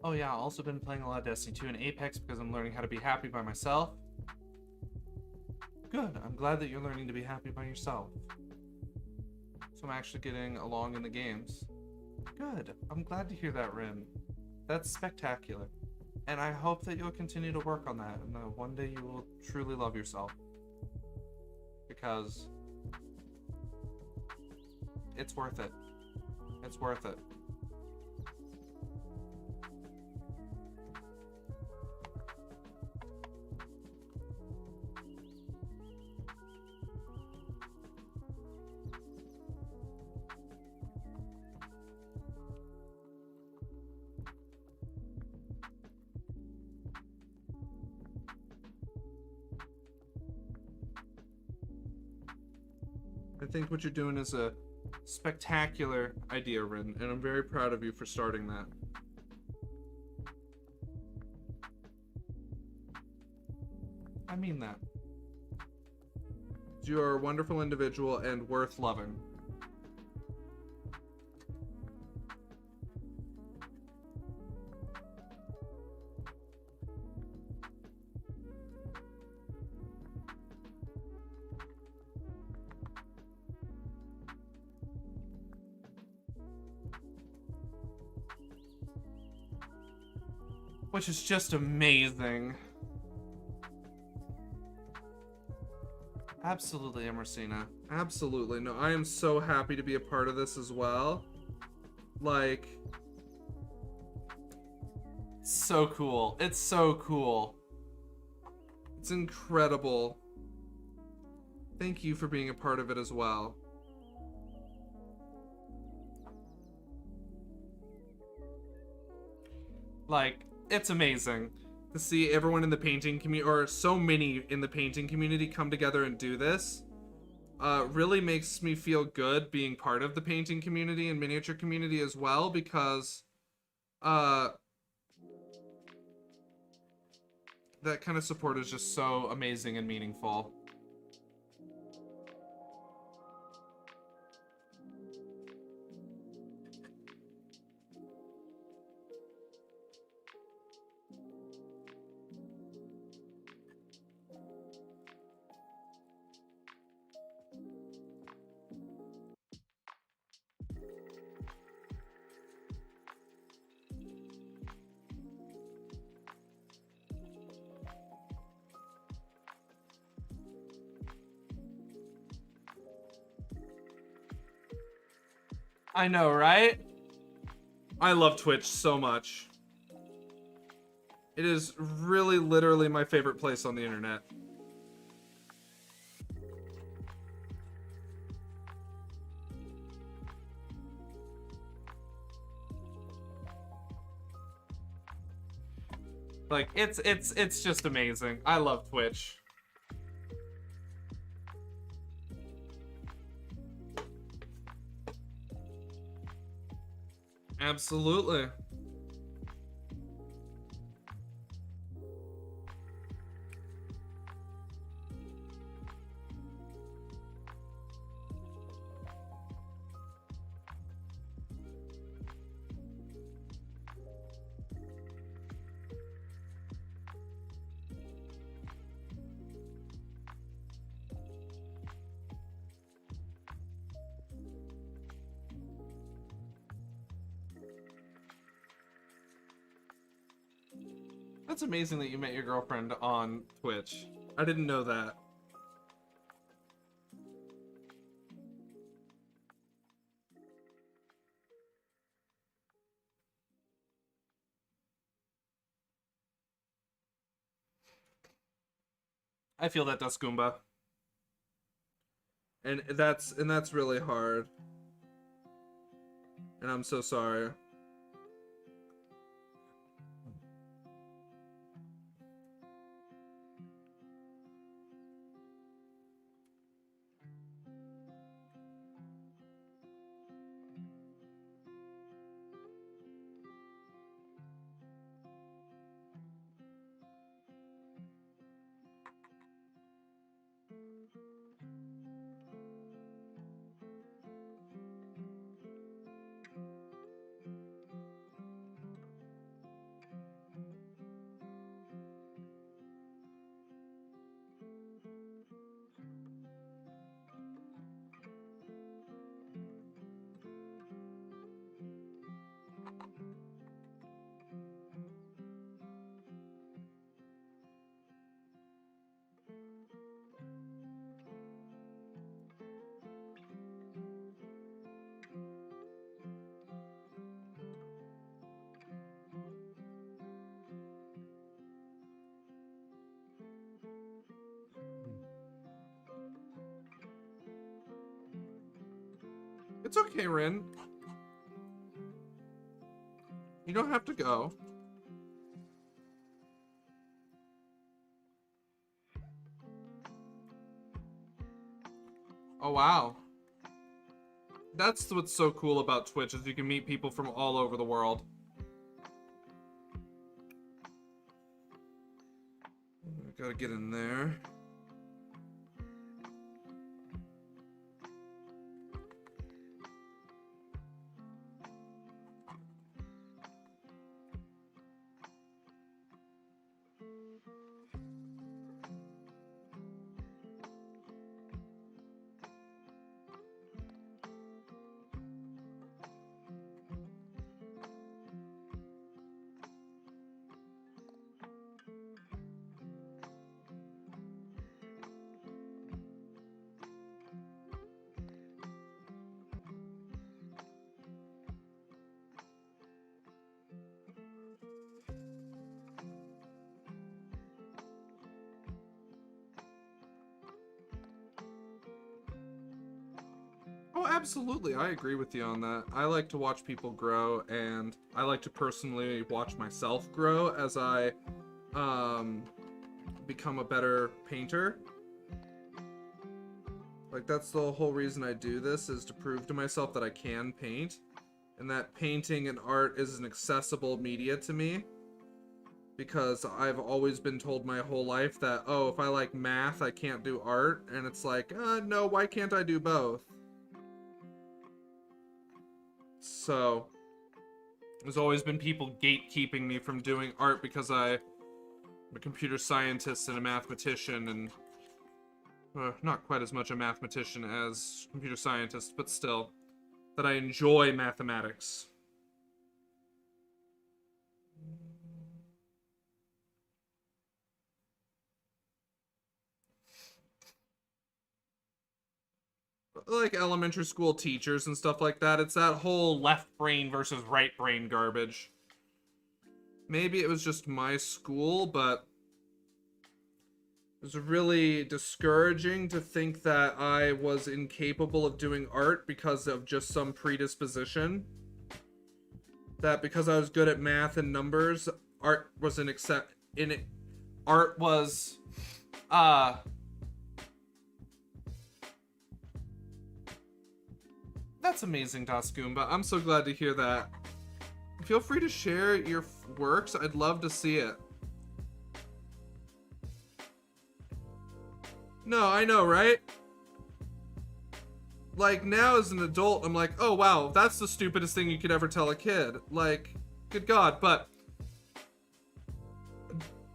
Oh yeah, I've also been playing a lot of Destiny 2 and Apex because I'm learning how to be happy by myself. Good, I'm glad that you're learning to be happy by yourself. So I'm actually getting along in the games. Good, I'm glad to hear that, Rin. That's spectacular. And I hope that you'll continue to work on that and that one day you will truly love yourself. Because it's worth it. It's worth it. I think what you're doing is a spectacular idea, Rin, and I'm very proud of you for starting that. I mean that. You are a wonderful individual and worth loving. Which is just amazing. Absolutely, Emersina. Absolutely. No, I am so happy to be a part of this as well. Like, so cool. It's so cool. It's incredible. Thank you for being a part of it as well. Like, it's amazing to see everyone in the painting community, or so many in the painting community, come together and do this. Really makes me feel good being part of the painting community and miniature community as well, because that kind of support is just so amazing and meaningful. I know, right? I love Twitch so much. It is really literally my favorite place on the internet. Like, it's just amazing. I love Twitch. Absolutely. That's amazing that you met your girlfriend on Twitch. I didn't know that. I feel that, Duskumba. And that's really hard. And I'm so sorry. It's okay, Rin. You don't have to go. Oh, wow. That's what's so cool about Twitch, is you can meet people from all over the world. Gotta get in there. Oh, absolutely. I agree with you on that. I like to watch people grow, and I like to personally watch myself grow as I become a better painter. Like, that's the whole reason I do this, is to prove to myself that I can paint, and that painting and art is an accessible media to me. Because I've always been told my whole life that, oh, if I like math, I can't do art. And it's like, no, why can't I do both? So, there's always been people gatekeeping me from doing art because I'm a computer scientist and a mathematician, and not quite as much a mathematician as computer scientist, but still, that I enjoy mathematics. Like elementary school teachers and stuff like that, it's that whole left brain versus right brain garbage. Maybe it was just my school, but it was really discouraging to think that I was incapable of doing art because of just some predisposition. That because I was good at math and numbers, art was an art was that's amazing, Dasgoomba. I'm so glad to hear that. Feel free to share your works. I'd love to see it. No, I know, right? Like, now as an adult, I'm like, oh wow, that's the stupidest thing you could ever tell a kid. Like, good God, but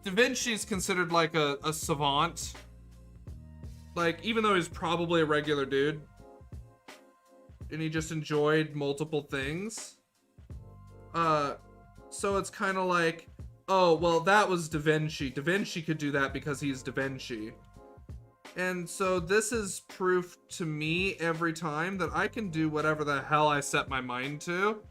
Da Vinci's considered like a savant. Like, even though he's probably a regular dude, and he just enjoyed multiple things. So it's kind of like, oh, well, that was Da Vinci. Da Vinci could do that because he's Da Vinci. And so this is proof to me every time that I can do whatever the hell I set my mind to.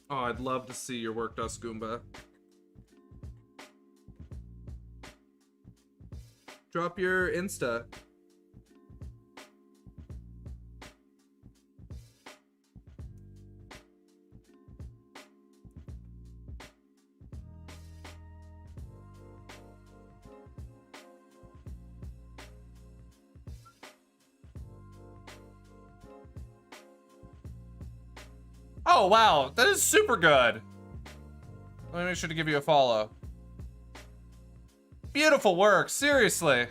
Oh, I'd love to see your work, Dasgoomba. Drop your Insta. Oh, wow. That is super good. Let me make sure to give you a follow. Beautiful work. Seriously.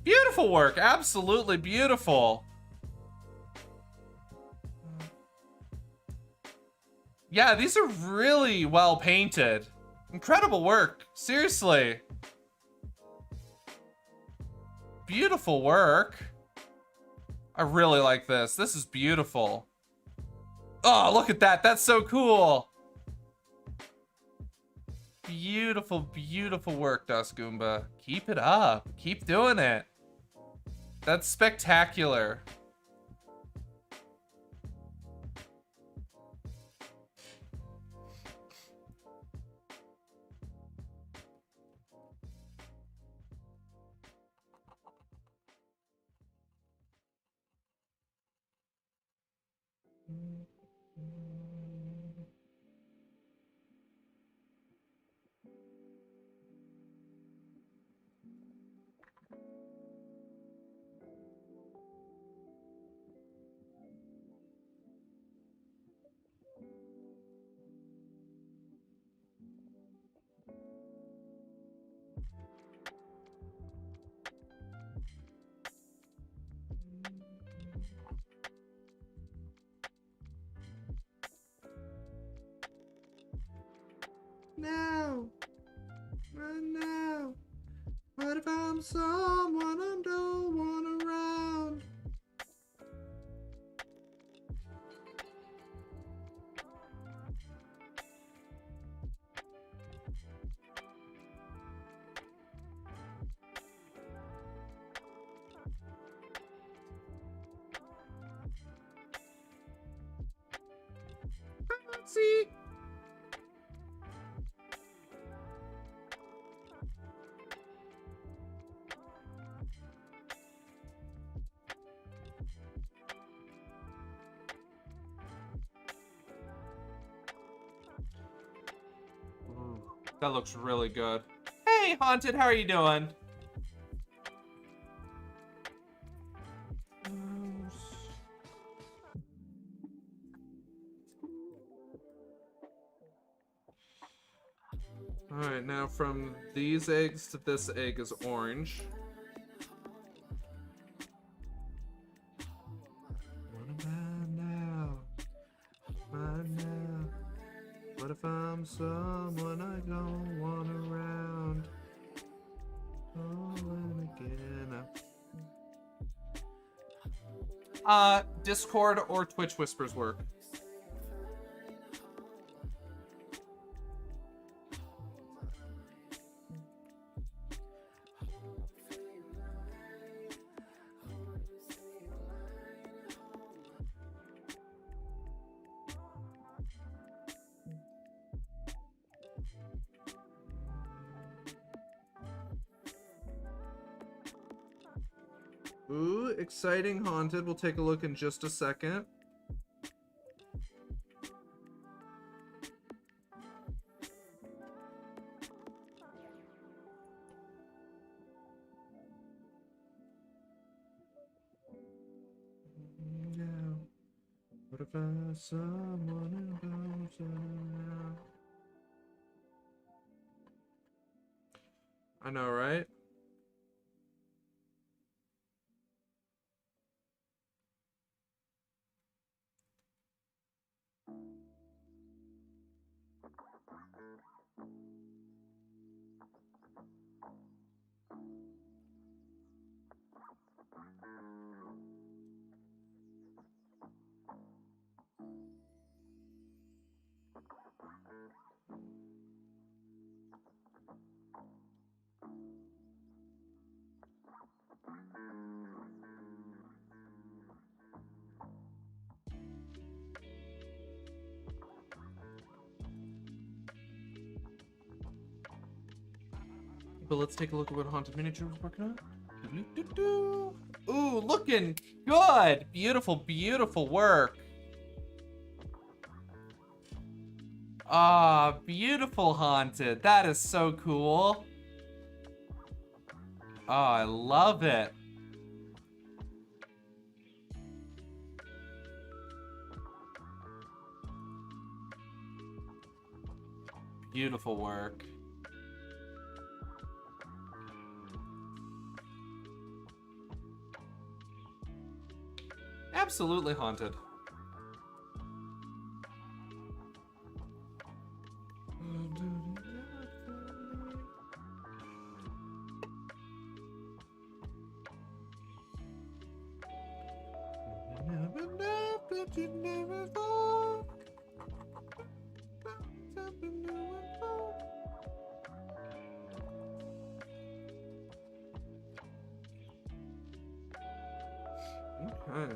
Beautiful work. Absolutely beautiful. Yeah, these are really well painted. Incredible work. Seriously. Beautiful work. I really like this. This is beautiful. Oh, look at that. That's so cool. Beautiful, beautiful work, Dasgoomba. Keep it up. Keep doing it. That's spectacular. now, right now. What if I'm someone I don't want around? See? Ooh, that looks really good. Hey, Haunted, how are you doing? Alright, now from these eggs to this egg is orange. What about now? Right now. What if I'm someone I don't want around? Oh, and again. Discord or Twitch Whispers work. Ooh, exciting Haunted. We'll take a look in just a second. Now, what if I someone who goes around? I know, right? But let's take a look at what Haunted Miniature was working on. Ooh, looking good. Beautiful, beautiful work. Ah, beautiful Haunted. That is so cool. Oh, I love it. Beautiful work. Absolutely Haunted. Okay.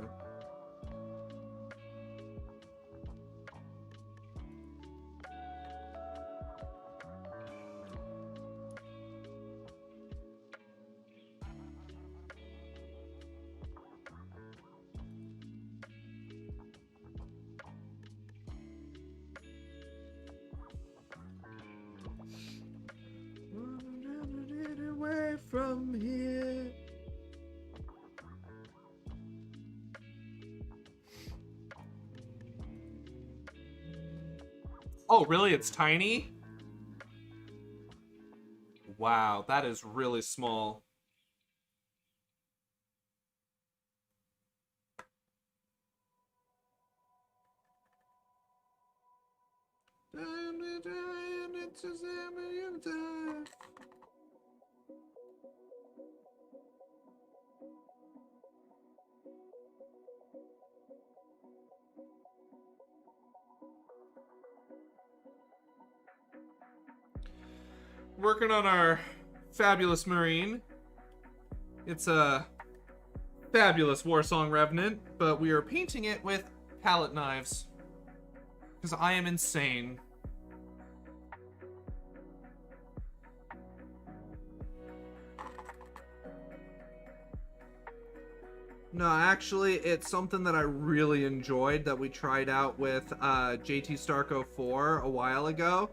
Away from here. Oh, really? It's tiny? Wow, that is really small. Working on our fabulous marine. It's a fabulous Warsong Revenant, but we are painting it with palette knives. Because I am insane. No, actually, it's something that I really enjoyed that we tried out with JT Starco 4 a while ago.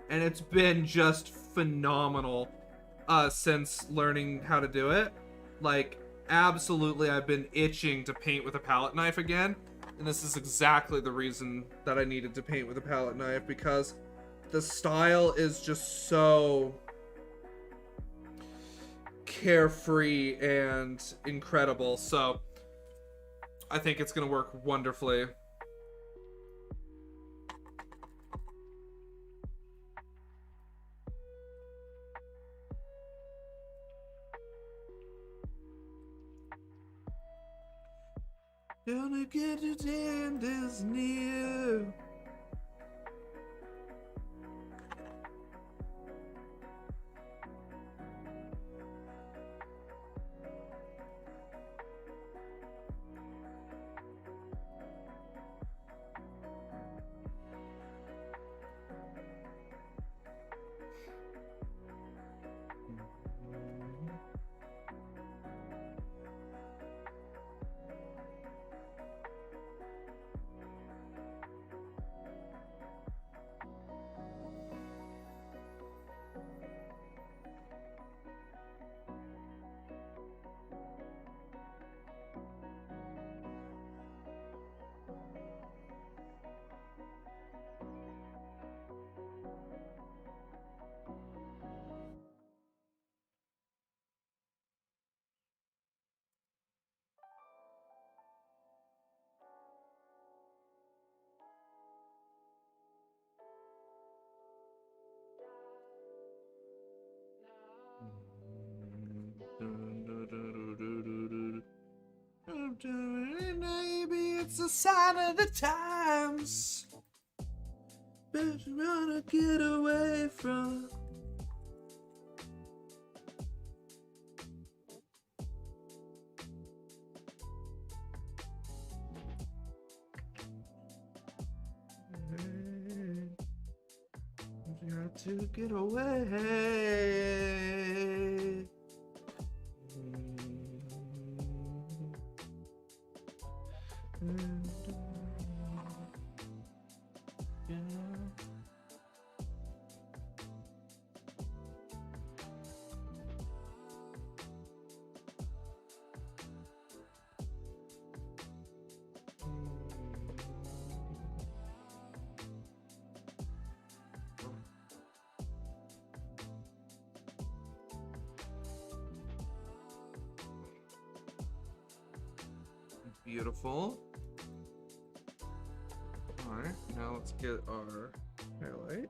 And it's been just phenomenal since learning how to do it. Like, absolutely, I've been itching to paint with a palette knife again. And this is exactly the reason that I needed to paint with a palette knife, because the style is just so carefree and incredible. So I think it's gonna work wonderfully. Gonna get to the end is near. Maybe it's a sign of the times. Better wanna get away from. Got to get away. Beautiful. Alright, now let's get our highlight.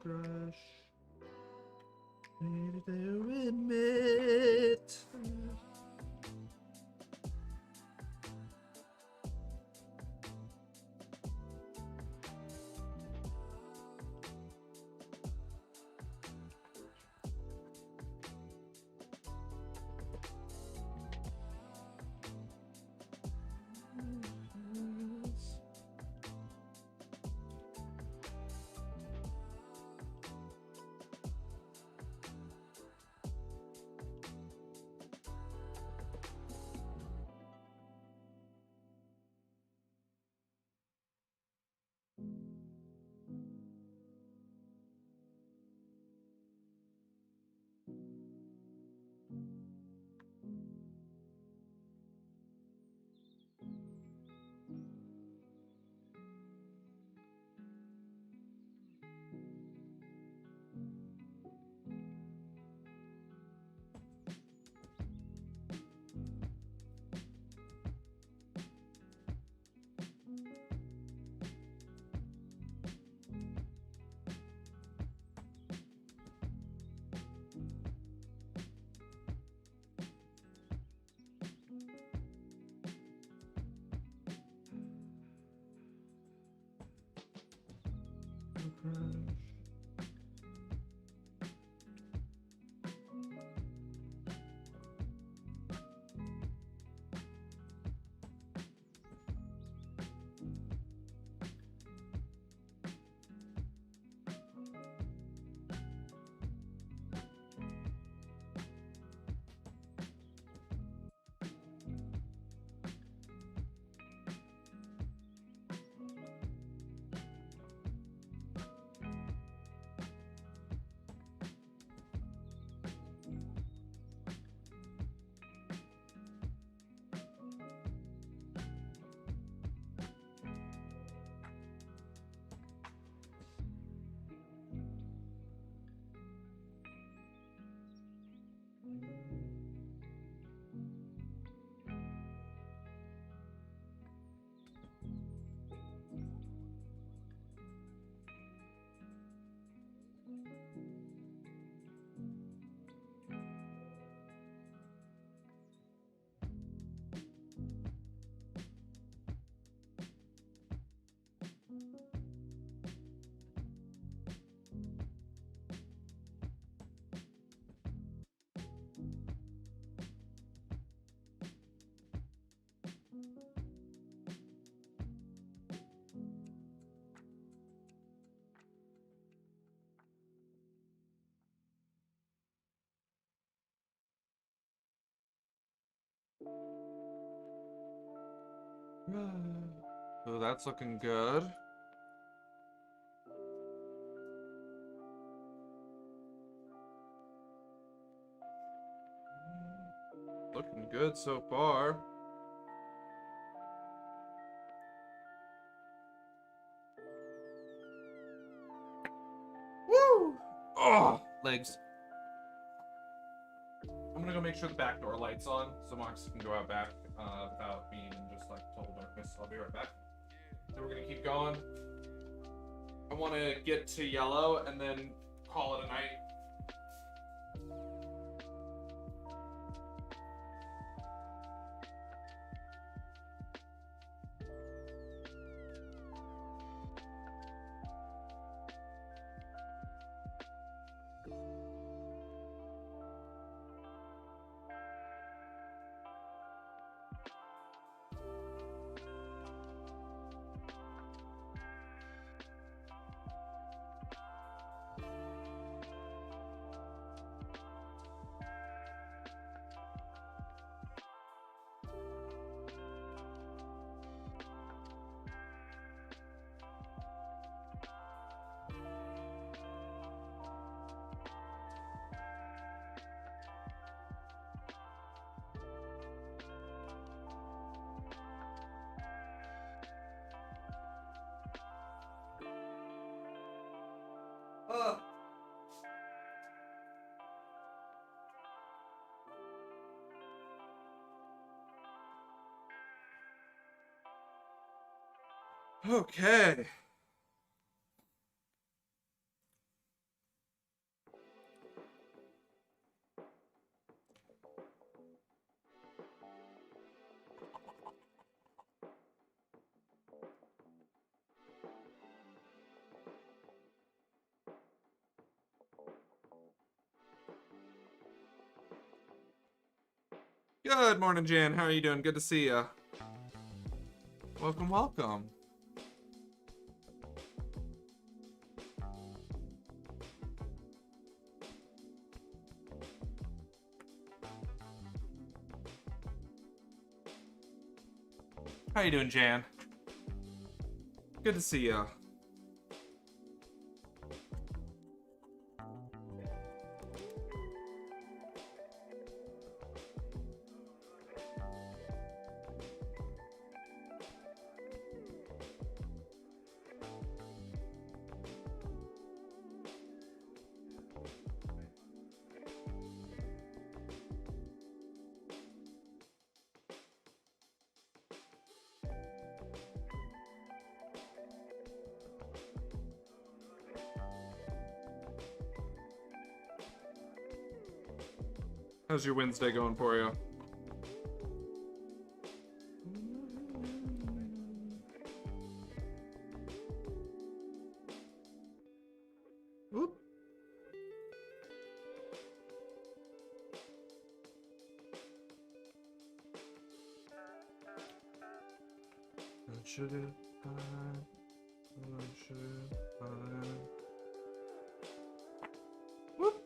Brush. Maybe they'll admit. Oh, that's looking good. Looking good so far. Woo! Oh, legs. I'm gonna go make sure the back door light's on so Mox can go out back without being in just like total darkness. I'll be right back. So we're gonna keep going. I want to get to yellow and then call it a night. Okay. Good morning, Jan. How are you doing? Good to see ya. Welcome, welcome. How you doing, Jan? Good to see ya. How's your Wednesday going for you? sugar high. Melon sugar high. Whoop.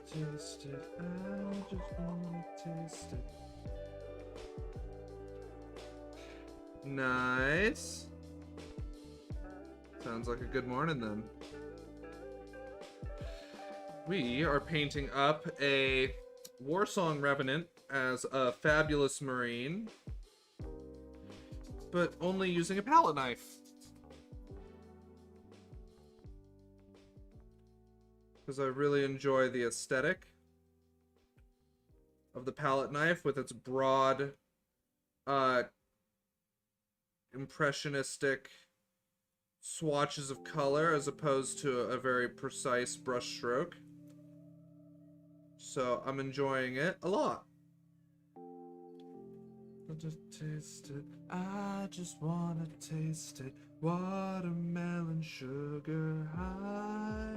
Taste it, I just wanna taste it. Nice. Sounds like a good morning then. We are painting up a Warsong Revenant as a fabulous marine, but only using a palette knife. Because I really enjoy the aesthetic of the palette knife with its broad, impressionistic swatches of color as opposed to a very precise brush stroke. So I'm enjoying it a lot. Just taste it. I just wanna taste it. Watermelon sugar high.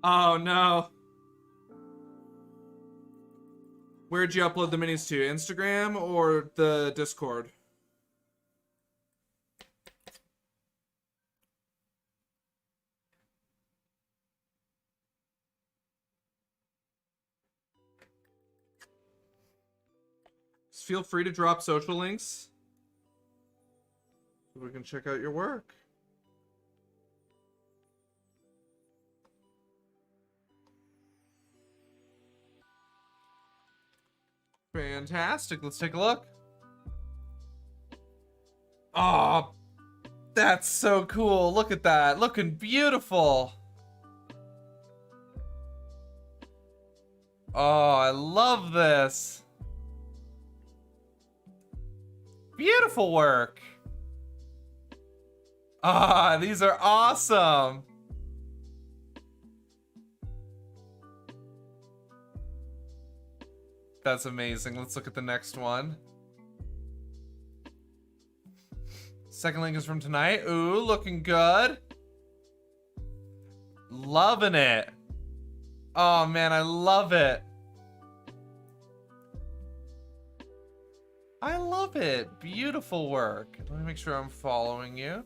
Oh no. Where'd you upload the minis to? Instagram or the Discord? Just feel free to drop social links so we can check out your work. Fantastic. Let's take a look. Oh, that's so cool. Look at that. Looking beautiful. Oh, I love this. Beautiful work. Ah, these are awesome. That's amazing. Let's look at the next one. Second link is from tonight. Ooh, looking good. Loving it. Oh man, I love it. I love it. Beautiful work. Let me make sure I'm following you.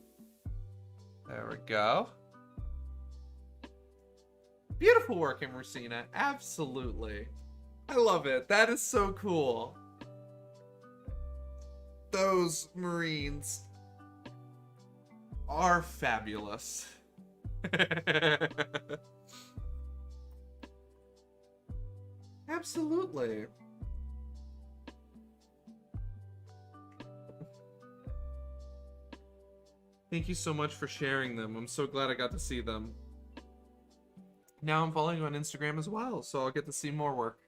There we go. Beautiful work, Emersina. Absolutely. I love it. That is so cool. Those Marines are fabulous. Absolutely. Thank you so much for sharing them. I'm so glad I got to see them. Now I'm following you on Instagram as well, so I'll get to see more work.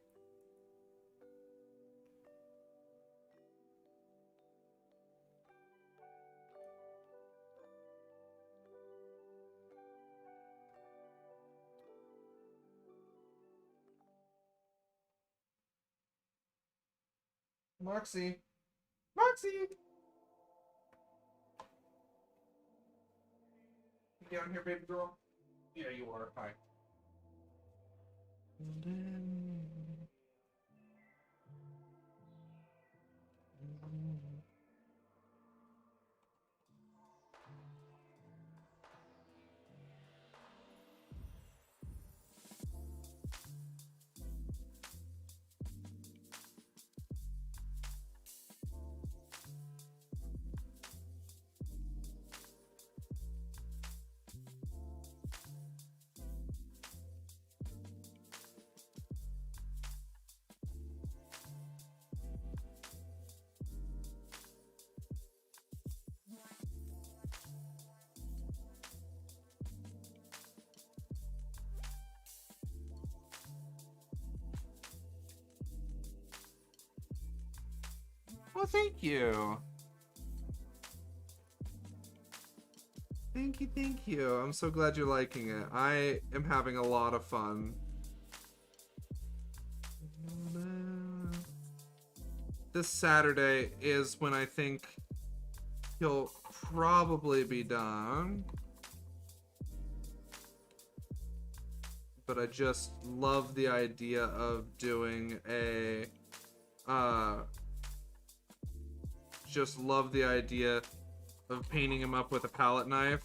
Moxie. Moxie! You down here, baby girl? Yeah, you are. Hi. Well, thank you. Thank you, thank you. I'm so glad you're liking it. I am having a lot of fun. This Saturday is when I think he'll probably be done. But I just love the idea of doing a just love the idea of painting him up with a palette knife.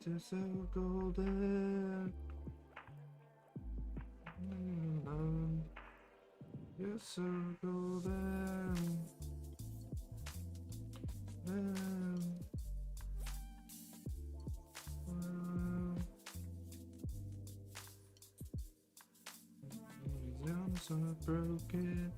Just so golden. You're so golden. These arms are broken.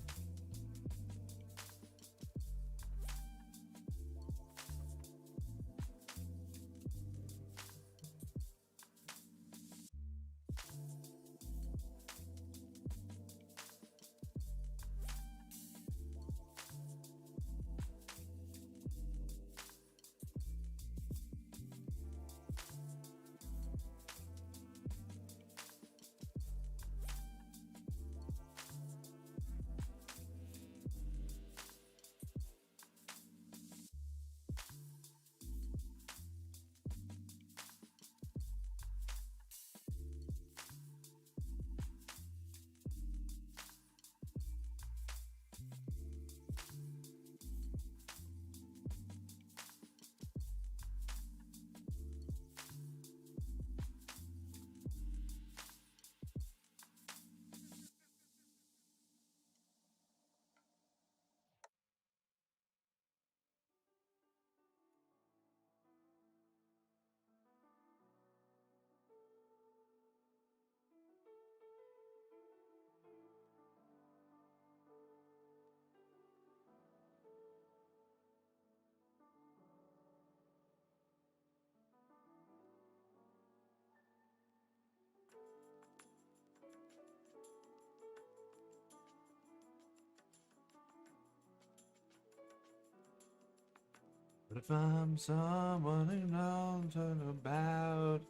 But if I'm someone who knows all about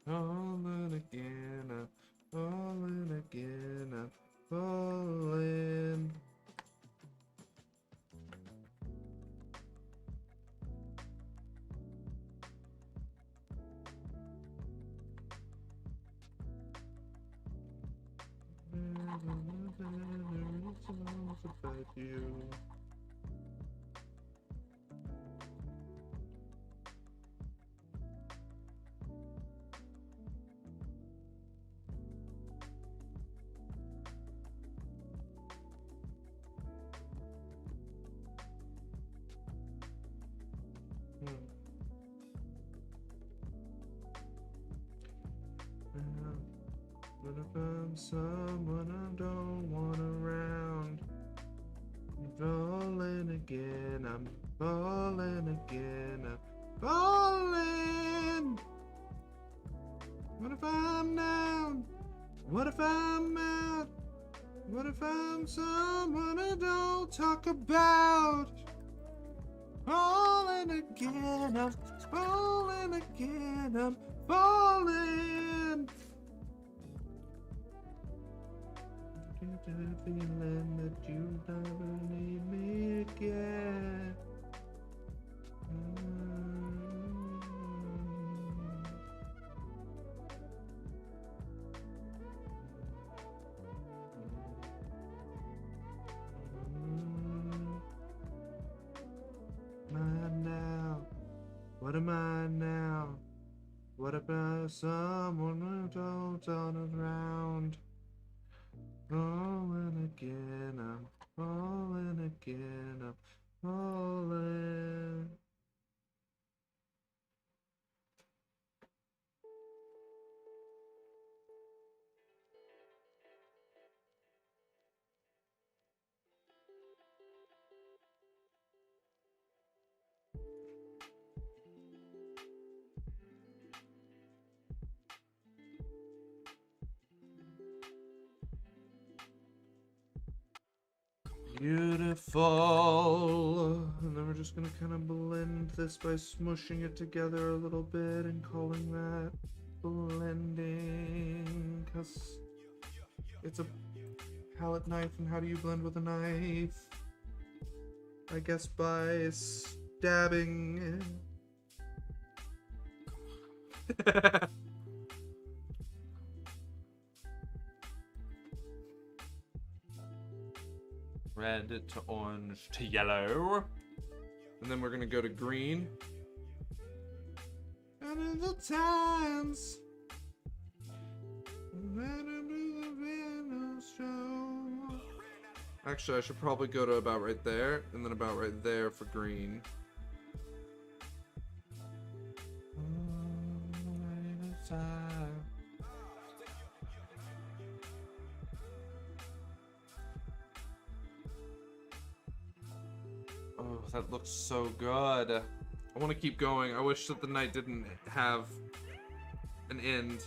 falling again, I'm falling again, I'm falling. about you. What if I'm someone I don't want around? I'm falling again, I'm falling again, I'm falling! What if I'm down? What if I'm out? What if I'm someone I don't talk about? Falling again, I'm falling again, I'm falling! Get the feeling that you never need me again. Mine now. What am I now? What about someone who don't turn around? Falling again, I'm falling again, I'm falling. Beautiful. And then we're just gonna kind of blend this by smushing it together a little bit and calling that blending, because it's a palette knife, and how do you blend with a knife? I guess by stabbing. Red to orange to yellow. And then we're gonna go to green. And in the times actually, I should probably go to about right there, and then about right there for green. Oh, that looks so good. I want to keep going. I wish that the night didn't have an end.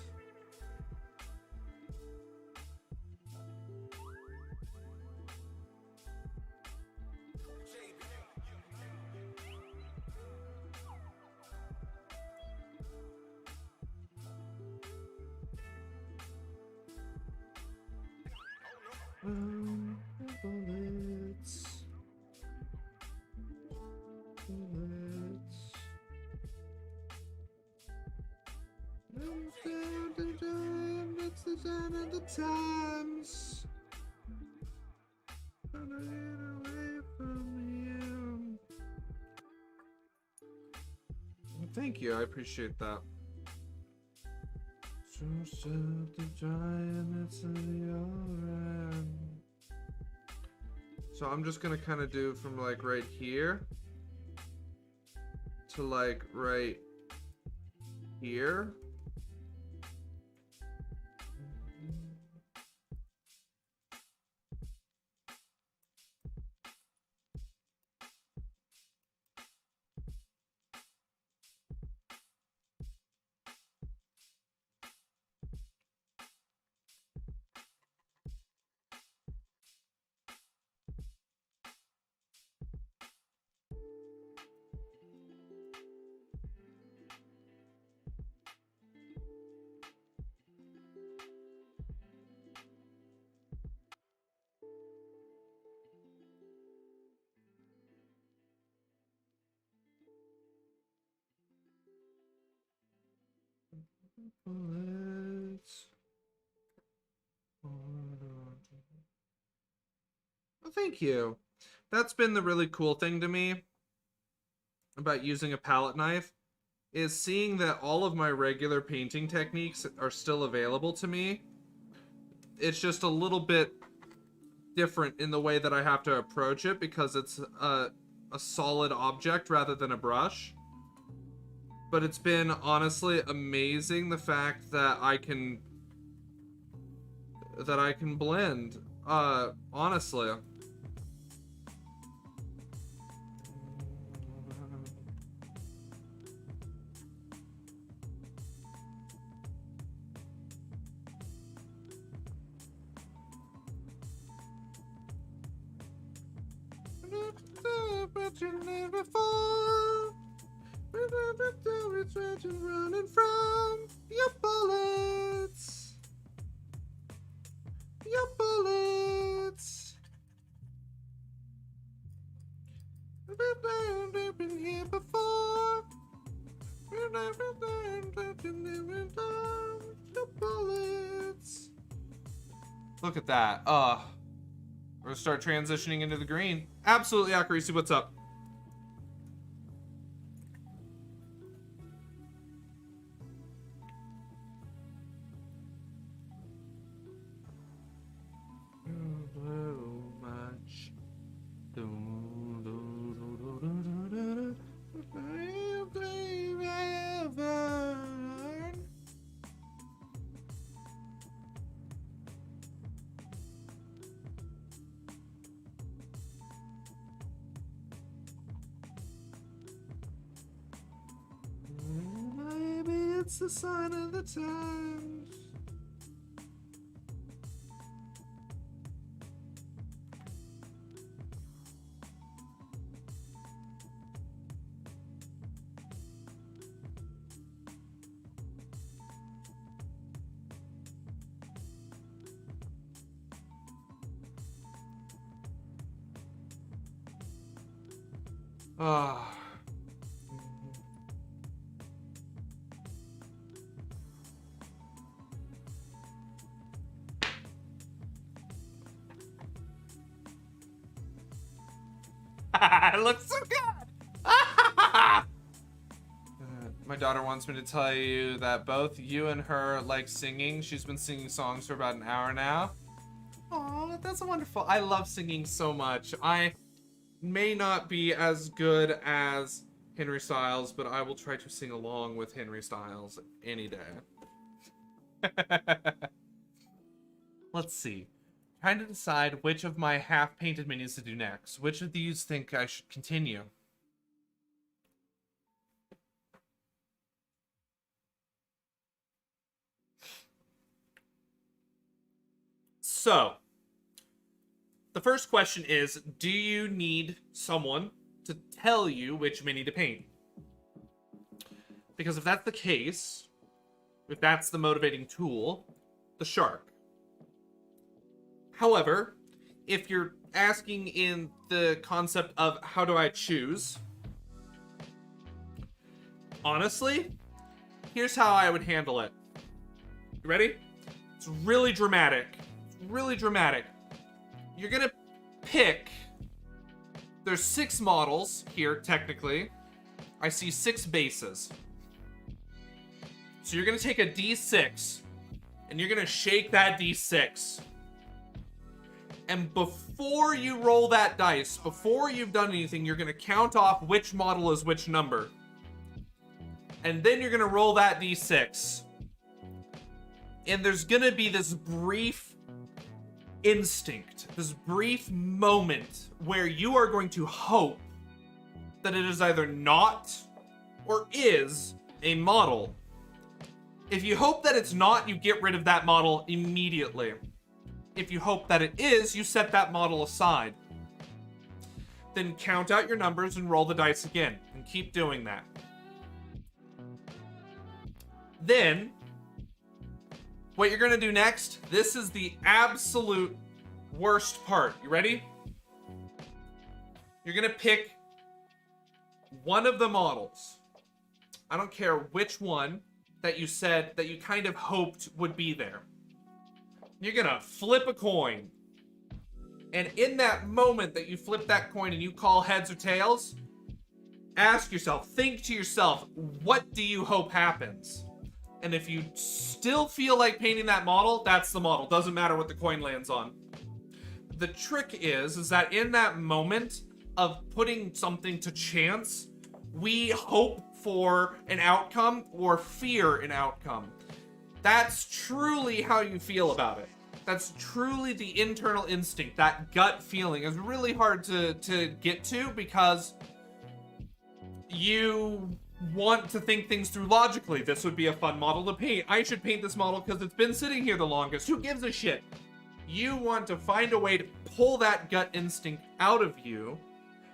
Bullets. Bullets. It's the sign of the times. Gonna get away from you. Well, thank you, I appreciate that. So sad to try and it's the other end. So I'm just gonna kind of do from like right here to like right here. Bullets. Hold on. thank you. That's been the really cool thing to me about using a palette knife, is seeing that all of my regular painting techniques are still available to me. It's just a little bit different in the way that I have to approach it because it's a solid object rather than a brush. But it's been honestly amazing the fact that I can blend. Honestly. But you never fall. Running from your bullets. Your bullets. I've been here before. Your bullets. Look at that. We're gonna start transitioning into the green. Absolutely, Akarisi, what's up? Maybe it's the sign of the times. Ah. It looks so good. My daughter wants me to tell you that both you and her like singing. She's been singing songs for about an hour now. Oh, that's wonderful. I love singing so much. I may not be as good as Henry Styles, but I will try to sing along with Henry Styles any day. Let's see. Trying to decide which of my half-painted minis to do next. Which of these think I should continue? So, the first question is, do you need someone to tell you which mini to paint? Because if that's the case, if that's the motivating tool, the shark. However, if you're asking in the concept of how do I choose, honestly, here's how I would handle it. You ready? It's really dramatic. It's really dramatic. You're gonna pick, there's 6 models here, technically. I see 6 bases. So you're gonna take a D6, and you're gonna shake that D6. And before you roll that dice, before you've done anything, you're gonna count off which model is which number. And then you're gonna roll that D6. And there's gonna be this brief instinct, this brief moment where you are going to hope that it is either not or is a model. If you hope that it's not, you get rid of that model immediately. If you hope that it is, you set that model aside. Then count out your numbers and roll the dice again, and keep doing that. Then, what you're gonna do next, this is the absolute worst part. You ready? You're gonna pick one of the models. I don't care which one that you said, that you kind of hoped would be there. You're gonna flip a coin. And in that moment that you flip that coin and you call heads or tails, ask yourself, think to yourself, what do you hope happens? And if you still feel like painting that model, that's the model. Doesn't matter what the coin lands on. The trick is that in that moment of putting something to chance, we hope for an outcome or fear an outcome. That's truly how you feel about it. That's truly the internal instinct. That gut feeling is really hard to get to because you want to think things through logically. This would be a fun model to paint. I should paint this model because it's been sitting here the longest. Who gives a shit? You want to find a way to pull that gut instinct out of you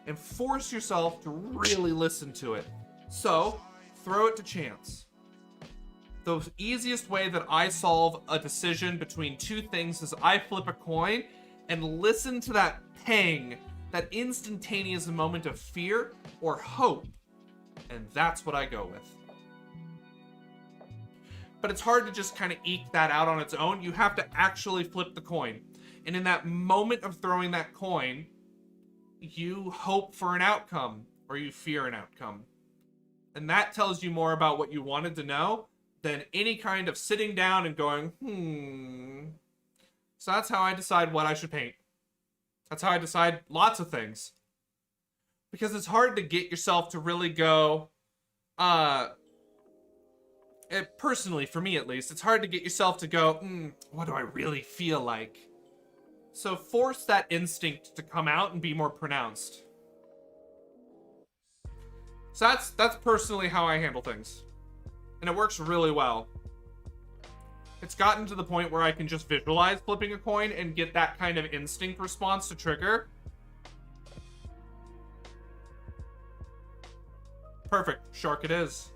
and force yourself to really listen to it. So, throw it to chance. The easiest way that I solve a decision between two things is I flip a coin and listen to that pang, that instantaneous moment of fear or hope. And that's what I go with. But it's hard to just kind of eke that out on its own. You have to actually flip the coin. And in that moment of throwing that coin, you hope for an outcome or you fear an outcome. And that tells you more about what you wanted to know than any kind of sitting down and going, So that's how I decide what I should paint. That's how I decide lots of things. Because it's hard to get yourself to really go, personally, for me at least, it's hard to get yourself to go, what do I really feel like? So force that instinct to come out and be more pronounced. So that's personally how I handle things. And it works really well. It's gotten to the point where I can just visualize flipping a coin and get that kind of instinct response to trigger. Perfect. Shark it is.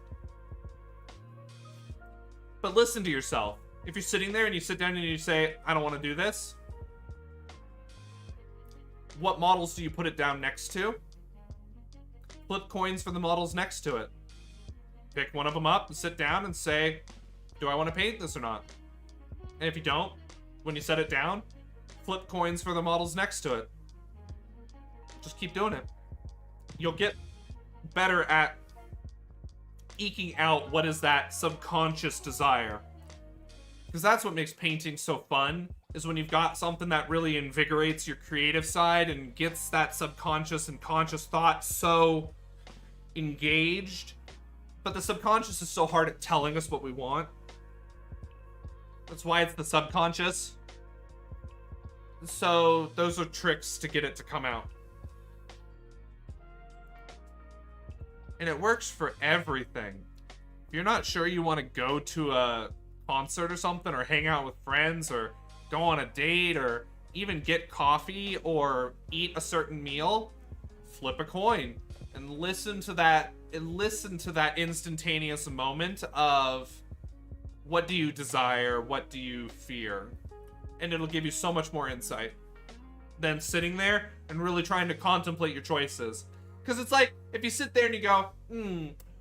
But listen to yourself. If you're sitting there and you sit down and you say, I don't want to do this, what models do you put it down next to? Flip coins for the models next to it. Pick one of them up and sit down and say, do I want to paint this or not? And if you don't, when you set it down, flip coins for the models next to it. Just keep doing it. You'll get better at eking out what is that subconscious desire. Because that's what makes painting so fun, is when you've got something that really invigorates your creative side and gets that subconscious and conscious thought so engaged. But the subconscious is so hard at telling us what we want. That's why it's the subconscious. So those are tricks to get it to come out. And it works for everything. If you're not sure you want to go to a concert or something, or hang out with friends, or go on a date, or even get coffee, or eat a certain meal, flip a coin and listen to that instantaneous moment of what do you desire, what do you fear, and it'll give you so much more insight than sitting there and really trying to contemplate your choices. Because it's like, if you sit there and you go,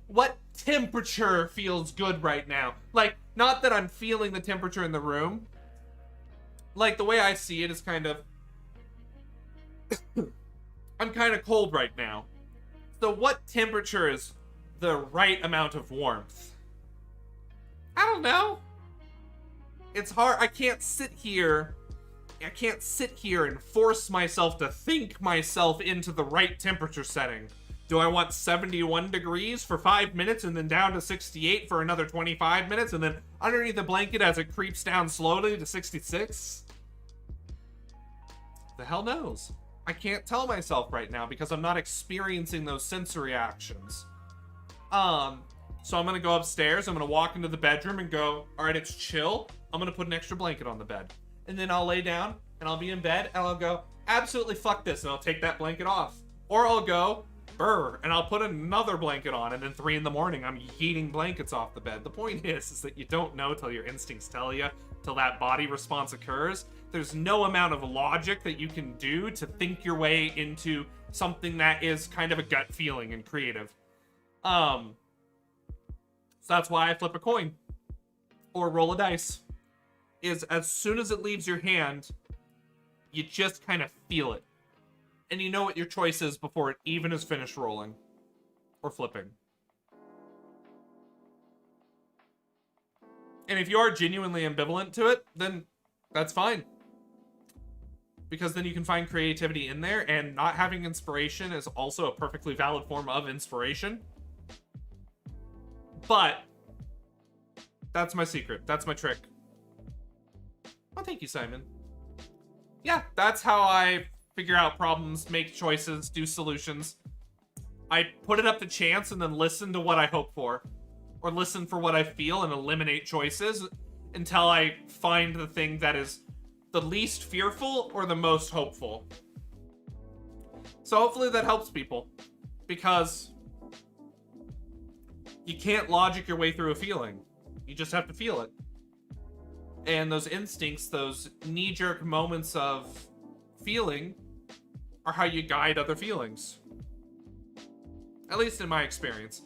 what temperature feels good right now? Like, not that I'm feeling the temperature in the room. Like, the way I see it is kind of, I'm kind of cold right now. So what temperature is the right amount of warmth? I don't know. It's hard. I can't sit here and force myself to think myself into the right temperature setting. Do I want 71 degrees for 5 minutes and then down to 68 for another 25 minutes and then underneath the blanket as it creeps down slowly to 66? The hell knows? I can't tell myself right now because I'm not experiencing those sensory actions. So I'm gonna go upstairs, I'm gonna walk into the bedroom and go, all right, it's chill. I'm gonna put an extra blanket on the bed. And then I'll lay down and I'll be in bed and I'll go, absolutely fuck this, and I'll take that blanket off. Or I'll go, brr, and I'll put another blanket on, and then 3 in the morning, I'm yeeting blankets off the bed. The point is that you don't know till your instincts tell you, till that body response occurs. There's no amount of logic that you can do to think your way into something that is kind of a gut feeling and creative. So that's why I flip a coin. Or roll a dice. Is as soon as it leaves your hand, You just kind of feel it. And you know what your choice is before it even is finished rolling. Or flipping. And if you are genuinely ambivalent to it, then that's fine. Because then you can find creativity in there, and not having inspiration is also a perfectly valid form of inspiration. But that's my secret. That's my trick. Oh, thank you, Simon. Yeah, that's how I figure out problems, make choices, do solutions. I put it up to chance and then listen to what I hope for. Or listen for what I feel and eliminate choices until I find the thing that is the least fearful or the most hopeful. So hopefully that helps people. Because you can't logic your way through a feeling. You just have to feel it. And those instincts, those knee-jerk moments of feeling, are how you guide other feelings. At least in my experience.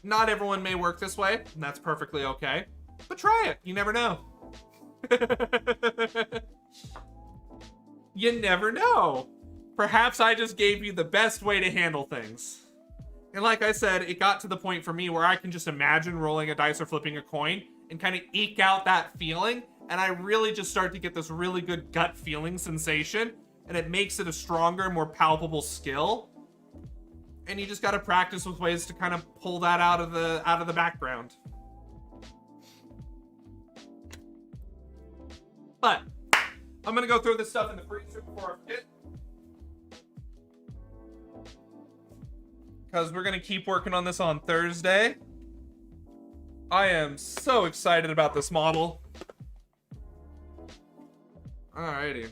Not everyone may work this way, and that's perfectly okay. But try it. You never know. You never know. Perhaps I just gave you the best way to handle things. And like I said, it got to the point for me where I can just imagine rolling a dice or flipping a coin and kind of eke out that feeling. And I really just start to get this really good gut feeling sensation. And it makes it a stronger, more palpable skill. And you just got to practice with ways to kind of pull that out of the background. But I'm going to go throw this stuff in the freezer before I forget. Because we're going to keep working on this on Thursday. I am so excited about this model. Alrighty.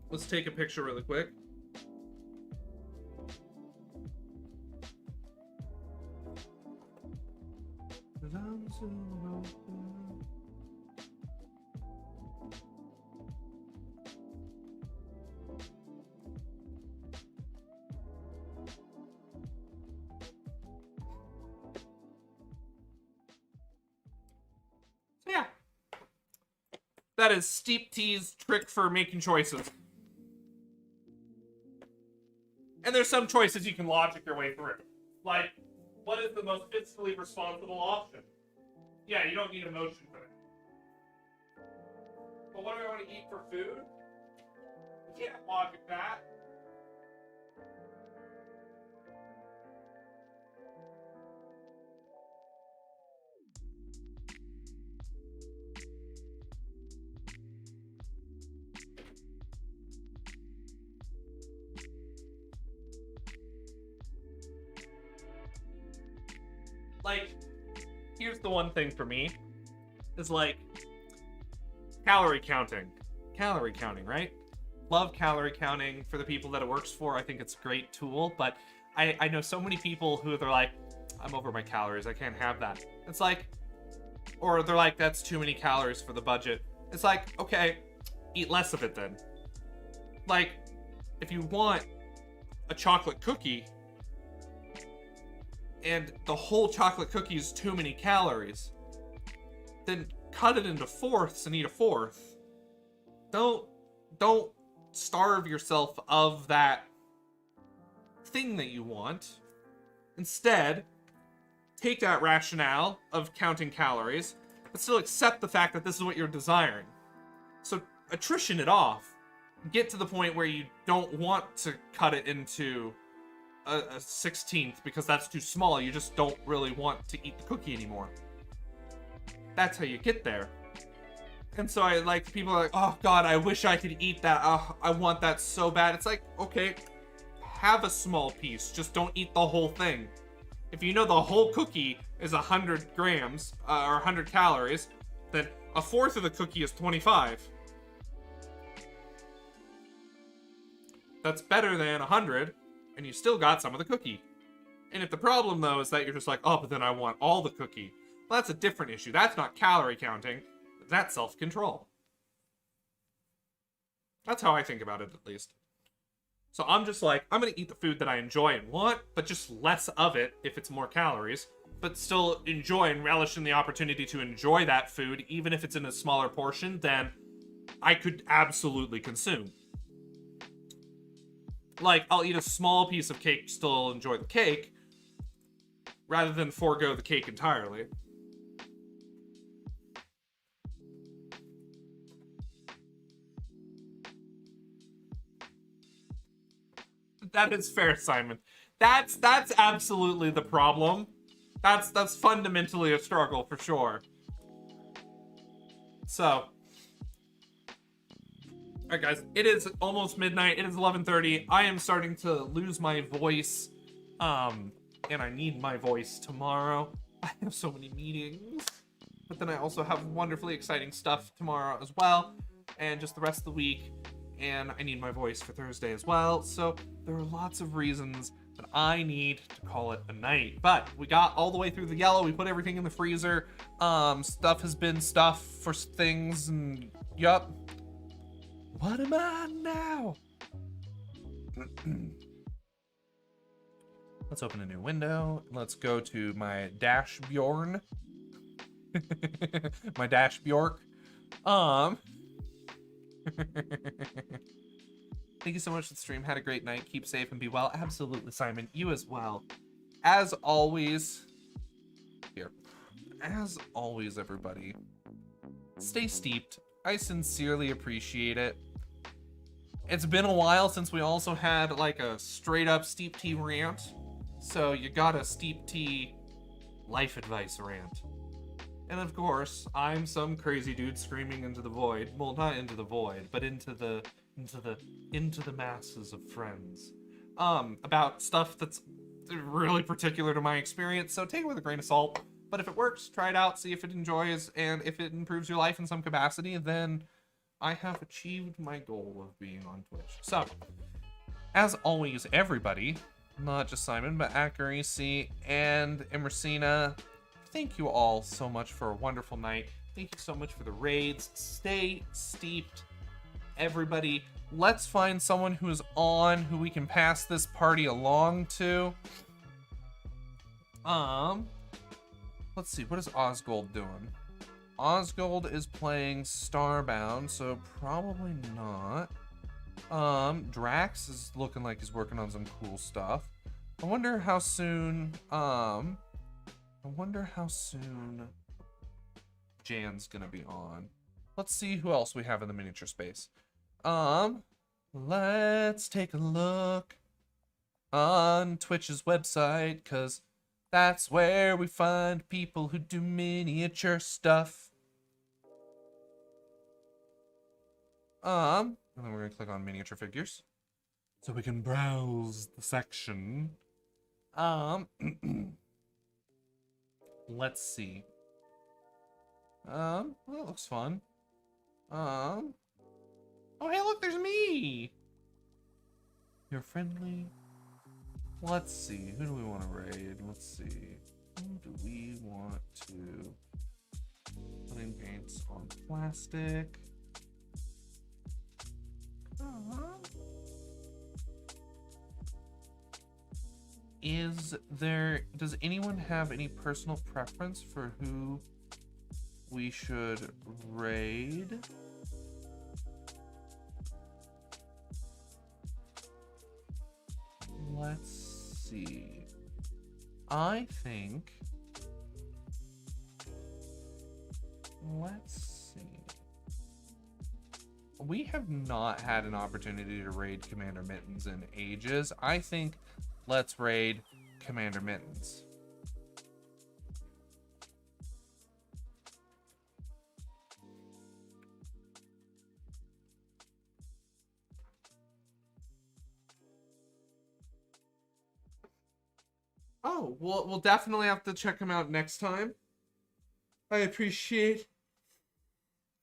Let's take a picture really quick. So yeah. That is Steep T's trick for making choices. And there's some choices you can logic your way through. Like, what is the most fiscally responsible option? Yeah, you don't need emotion for it. But what do I want to eat for food? You can't logic that. Like, here's the one thing for me, is like, calorie counting. Calorie counting, right? Love calorie counting for the people that it works for. I think it's a great tool, but I know so many people who they're like, I'm over my calories, I can't have that. It's like, or they're like, that's too many calories for the budget. It's like, okay, eat less of it then. Like, if you want a chocolate cookie, and the whole chocolate cookie is too many calories, then cut it into fourths and eat a fourth. Don't starve yourself of that thing that you want. Instead, take that rationale of counting calories, but still accept the fact that this is what you're desiring. So attrition it off. Get to the point where you don't want to cut it into a 16th because that's too small. You just don't really want to eat the cookie anymore. That's how you get there. And so I like, people are like, oh god, I wish I could eat that. Oh, I want that so bad. It's like, okay, have a small piece. Just don't eat the whole thing. If you know the whole cookie is 100 grams or 100 calories, then a fourth of the cookie is 25. That's better than 100. And you still got some of the cookie. And if the problem, though, is that you're just like, oh, but then I want all the cookie. Well, that's a different issue. That's not calorie counting. That's self-control. That's how I think about it, at least. So I'm just like, I'm going to eat the food that I enjoy and want, but just less of it if it's more calories. but still enjoy and relish in the opportunity to enjoy that food, even if it's in a smaller portion, then I could absolutely consume. Like, I'll eat a small piece of cake, still enjoy the cake, rather than forego the cake entirely. That is fair, Simon. That's absolutely the problem. That's fundamentally a struggle for sure. So, alright guys, it is almost midnight. It is 11:30. I am starting to lose my voice. And I need my voice tomorrow. I have so many meetings. But then I also have wonderfully exciting stuff tomorrow as well. And just the rest of the week. And I need my voice for Thursday as well. So there are lots of reasons that I need to call it a night. But we got all the way through the yellow. We put everything in the freezer. Stuff has been stuff for things and yup. What am I on now? Let's open a new window. Let's go to my Dash Bjorn. My Dash Bjork. Thank you so much for the stream. Had a great night. Keep safe and be well. Absolutely, Simon. You as well. As always, here. As always, everybody, stay steeped. I sincerely appreciate it. It's been a while since we also had like a straight up steep tea rant. So you got a steep tea life advice rant. And of course, I'm some crazy dude screaming into the void. Well, not into the void, but into the masses of friends. About stuff that's really particular to my experience. So take it with a grain of salt. But if it works, try it out, see if it enjoys, and if it improves your life in some capacity, then I have achieved my goal of being on Twitch. So, as always, everybody, not just Simon, but Accuracy and Emersina, thank you all so much for a wonderful night. Thank you so much for the raids. Stay steeped, everybody. Let's find someone who's on, who we can pass this party along to. Let's see, what is Osgold doing? Osgold is playing Starbound, so probably not. Drax is looking like he's working on some cool stuff. I wonder how soon, Jan's gonna be on. Let's see who else we have in the miniature space. Let's take a look on Twitch's website, cause that's where we find people who do miniature stuff. And then we're gonna click on miniature figures so we can browse the section. Let's see. Well, that looks fun. Oh, hey, look, there's me. You're friendly. Let's see. Who do we want to raid? Let's see. Who do we want to putting paints on plastic? Does anyone have any personal preference for who we should raid? Let's see. I think. Let's see. We have not had an opportunity to raid Commander Mittens in ages. I think let's raid Commander Mittens. Oh, we'll definitely have to check him out next time. I appreciate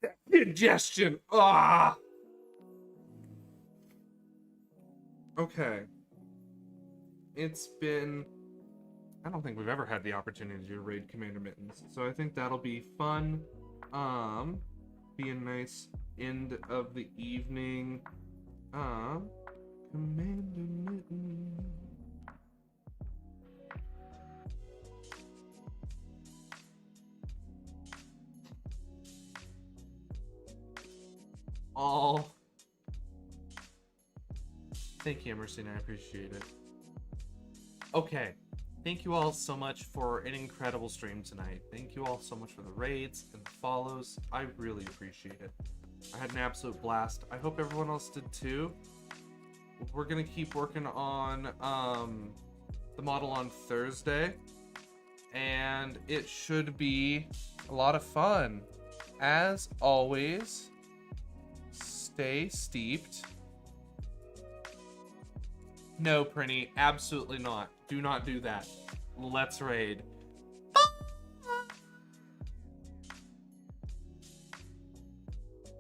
that suggestion. Ah. Okay. It's been... I don't think we've ever had the opportunity to raid Commander Mittens, so I think that'll be fun. Be a nice end of the evening. Commander Mittens. all. Thank you, Emerson. I appreciate it. Okay. Thank you all so much for an incredible stream tonight. Thank you all so much for the raids and the follows. I really appreciate it. I had an absolute blast. I hope everyone else did too. We're gonna keep working on the model on Thursday, and it should be a lot of fun. As always, stay steeped. No, Prinny, absolutely not. Do not do that. Let's raid.